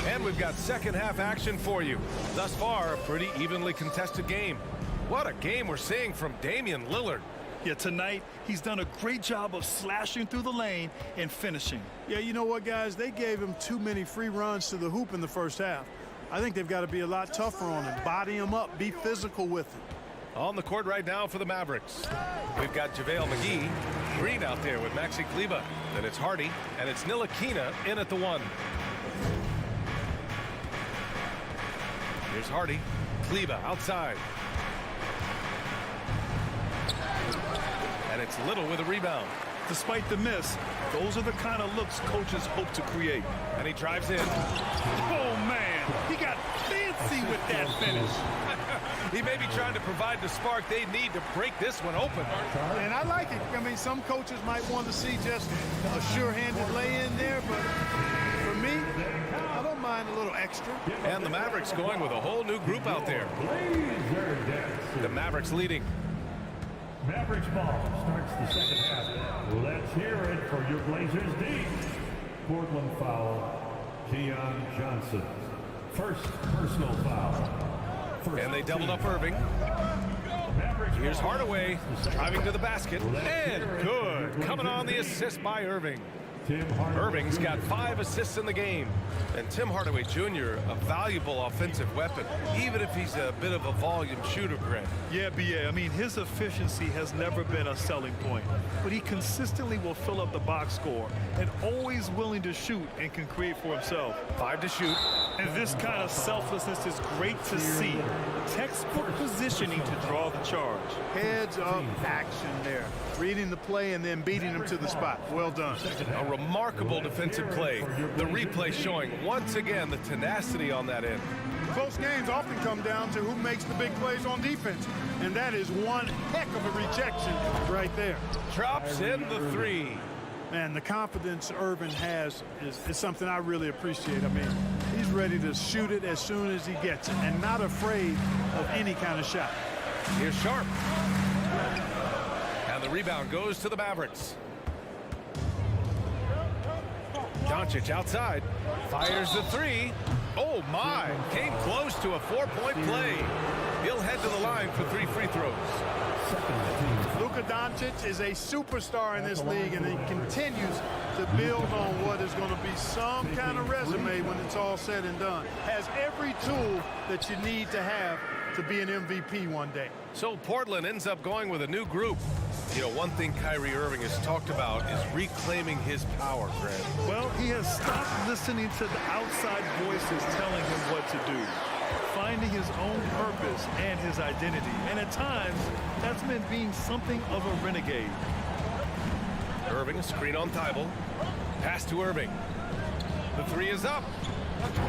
And we've got second half action for you. Thus far, a pretty evenly contested game. What a game we're seeing from Damian Lillard. Yeah, tonight, he's done a great job of slashing through the lane and finishing. Yeah, you know what, guys? They gave him too many free runs to the hoop in the first half. I think they've got to be a lot tougher on him. Body him up. Be physical with him. On the court right now for the Mavericks. We've got JaVale McGee. Green out there with Maxi Kleber. Then it's Hardy. And it's Ntilikina in at the 1. Here's Hardy. Kleber outside. And it's Little with a rebound. Despite the miss, those are the kind of looks coaches hope to create. And he drives in. Oh, man. He got fancy with that finish. He may be trying to provide the spark they need to break this one open. And I like it. I mean, some coaches might want to see just a sure-handed lay-in there, but for me, I don't mind a little extra. And the Mavericks going with a whole new group out there. The Mavericks leading. Mavericks ball starts the second half. Let's hear it for your Blazers D. Portland foul, Keon Johnson. First personal foul. And they doubled up Irving. Here's Hardaway driving to the basket. And good. Coming on the assist by Irving. Irving's got 5 assists in the game. And Tim Hardaway Jr., a valuable offensive weapon, even if he's a bit of a volume shooter, Grant. Yeah, BA. I mean, his efficiency has never been a selling point, but he consistently will fill up the box score and always willing to shoot and can create for himself. 5 to shoot. And this kind of selflessness is great to see. Textbook positioning to draw the charge. Heads up action there. Reading the play and then beating him to the spot. Well done. A remarkable defensive play. The replay showing once again the tenacity on that end. Close games often come down to who makes the big plays on defense. And that is one heck of a rejection right there. Drops in the 3. Man, the confidence Irvin has is something I really appreciate. I mean, he's ready to shoot it as soon as he gets it and not afraid of any kind of shot. Here's Sharp. And the rebound goes to the Mavericks. Doncic outside. Fires the 3. Oh, my. Came close to a 4-point play. He'll head to the line for 3 free throws. Luka Doncic is a superstar in this league, and he continues to build on what is going to be some kind of resume when it's all said and done. Has every tool that you need to have to be an MVP one day. So Portland ends up going with a new group. You know, one thing Kyrie Irving has talked about is reclaiming his power, Grant. Well, he has stopped listening to the outside voices telling him what to do, finding his own purpose and his identity. And at times, that's meant being something of a renegade. Irving, a screen on Thibault. Pass to Irving. The 3 is up.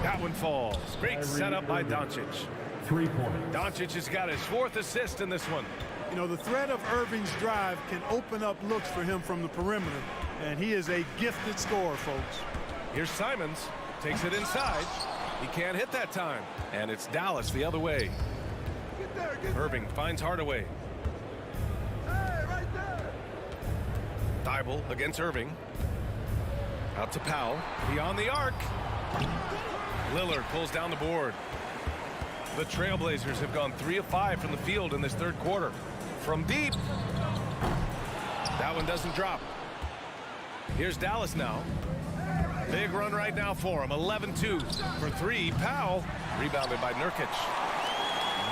That one falls. Great setup by Doncic. 3 points. Doncic has got his 4th assist in this one. You know, the threat of Irving's drive can open up looks for him from the perimeter, and he is a gifted scorer, folks. Here's Simons. Takes it inside. He can't hit that time. And it's Dallas the other way. Irving finds Hardaway. Thibault against Irving. Out to Powell. Beyond the arc. Lillard pulls down the board. The Trailblazers have gone 3 of 5 from the field in this 3rd quarter. From deep. That one doesn't drop. Here's Dallas now. Big run right now for him. 11-2 for 3. Powell rebounded by Nurkic.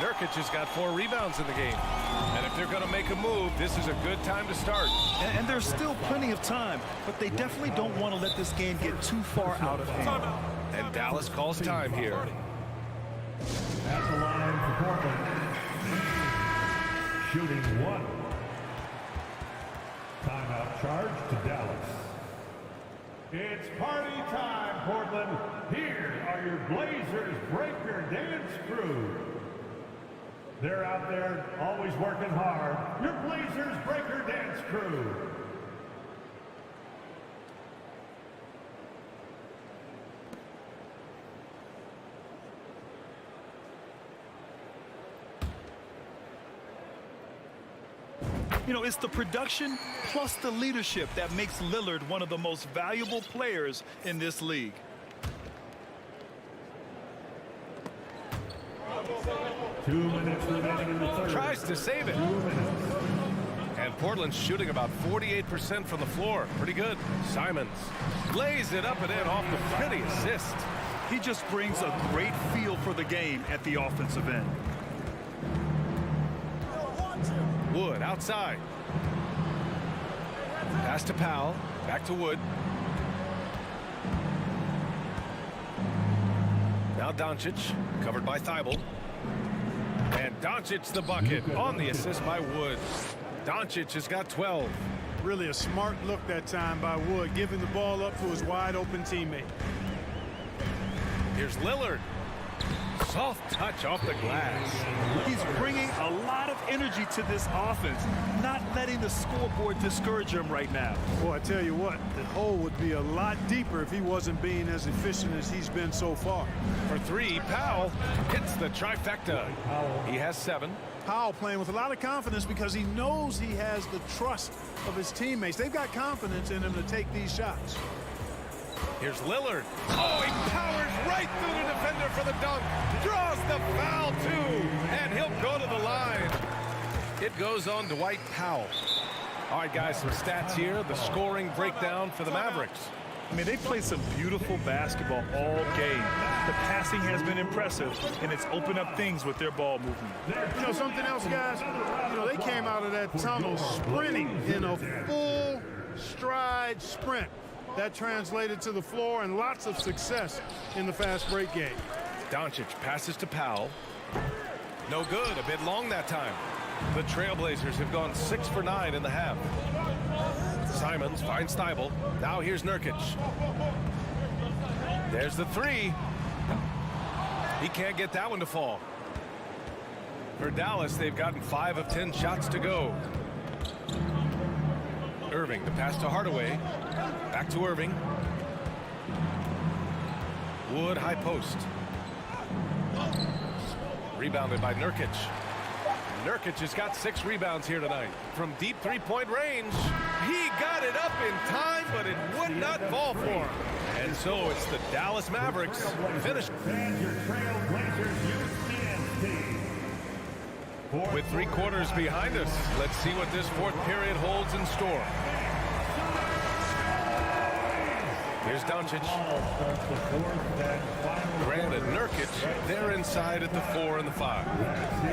Nurkic has got 4 rebounds in the game. And if they're going to make a move, this is a good time to start. And there's still plenty of time, but they definitely don't want to let this game get too far out of hand. And Dallas calls time here. At the line for Portland. Shooting 1. Timeout charge to Dallas. It's party time, Portland. Here are your Blazers breaker dance crew. They're out there always working hard. Your Blazers breaker dance crew. You know, it's the production plus the leadership that makes Lillard one of the most valuable players in this league. Two minutes remaining in the third. Tries to save it. 2 minutes. And Portland's shooting about 48% from the floor. Pretty good. Simons lays it up and in off the pretty assist. He just brings a great feel for the game at the offensive end. Wood outside. Pass to Powell. Back to Wood. Now Doncic, covered by Thibault. And Doncic the bucket on the assist by Wood. Doncic has got 12. Really a smart look that time by Wood, giving the ball up to his wide open teammate. Here's Lillard. Soft touch off the glass. He's bringing a lot of energy to this offense, not letting the scoreboard discourage him right now. Boy, I tell you what, the hole would be a lot deeper if he wasn't being as efficient as he's been so far. For 3, Powell hits the trifecta. He has 7. Powell playing with a lot of confidence because he knows he has the trust of his teammates. They've got confidence in him to take these shots. Here's Lillard. Oh, he powers right through the defender for the dunk. Draws the foul, too. And he'll go to the line. It goes on Dwight Powell. All right, guys, some stats here. The scoring breakdown for the Mavericks. I mean, they played some beautiful basketball all game. The passing has been impressive, and it's opened up things with their ball movement. You know, something else, guys? You know, they came out of that tunnel sprinting in a full stride sprint. That translated to the floor and lots of success in the fast break game. Doncic passes to Powell. No good. A bit long that time. The Trailblazers have gone 6 for 9 in the half. Simons finds Steibel. Now here's Nurkic. There's the three. He can't get that one to fall. For Dallas, they've gotten 5 of 10 shots to go. Irving, the pass to Hardaway. Back to Irving. Wood, high post. Rebounded by Nurkic. Nurkic has got 6 rebounds here tonight. From deep three-point range, he got it up in time, but it would not fall for him. And so it's the Dallas Mavericks finish. With 3 quarters behind us, let's see what this 4th period holds in store. Here's Doncic. Grant and Nurkic, they're inside at the 4 and the 5.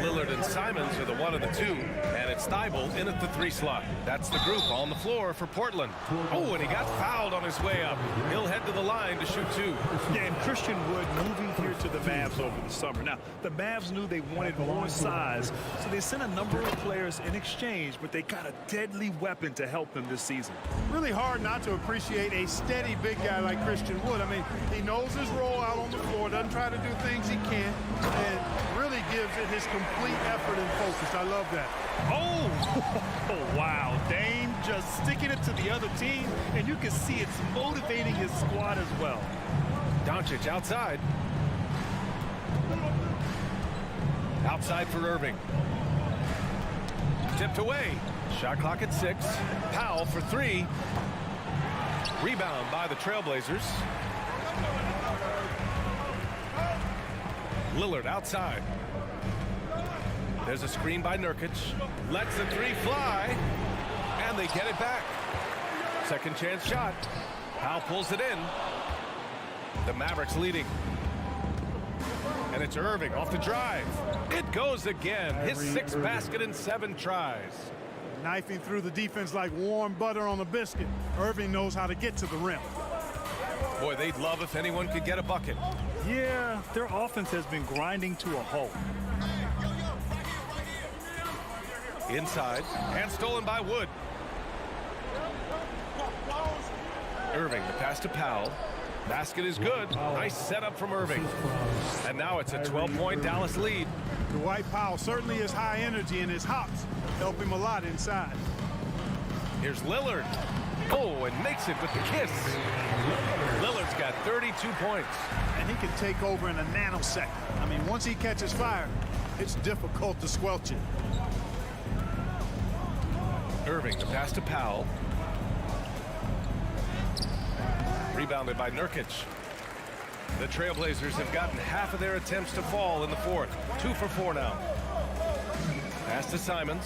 Lillard and Simons are the 1 and the 2, and it's Steibel in at the 3 slot. That's the group on the floor for Portland. Oh, and he got fouled on his way up. He'll head to the line to shoot 2. Yeah, and Christian Wood moving here to the Mavs over the summer. Now, the Mavs knew they wanted more size, so they sent a number of players in exchange, but they got a deadly weapon to help them this season. Really hard not to appreciate a steady big guy like Christian Wood. I mean, he knows his role out on the floor, doesn't try to do things he can't, and really gives it his complete effort and focus. I love that. Oh, wow. Dame just sticking it to the other team, and you can see it's motivating his squad as well. Doncic outside. Outside for Irving. Tipped away. Shot clock at 6. Powell for 3. Rebound by the Trailblazers. Lillard outside. There's a screen by Nurkic. Lets the 3 fly. And they get it back. Second chance shot. Powell pulls it in. The Mavericks leading. And it's Irving off the drive. It goes again. His 6th basket in 7 tries. Knifing through the defense like warm butter on a biscuit. Irving knows how to get to the rim. Boy, they'd love if anyone could get a bucket. Yeah, their offense has been grinding to a halt. Inside, and stolen by Wood. Irving, the pass to Powell. Basket is good. Nice setup from Irving. And now it's a 12-point Dallas lead. Dwight Powell certainly is high energy, and his hops help him a lot inside. Here's Lillard. Oh, and makes it with the kiss. Lillard's got 32 points. And he can take over in a nanosecond. I mean, once he catches fire, it's difficult to squelch it. Irving, the pass to Powell. Rebounded by Nurkic. The Trailblazers have gotten half of their attempts to fall in the 4th. 2 for 4 now. Pass to Simons.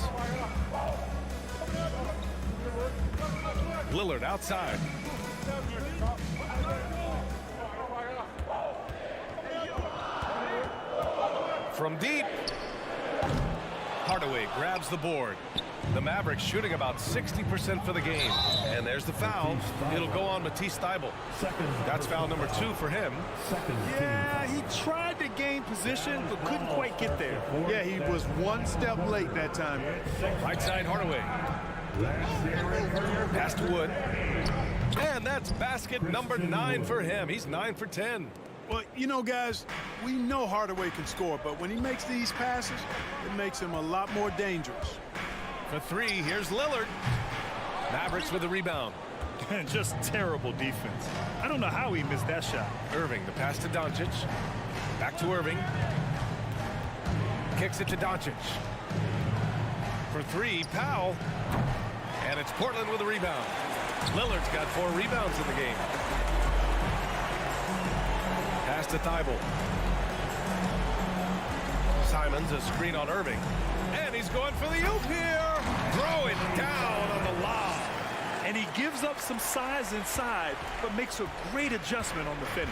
Lillard outside. From deep. Hardaway grabs the board. The Mavericks shooting about 60% for the game. And there's the foul. It'll go on Matisse Steibel. That's foul number 2 for him. Yeah, he tried to gain position, but couldn't quite get there. Yeah, he was 1 step late that time. Right side, Hardaway. Pass to Wood. And that's basket number 9 for him. He's 9 for 10. Well, you know, guys, we know Hardaway can score, but when he makes these passes, it makes him a lot more dangerous. For 3, here's Lillard. Mavericks with the rebound. Just terrible defense. I don't know how he missed that shot. Irving, the pass to Doncic. Back to Irving. Kicks it to Doncic. For 3, Powell. And it's Portland with a rebound. Lillard's got 4 rebounds in the game. pass to Thibault. Simons, a screen on Irving. And he's going for the oop here. Throw it down on the lob. And he gives up some size inside, but makes a great adjustment on the finish.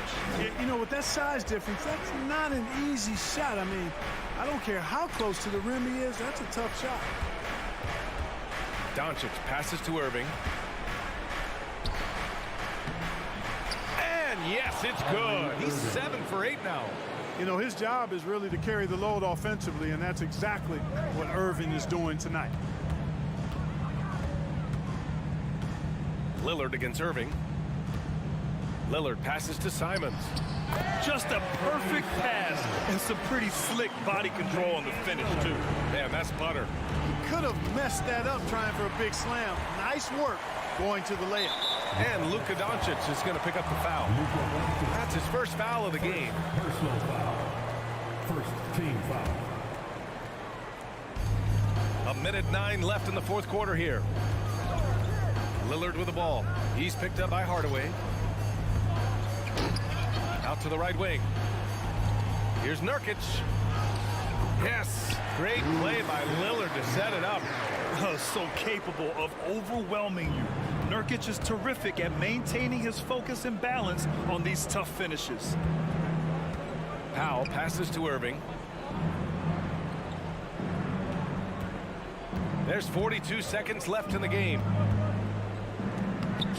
You know, with that size difference, that's not an easy shot. I mean, I don't care how close to the rim he is. That's a tough shot. Doncic passes to Irving. And yes, it's good. He's 7 for 8 now. You know, his job is really to carry the load offensively, and that's exactly what Irving is doing tonight. Lillard against Irving. Lillard passes to Simons. Just a perfect pass and some pretty slick body control on the finish, too. Man, that's butter. He could have messed that up trying for a big slam. Nice work going to the layup. And Luka Doncic is going to pick up the foul. That's his first foul of the game. Personal foul. First team foul. 1:09 left in the fourth quarter here. Lillard with the ball. He's picked up by Hardaway. Out to the right wing. Here's Nurkic. Yes, great play by Lillard to set it up. So capable of overwhelming you. Nurkic is terrific at maintaining his focus and balance on these tough finishes. Powell passes to Irving. There's 42 seconds left in the game.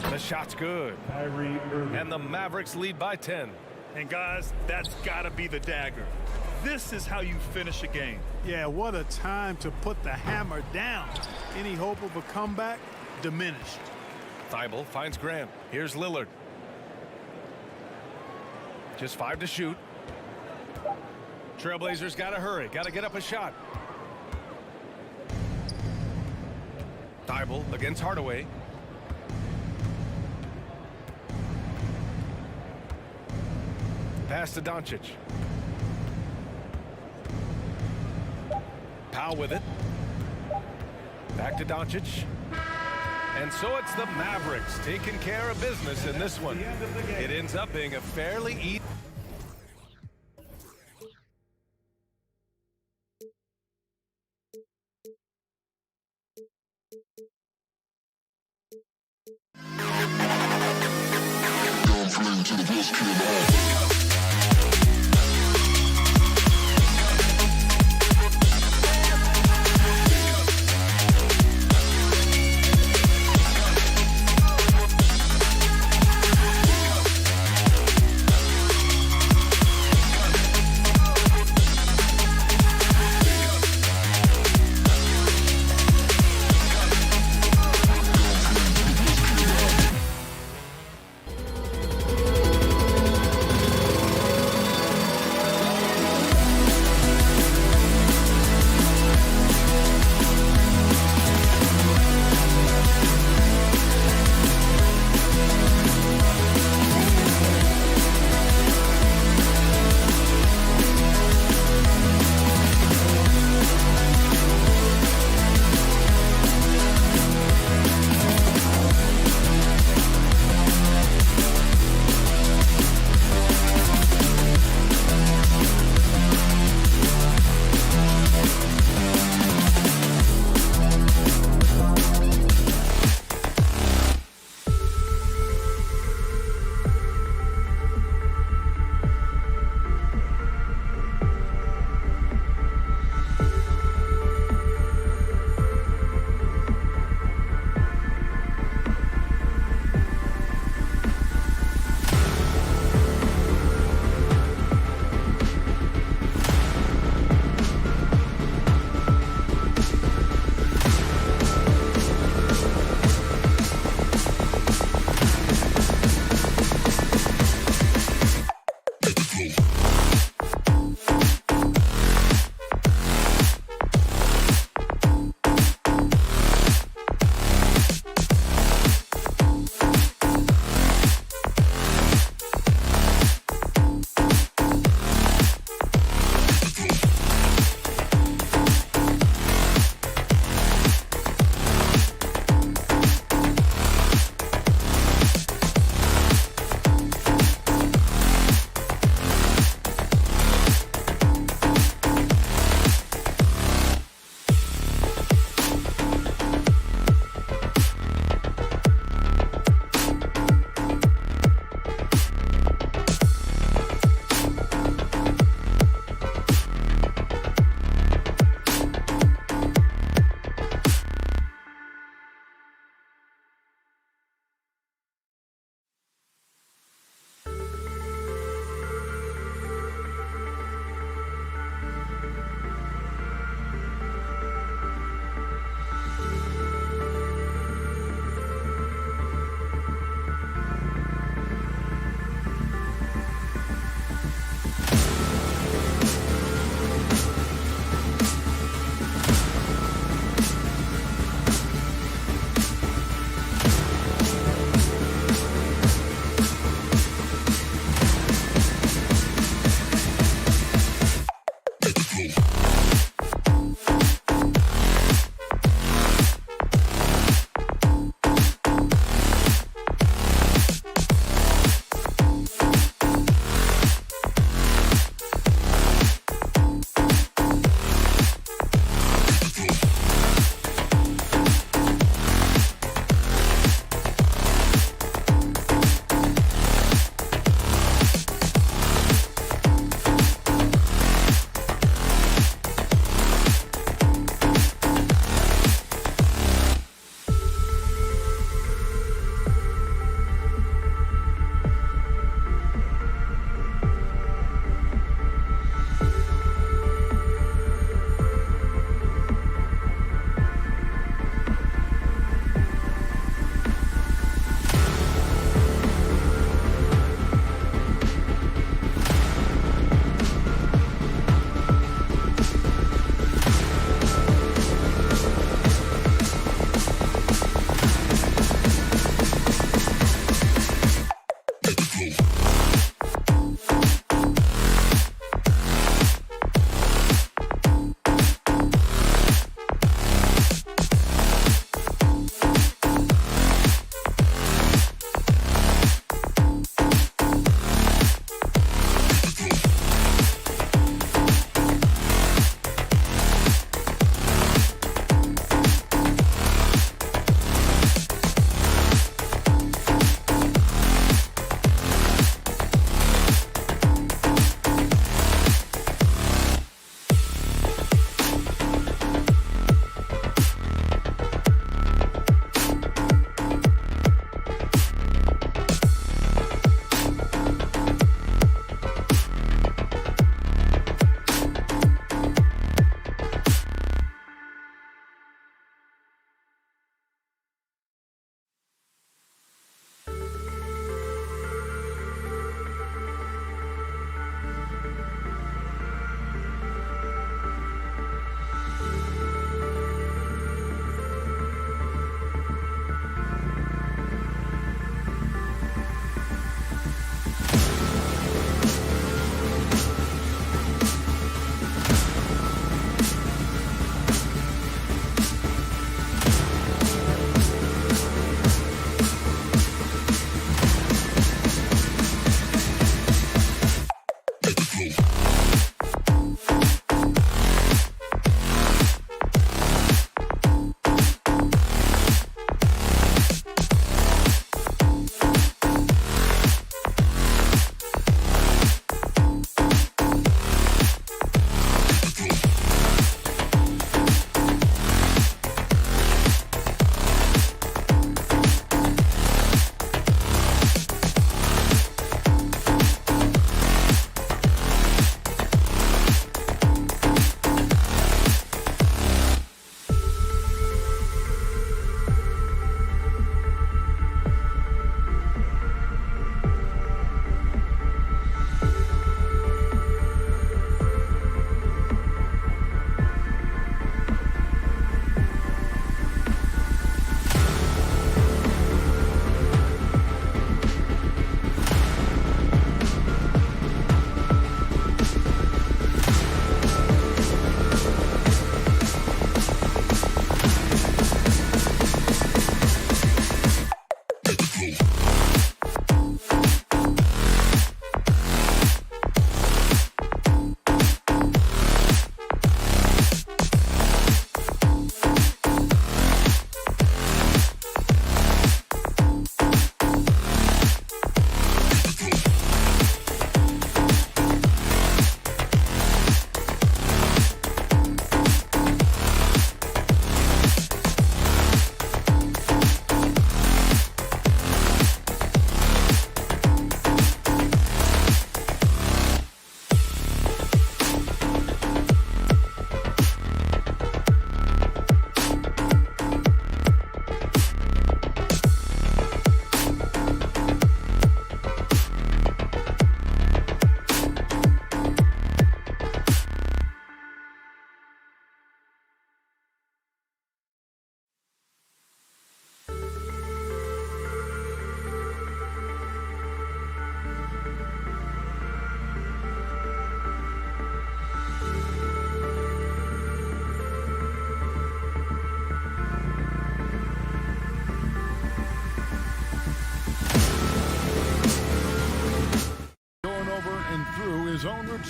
The shot's good. And the Mavericks lead by 10. And guys, that's got to be the dagger. This is how you finish a game. Yeah, what a time to put the hammer down. Any hope of a comeback diminished. Thibault finds Grant. Here's Lillard. Just 5 to shoot. Trailblazers got to hurry. Got to get up a shot. Thibault against Hardaway. Pass to Doncic. Powell with it. Back to Doncic. And so it's the Mavericks taking care of business in this one. It ends up being a fairly easy.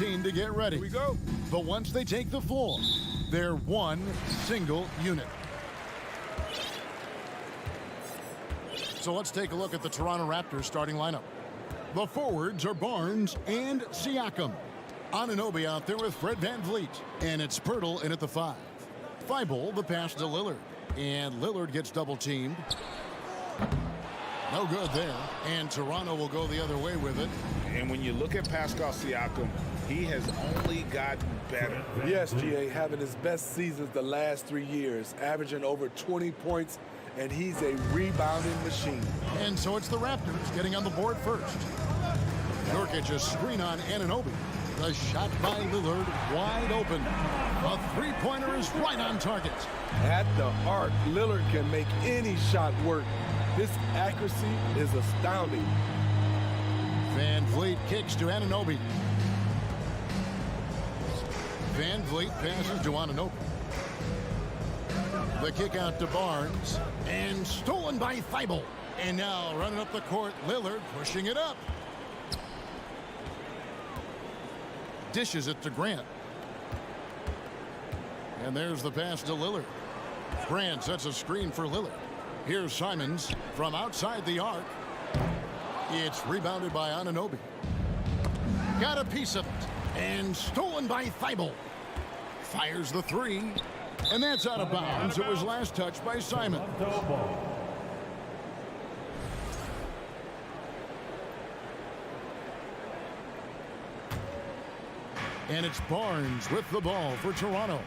team to get ready. Here we go. But once they take the floor, they're one single unit. So let's take a look at the Toronto Raptors starting lineup. The forwards are Barnes and Siakam. Anunoby out there with Fred VanVleet. And it's Pirtle in at the 5. Thibault the pass to Lillard. And Lillard gets double teamed. No good there. And Toronto will go the other way with it. And when you look at Pascal Siakam, he has only gotten better. Yes, GA, having his best seasons the last 3 years, averaging over 20 points, and he's a rebounding machine. And so it's the Raptors getting on the board first. Nurkic a screen on Anunoby. The shot by Lillard wide open. A three-pointer is right on target. At the arc, Lillard can make any shot work. This accuracy is astounding. VanVleet kicks to Anunoby. VanVleet passes to Anunoby. The kick out to Barnes. And stolen by Thibault. And now running up the court, Lillard pushing it up. Dishes it to Grant. And there's the pass to Lillard. Grant sets a screen for Lillard. Here's Simons from outside the arc. It's rebounded by Anunoby. Got a piece of it. And stolen by Thibault. Fires the three. And that's out of bounds. It was last touched by Simon. And it's Barnes with the ball for Toronto.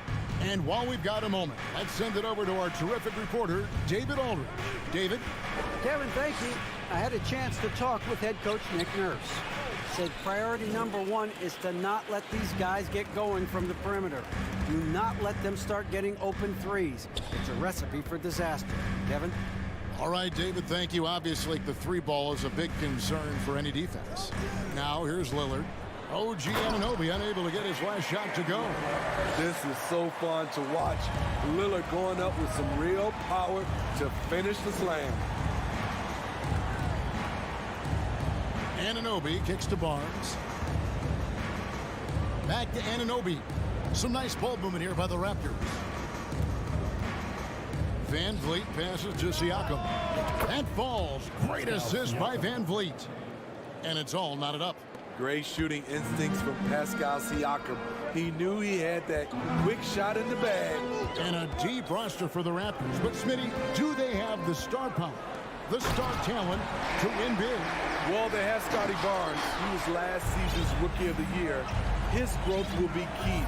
And while we've got a moment, let's send it over to our terrific reporter, David Aldridge. David? Kevin, thank you. I had a chance to talk with head coach Nick Nurse. Said priority number 1 is to not let these guys get going from the perimeter. Do not let them start getting open threes. It's a recipe for disaster. Kevin? All right, David, thank you. Obviously, the three ball is a big concern for any defense. Now, here's Lillard. OG Anunoby unable to get his last shot to go. This is so fun to watch. Lillard going up with some real power to finish the slam. Anunoby kicks to Barnes. Back to Anunoby. Some nice ball movement here by the Raptors. VanVleet passes to Siakam. That falls. Great assist by VanVleet. And it's all knotted up. Great shooting instincts from Pascal Siakam. He knew he had that quick shot in the bag. And a deep roster for the Raptors. But, Smitty, do they have the star power, the star talent to win big? Well, they have Scotty Barnes. He was last season's Rookie of the Year. His growth will be key.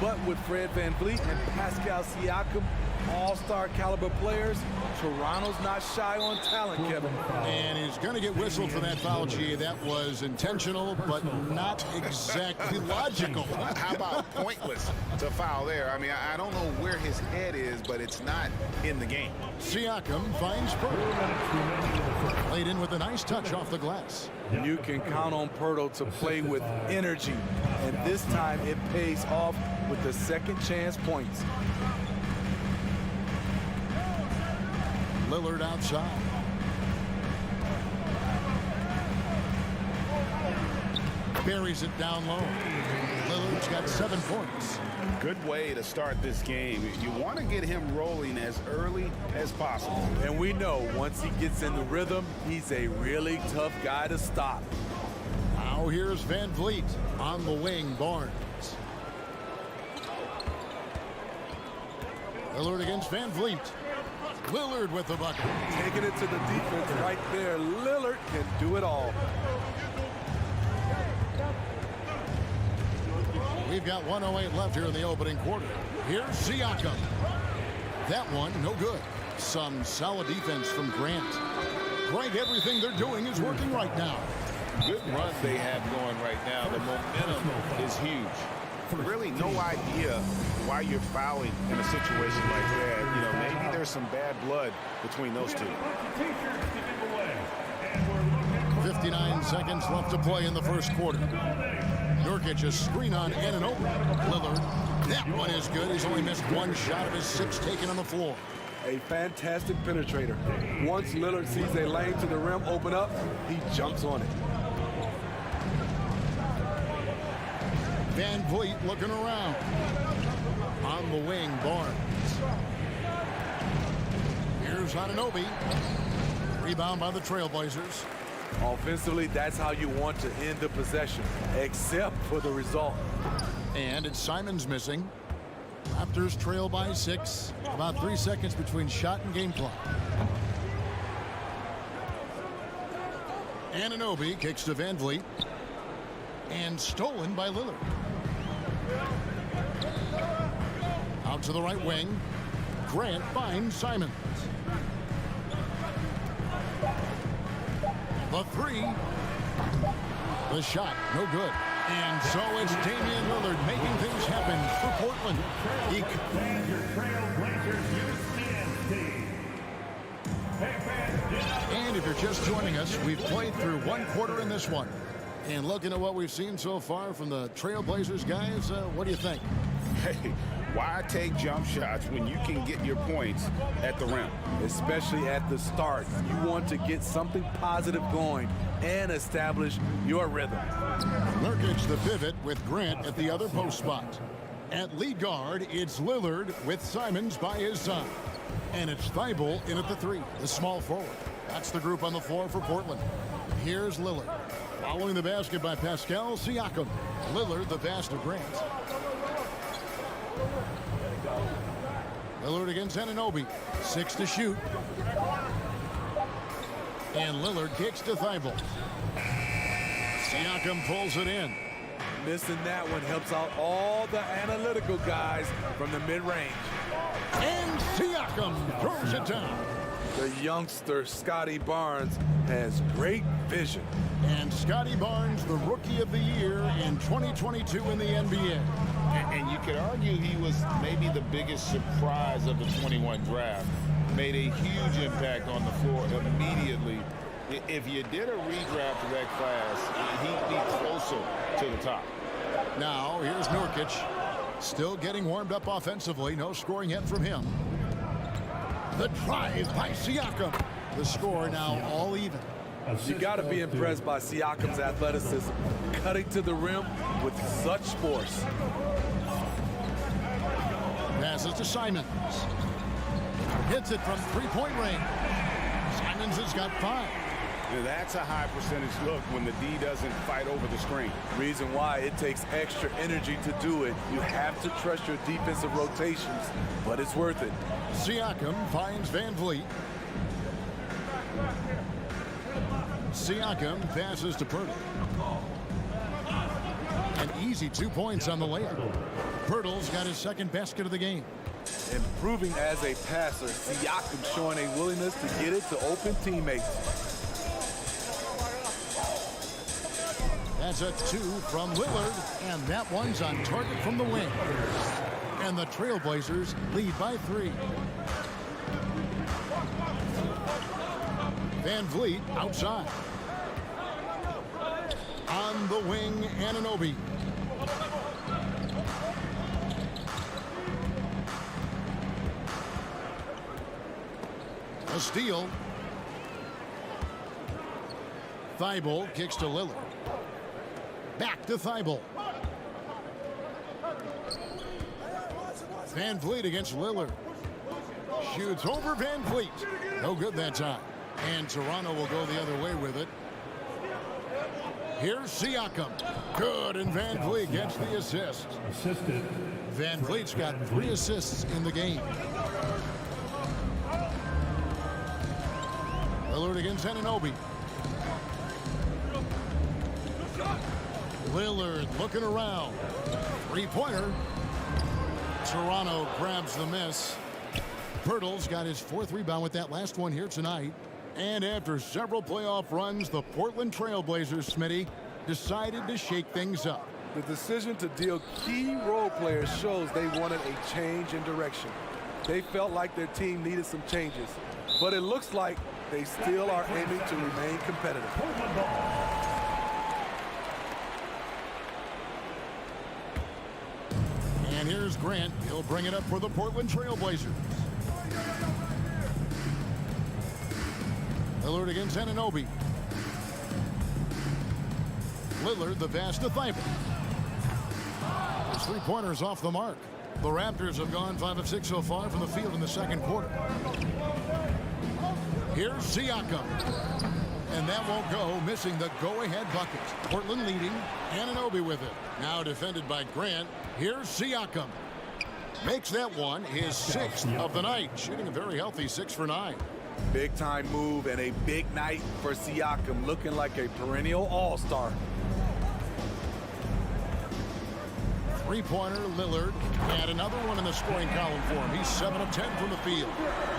But with Fred VanVleet and Pascal Siakam, all-star caliber players, Toronto's not shy on talent, Kevin. And he's going to get whistled for that foul, G. That was intentional, but not exactly logical. How about pointless to foul there? I mean, I don't know where his head is, but it's not in the game. Siakam finds Pirtle. Played in with a nice touch off the glass. You can count on Pirtle to play with energy, and this time it pays off with the second chance points. Lillard outside. Buries it down low. Lillard's got 7 points. Good way to start this game. You want to get him rolling as early as possible. And we know once he gets in the rhythm, he's a really tough guy to stop. Now here's VanVleet on the wing, Barnes. Lillard against VanVleet. Lillard with the bucket. Taking it to the defense right there. Lillard can do it all. We've got 1:08 left here in the opening quarter. Here's Siakam. That one, no good. Some solid defense from Grant. Greg, everything they're doing is working right now. Good run they have going right now. The momentum is huge. Really no idea why you're fouling in a situation like that. You know, maybe there's some bad blood between those two. 59 seconds left to play in the first quarter. Nurkic a screen on Anunoby. Lillard. That one is good. He's only missed one shot of his 6 taken on the floor. A fantastic penetrator. Once Lillard sees a lane to the rim open up, he jumps on it. Van Vliet looking around. On the wing, Barnes. Here's Anunoby. Rebound by the Trailblazers. Offensively, that's how you want to end the possession, except for the result. And it's Simons missing. Raptors trail by 6. About 3 seconds between shot and game clock. Anunoby kicks to Van Vliet. And stolen by Lillard. Out to the right wing. Grant finds Simons. The three. The shot, no good. And so it's Damian Lillard making things happen for Portland. And if you're just joining us, we've played through 1 quarter in this one. And looking at what we've seen so far from the Trailblazers guys, what do you think? Hey, why take jump shots when you can get your points at the rim? Especially at the start. You want to get something positive going and establish your rhythm. Nurkic the pivot with Grant at the other post spot. At lead guard, it's Lillard with Simons by his side. And it's Thibault in at the 3, the small forward. That's the group on the floor for Portland. Here's Lillard. Following the basket by Pascal Siakam. Lillard the pass to Grant. Lillard against Anunoby. 6 to shoot. And Lillard kicks to Thibault. Siakam pulls it in. Missing that one helps out all the analytical guys from the mid-range. And Siakam throws it down. The youngster, Scotty Barnes, has great vision. And Scotty Barnes, the Rookie of the Year in 2022 in the NBA. And you could argue he was maybe the biggest surprise of the 21 draft. Made a huge impact on the floor immediately. If you did a redraft of that class, he'd be closer to the top. Now, here's Nurkic. Still getting warmed up offensively. No scoring yet from him. The drive by Siakam. The score now all even. You got to be impressed by Siakam's athleticism, cutting to the rim with such force. Passes to Simons. Hits it from three-point range. Simons has got 5. That's a high percentage look when the D doesn't fight over the screen. Reason why it takes extra energy to do it. You have to trust your defensive rotations, but it's worth it. Siakam finds Van Vliet. Siakam passes to Pirtle. An easy 2 points on the layup. Pirtle's got his second basket of the game. Improving as a passer, Siakam showing a willingness to get it to open teammates. That's a 2 from Lillard, and that one's on target from the wing. And the Trailblazers lead by 3. Van Vliet outside. On the wing, Anunoby. A steal. Thibault kicks to Lillard. Back to Thibault. Van Vliet against Lillard. Shoots over Van Vliet. No good that time. And Toronto will go the other way with it. Here's Siakam. Good, and Van Vliet gets the assist. Van Vliet's got 3 assists in the game. Lillard against Anunoby. Lillard looking around. 3-pointer. Toronto grabs the miss. Pirtle's got his 4th rebound with that last one here tonight. And after several playoff runs, the Portland Trailblazers, Smitty, decided to shake things up. The decision to deal key role players shows they wanted a change in direction. They felt like their team needed some changes, but it looks like they still are aiming to remain competitive. And here's Grant. He'll bring it up for the Portland Trailblazers. Lillard against Anunoby. Lillard the pass to Thibault. His three-pointers off the mark. The Raptors have gone 5 of 6 so far from the field in the second quarter. Here's Siakam. And that won't go, missing the go-ahead bucket. Portland leading. Anunoby with it. Now defended by Grant. Here's Siakam. Makes that one his 6th of the night. Shooting a very healthy 6 for 9. Big time move and a big night for Siakam, looking like a perennial all-star. Three-pointer, Lillard, and another one in the scoring column for him. He's 7 of 10 from the field.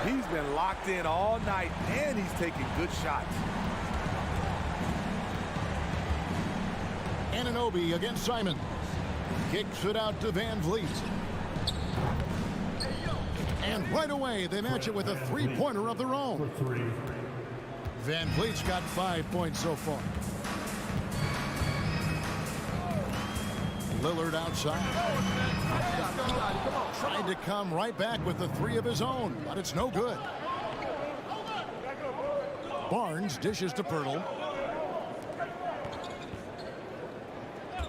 He's been locked in all night, and he's taking good shots. Anunoby against Simon. Kicks it out to Van Vliet. And right away, they match it with a three-pointer of their own. Van Vliet's got 5 points so far. Lillard outside. Tried to come right back with the 3 of his own, but it's no good. Barnes dishes to Pirtle.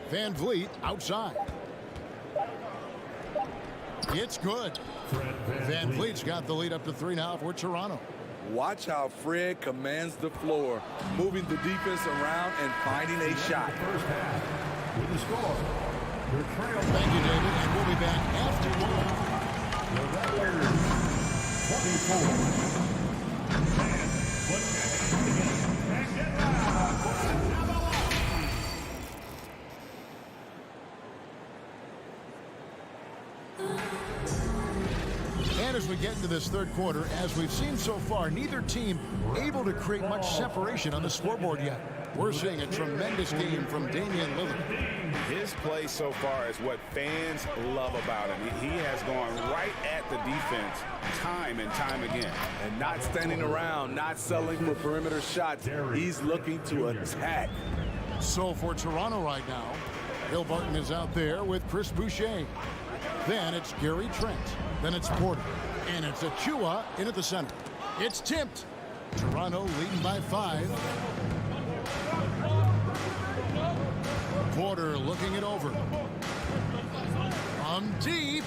Van Vliet outside. It's good. Van Vliet's got the lead up to 3 now for Toronto. Watch how Fred commands the floor, moving the defense around and finding a shot. First half with the score. Thank you, David, and we'll be back after The Raptors 24. And as we get into this third quarter, as we've seen so far, neither team able to create much separation on the scoreboard yet. We're seeing a tremendous game from Damian Lillard. His play so far is what fans love about him. He has gone right at the defense time and time again. And not standing around, not settling for perimeter shots. He's looking to attack. So for Toronto right now, Bill Barton is out there with Chris Boucher. Then it's Gary Trent. Then it's Porter. And it's Achua in at the center. It's tipped. Toronto leading by 5. Porter looking it over. From deep.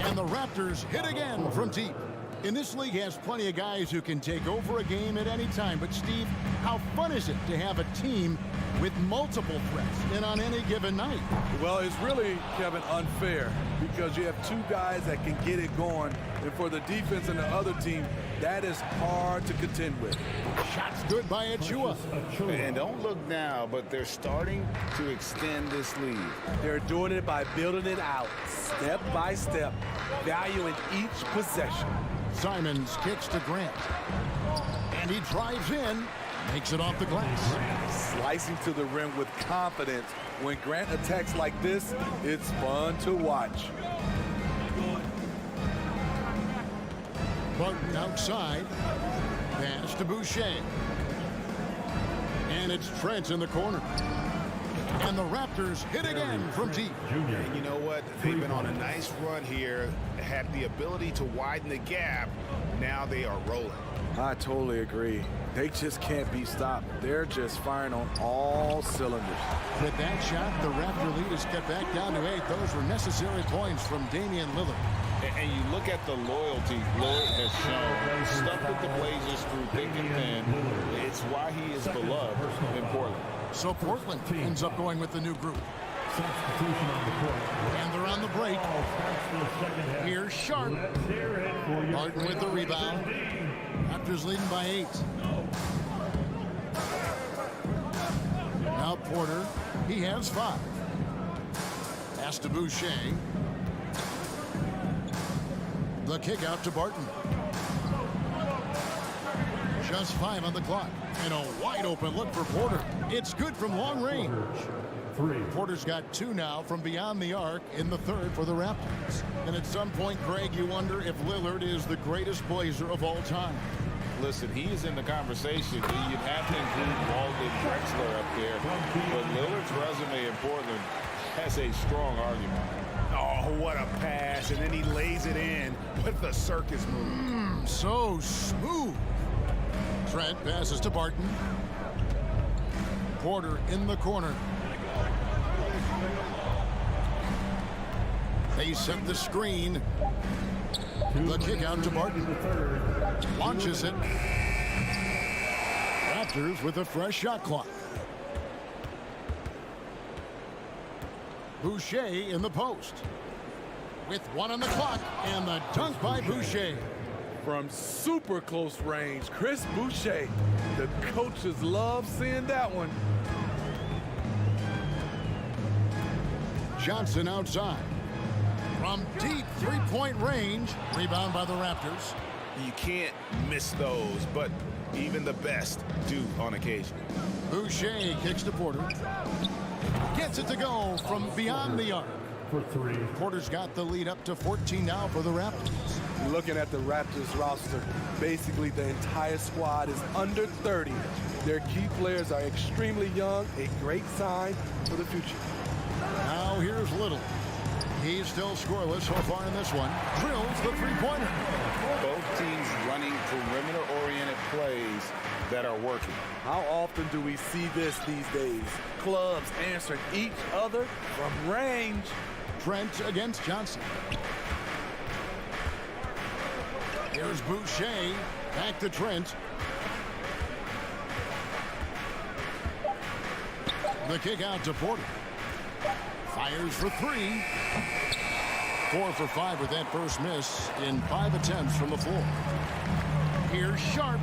And the Raptors hit again from deep. In this league has plenty of guys who can take over a game at any time. But Steve, how fun is it to have a team with multiple threats and on any given night? Well, it's really, Kevin, unfair because you have 2 guys that can get it going, and for the defense and the other team, that is hard to contend with. Shots good by Achua. And don't look now, but they're starting to extend this lead. They're doing it by building it out, step by step, valuing each possession. Simons kicks to Grant. And he drives in, makes it off the glass. Slicing to the rim with confidence. When Grant attacks like this, it's fun to watch. Barton outside. Pass to Boucher. And it's Trent in the corner. And the Raptors hit again from deep. And you know what? They've been on a nice run here, had the ability to widen the gap. Now they are rolling. I totally agree. They just can't be stopped. They're just firing on all cylinders. With that shot, the Raptor lead is cut back down to 8. Those were necessary points from Damian Lillard. And you look at the loyalty Lillard has shown, stuck with the Blazers through thick and thin. It's why he is beloved in Portland. So Portland ends up going with the new group. Substitution on the court. And they're on the break. Here's Sharp. Barton with the rebound. Raptors leading by 8. Now Porter, he has 5. Pass to Boucher. The kick out to Barton. Just 5 on the clock. And a wide open look for Porter. It's good from long range. Porter's got 2 now from beyond the arc in the third for the Raptors. And at some point, Greg, you wonder if Lillard is the greatest Blazer of all time. Listen, he is in the conversation. You'd have to include Walden Drexler up there. But Lillard's resume in Portland has a strong argument. Oh, what a pass. And then he lays it in with the circus move. So smooth. Trent passes to Barton. Porter in the corner. They set the screen. The kick out to Barton. Launches it. Raptors with a fresh shot clock. Boucher in the post. With 1 on the clock, and the dunk by Boucher. From super close range, Chris Boucher. The coaches love seeing that one. Johnson outside. From deep three-point range. Rebound by the Raptors. You can't miss those, but even the best do on occasion. Boucher kicks to Porter. Gets it to go from beyond the arc. For 3. Porter's got the lead up to 14 now for the Raptors. Looking at the Raptors roster, basically the entire squad is under 30. Their key players are extremely young, a great sign for the future. Now here's Little. He's still scoreless so far in this one. Drills the three-pointer. Both teams running perimeter-oriented plays that are working. How often do we see this these days? Clubs answering each other from range. Trent against Johnson. Here's Boucher. Back to Trent. The kick out to Porter. Fires for 3. 4 for 5 with that first miss in 5 attempts from the floor. Here's Sharp.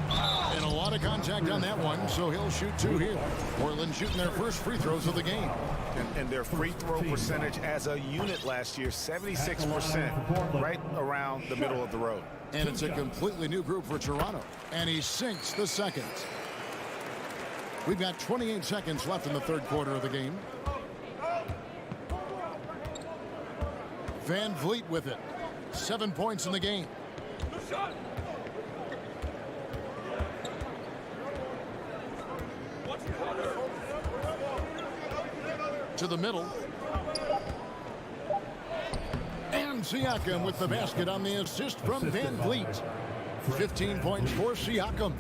And a lot of contact on that one, so he'll shoot 2 here. Portland shooting their first free throws of the game. And their free throw percentage as a unit last year, 76%, right around the middle of the road. And it's a completely new group for Toronto. And he sinks the second. We've got 28 seconds left in the third quarter of the game. Van Vliet with it. 7 points in the game. To the middle. And Siakam with the basket on the assist from Van Vliet. 15 points for Siakam.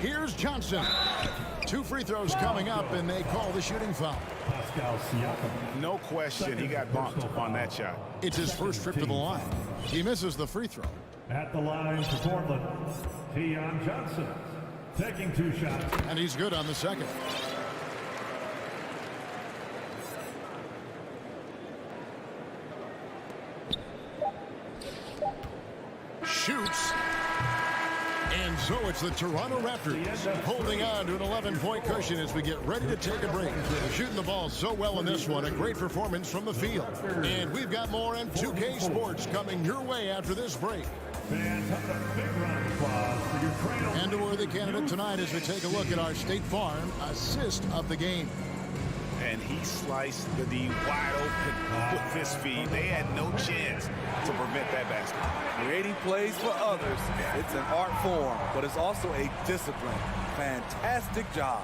Here's Johnson. 2 free throws coming up, and they call the shooting foul. No question, he got bumped on that shot. It's his first trip to the line. He misses the free throw. At the line for Portland, Keon Johnson taking 2 shots. And he's good on the second. Shoots. And so it's the Toronto Raptors holding on to an 11-point cushion as we get ready to take a break. Shooting the ball so well in this one. A great performance from the field. And we've got more on 2K Sports coming your way after this break. And a worthy candidate tonight as we take a look at our State Farm assist of the game. And he sliced the D wide open with this feed. They had no chance to prevent that basket. Creating plays for others. It's an art form, but it's also a discipline. Fantastic job.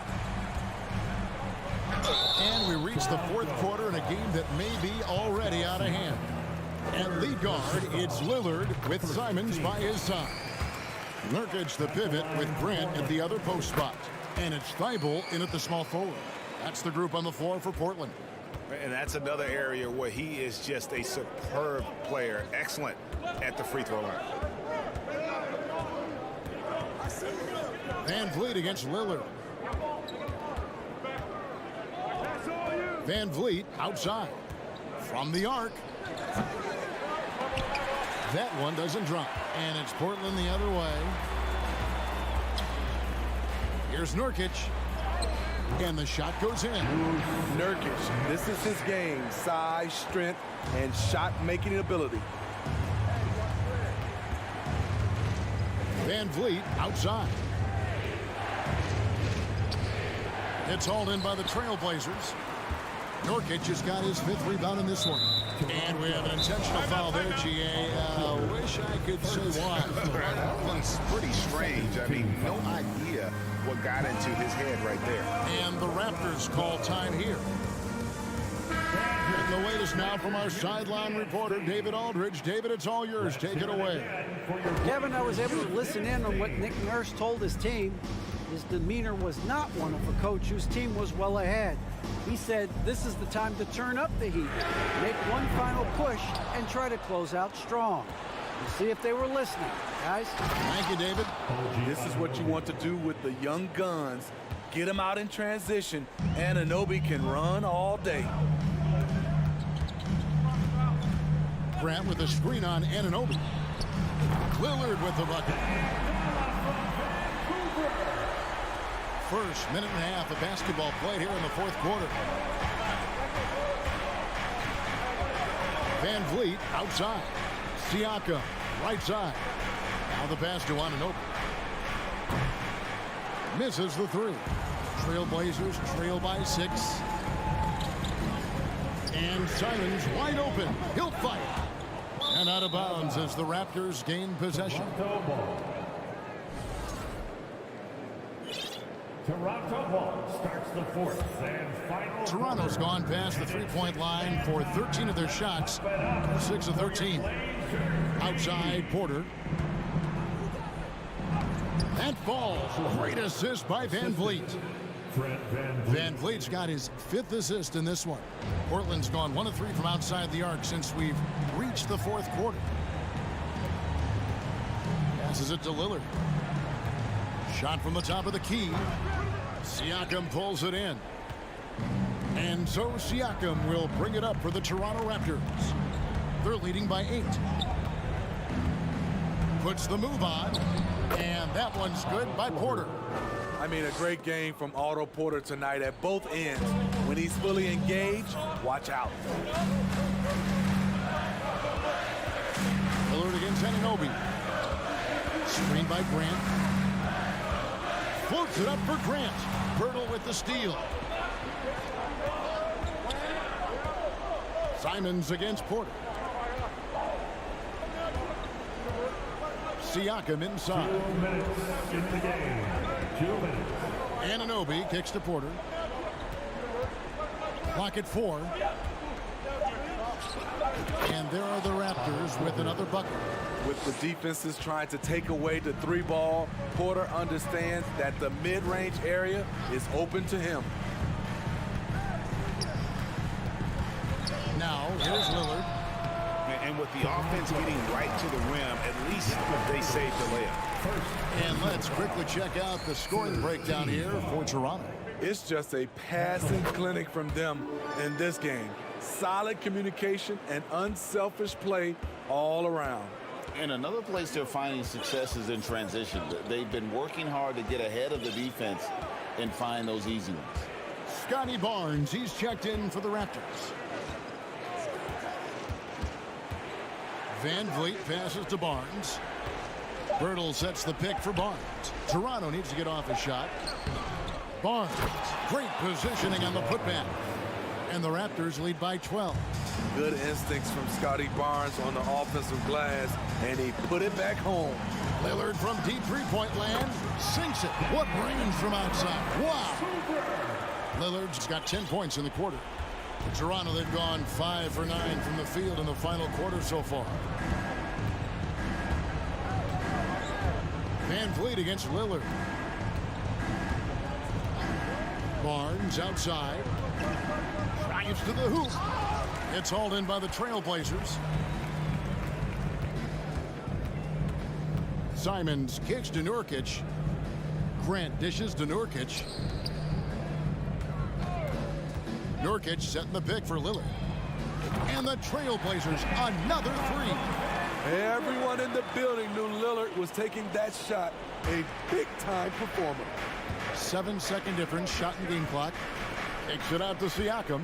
And we reach the fourth quarter in a game that may be already out of hand. At lead guard, it's Lillard with Simons by his side. Nurkic the pivot with Grant at the other post spot. And it's Thibault in at the small forward. That's the group on the floor for Portland. And that's another area where he is just a superb player. Excellent at the free throw line. Van Vliet against Lillard. Van Vliet outside. From the arc. That one doesn't drop. And it's Portland the other way. Here's Nurkic. And the shot goes in. Nurkic, this is his game. Size, strength, and shot-making ability. Van Vliet outside. It's hauled in by the Trailblazers. Nurkic has got his 5th rebound in this one. And we have an intentional foul there, GA. Wish I could say why. It's pretty strange. I mean, no idea what got into his head right there. And the Raptors call time here. And the latest now from our sideline reporter, David Aldridge. David, it's all yours. Take it away. Kevin, I was able to listen in on what Nick Nurse told his team. His demeanor was not one of a coach whose team was well ahead. He said this is the time to turn up the heat, make one final push, and try to close out strong. We'll see if they were listening, guys. Thank you, David. This is what you want to do with the young guns. Get them out in transition, and Anunoby can run all day. Grant with a screen on Anunoby. Lillard with the bucket. First minute and a half of basketball played here in the fourth quarter. Van Vliet outside. Siakam right side. Now the pass to Anunoby. Misses the three. Trailblazers trail by 6. And Simons wide open. He'll fight. And out of bounds as the Raptors gain possession. Toronto ball starts the fourth and final. Toronto's gone past the three-point line for 13 of their shots. 6 of 13. Outside, Porter. That falls. Great assist by Van Vliet. Van Vliet's got his 5th assist in this one. Portland's gone 1 of 3 from outside the arc since we've reached the fourth quarter. Passes it to Lillard. Shot from the top of the key. Siakam pulls it in. And so Siakam will bring it up for the Toronto Raptors. They're leading by 8. Puts the move on. And that one's good by Porter. I mean, a great game from Otto Porter tonight at both ends. When he's fully engaged, watch out. Lillard against Anunoby. Screen by Grant. Floats it up for Grant. Birtle with the steal. Simons against Porter. Siakam inside. 2 minutes in the game. 2 minutes. Anunoby kicks to Porter. Clock at 4. And there are the Raptors with another bucket. With the defenses trying to take away the 3 ball, Porter understands that the mid-range area is open to him. Now, here's Lillard. And with the offense getting right to the rim, at least they saved the layup. And let's quickly check out the scoring breakdown here for Toronto. It's just a passing clinic from them in this game. Solid communication and unselfish play all around. And another place they're finding success is in transition. They've been working hard to get ahead of the defense and find those easy ones. Scotty Barnes, he's checked in for the Raptors. Van Vliet passes to Barnes. Birtle sets the pick for Barnes. Toronto needs to get off a shot. Barnes, great positioning on the putback. And the Raptors lead by 12. Good instincts from Scotty Barnes on the offensive glass, and he put it back home. Lillard from deep three-point land sinks it. What range from outside. Wow. Lillard's got 10 points in the quarter. For Toronto, they've gone 5 for 9 from the field in the final quarter so far. Van Vliet against Lillard. Barnes outside. Drives to the hoop. It's hauled in by the Trailblazers. Simons kicks to Nurkic. Grant dishes to Nurkic. Nurkic setting the pick for Lillard. And the Trailblazers, another 3. Everyone in the building knew Lillard was taking that shot. A big-time performer. 7-second difference, shot and game clock. Takes it out to Siakam.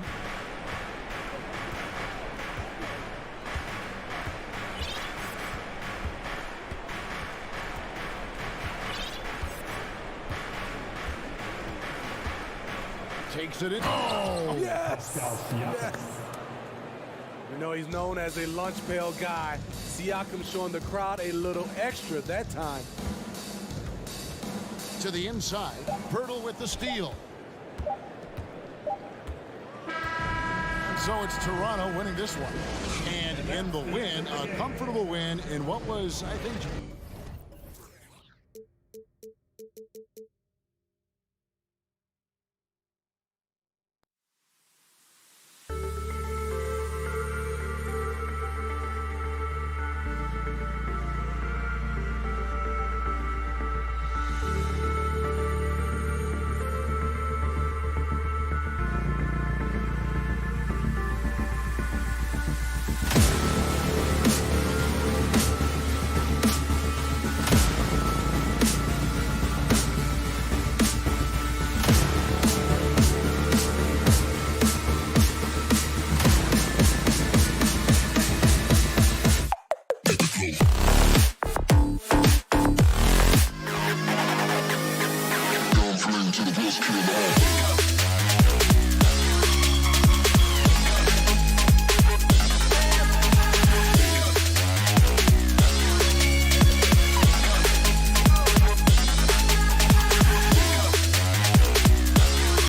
Takes it in. Oh! Yes! Yes! You know, he's known as a lunch pail guy. Siakam showing the crowd a little extra that time. To the inside. Birtle with the steal. And so it's Toronto winning this one. And in the win, a comfortable win in what was, I think,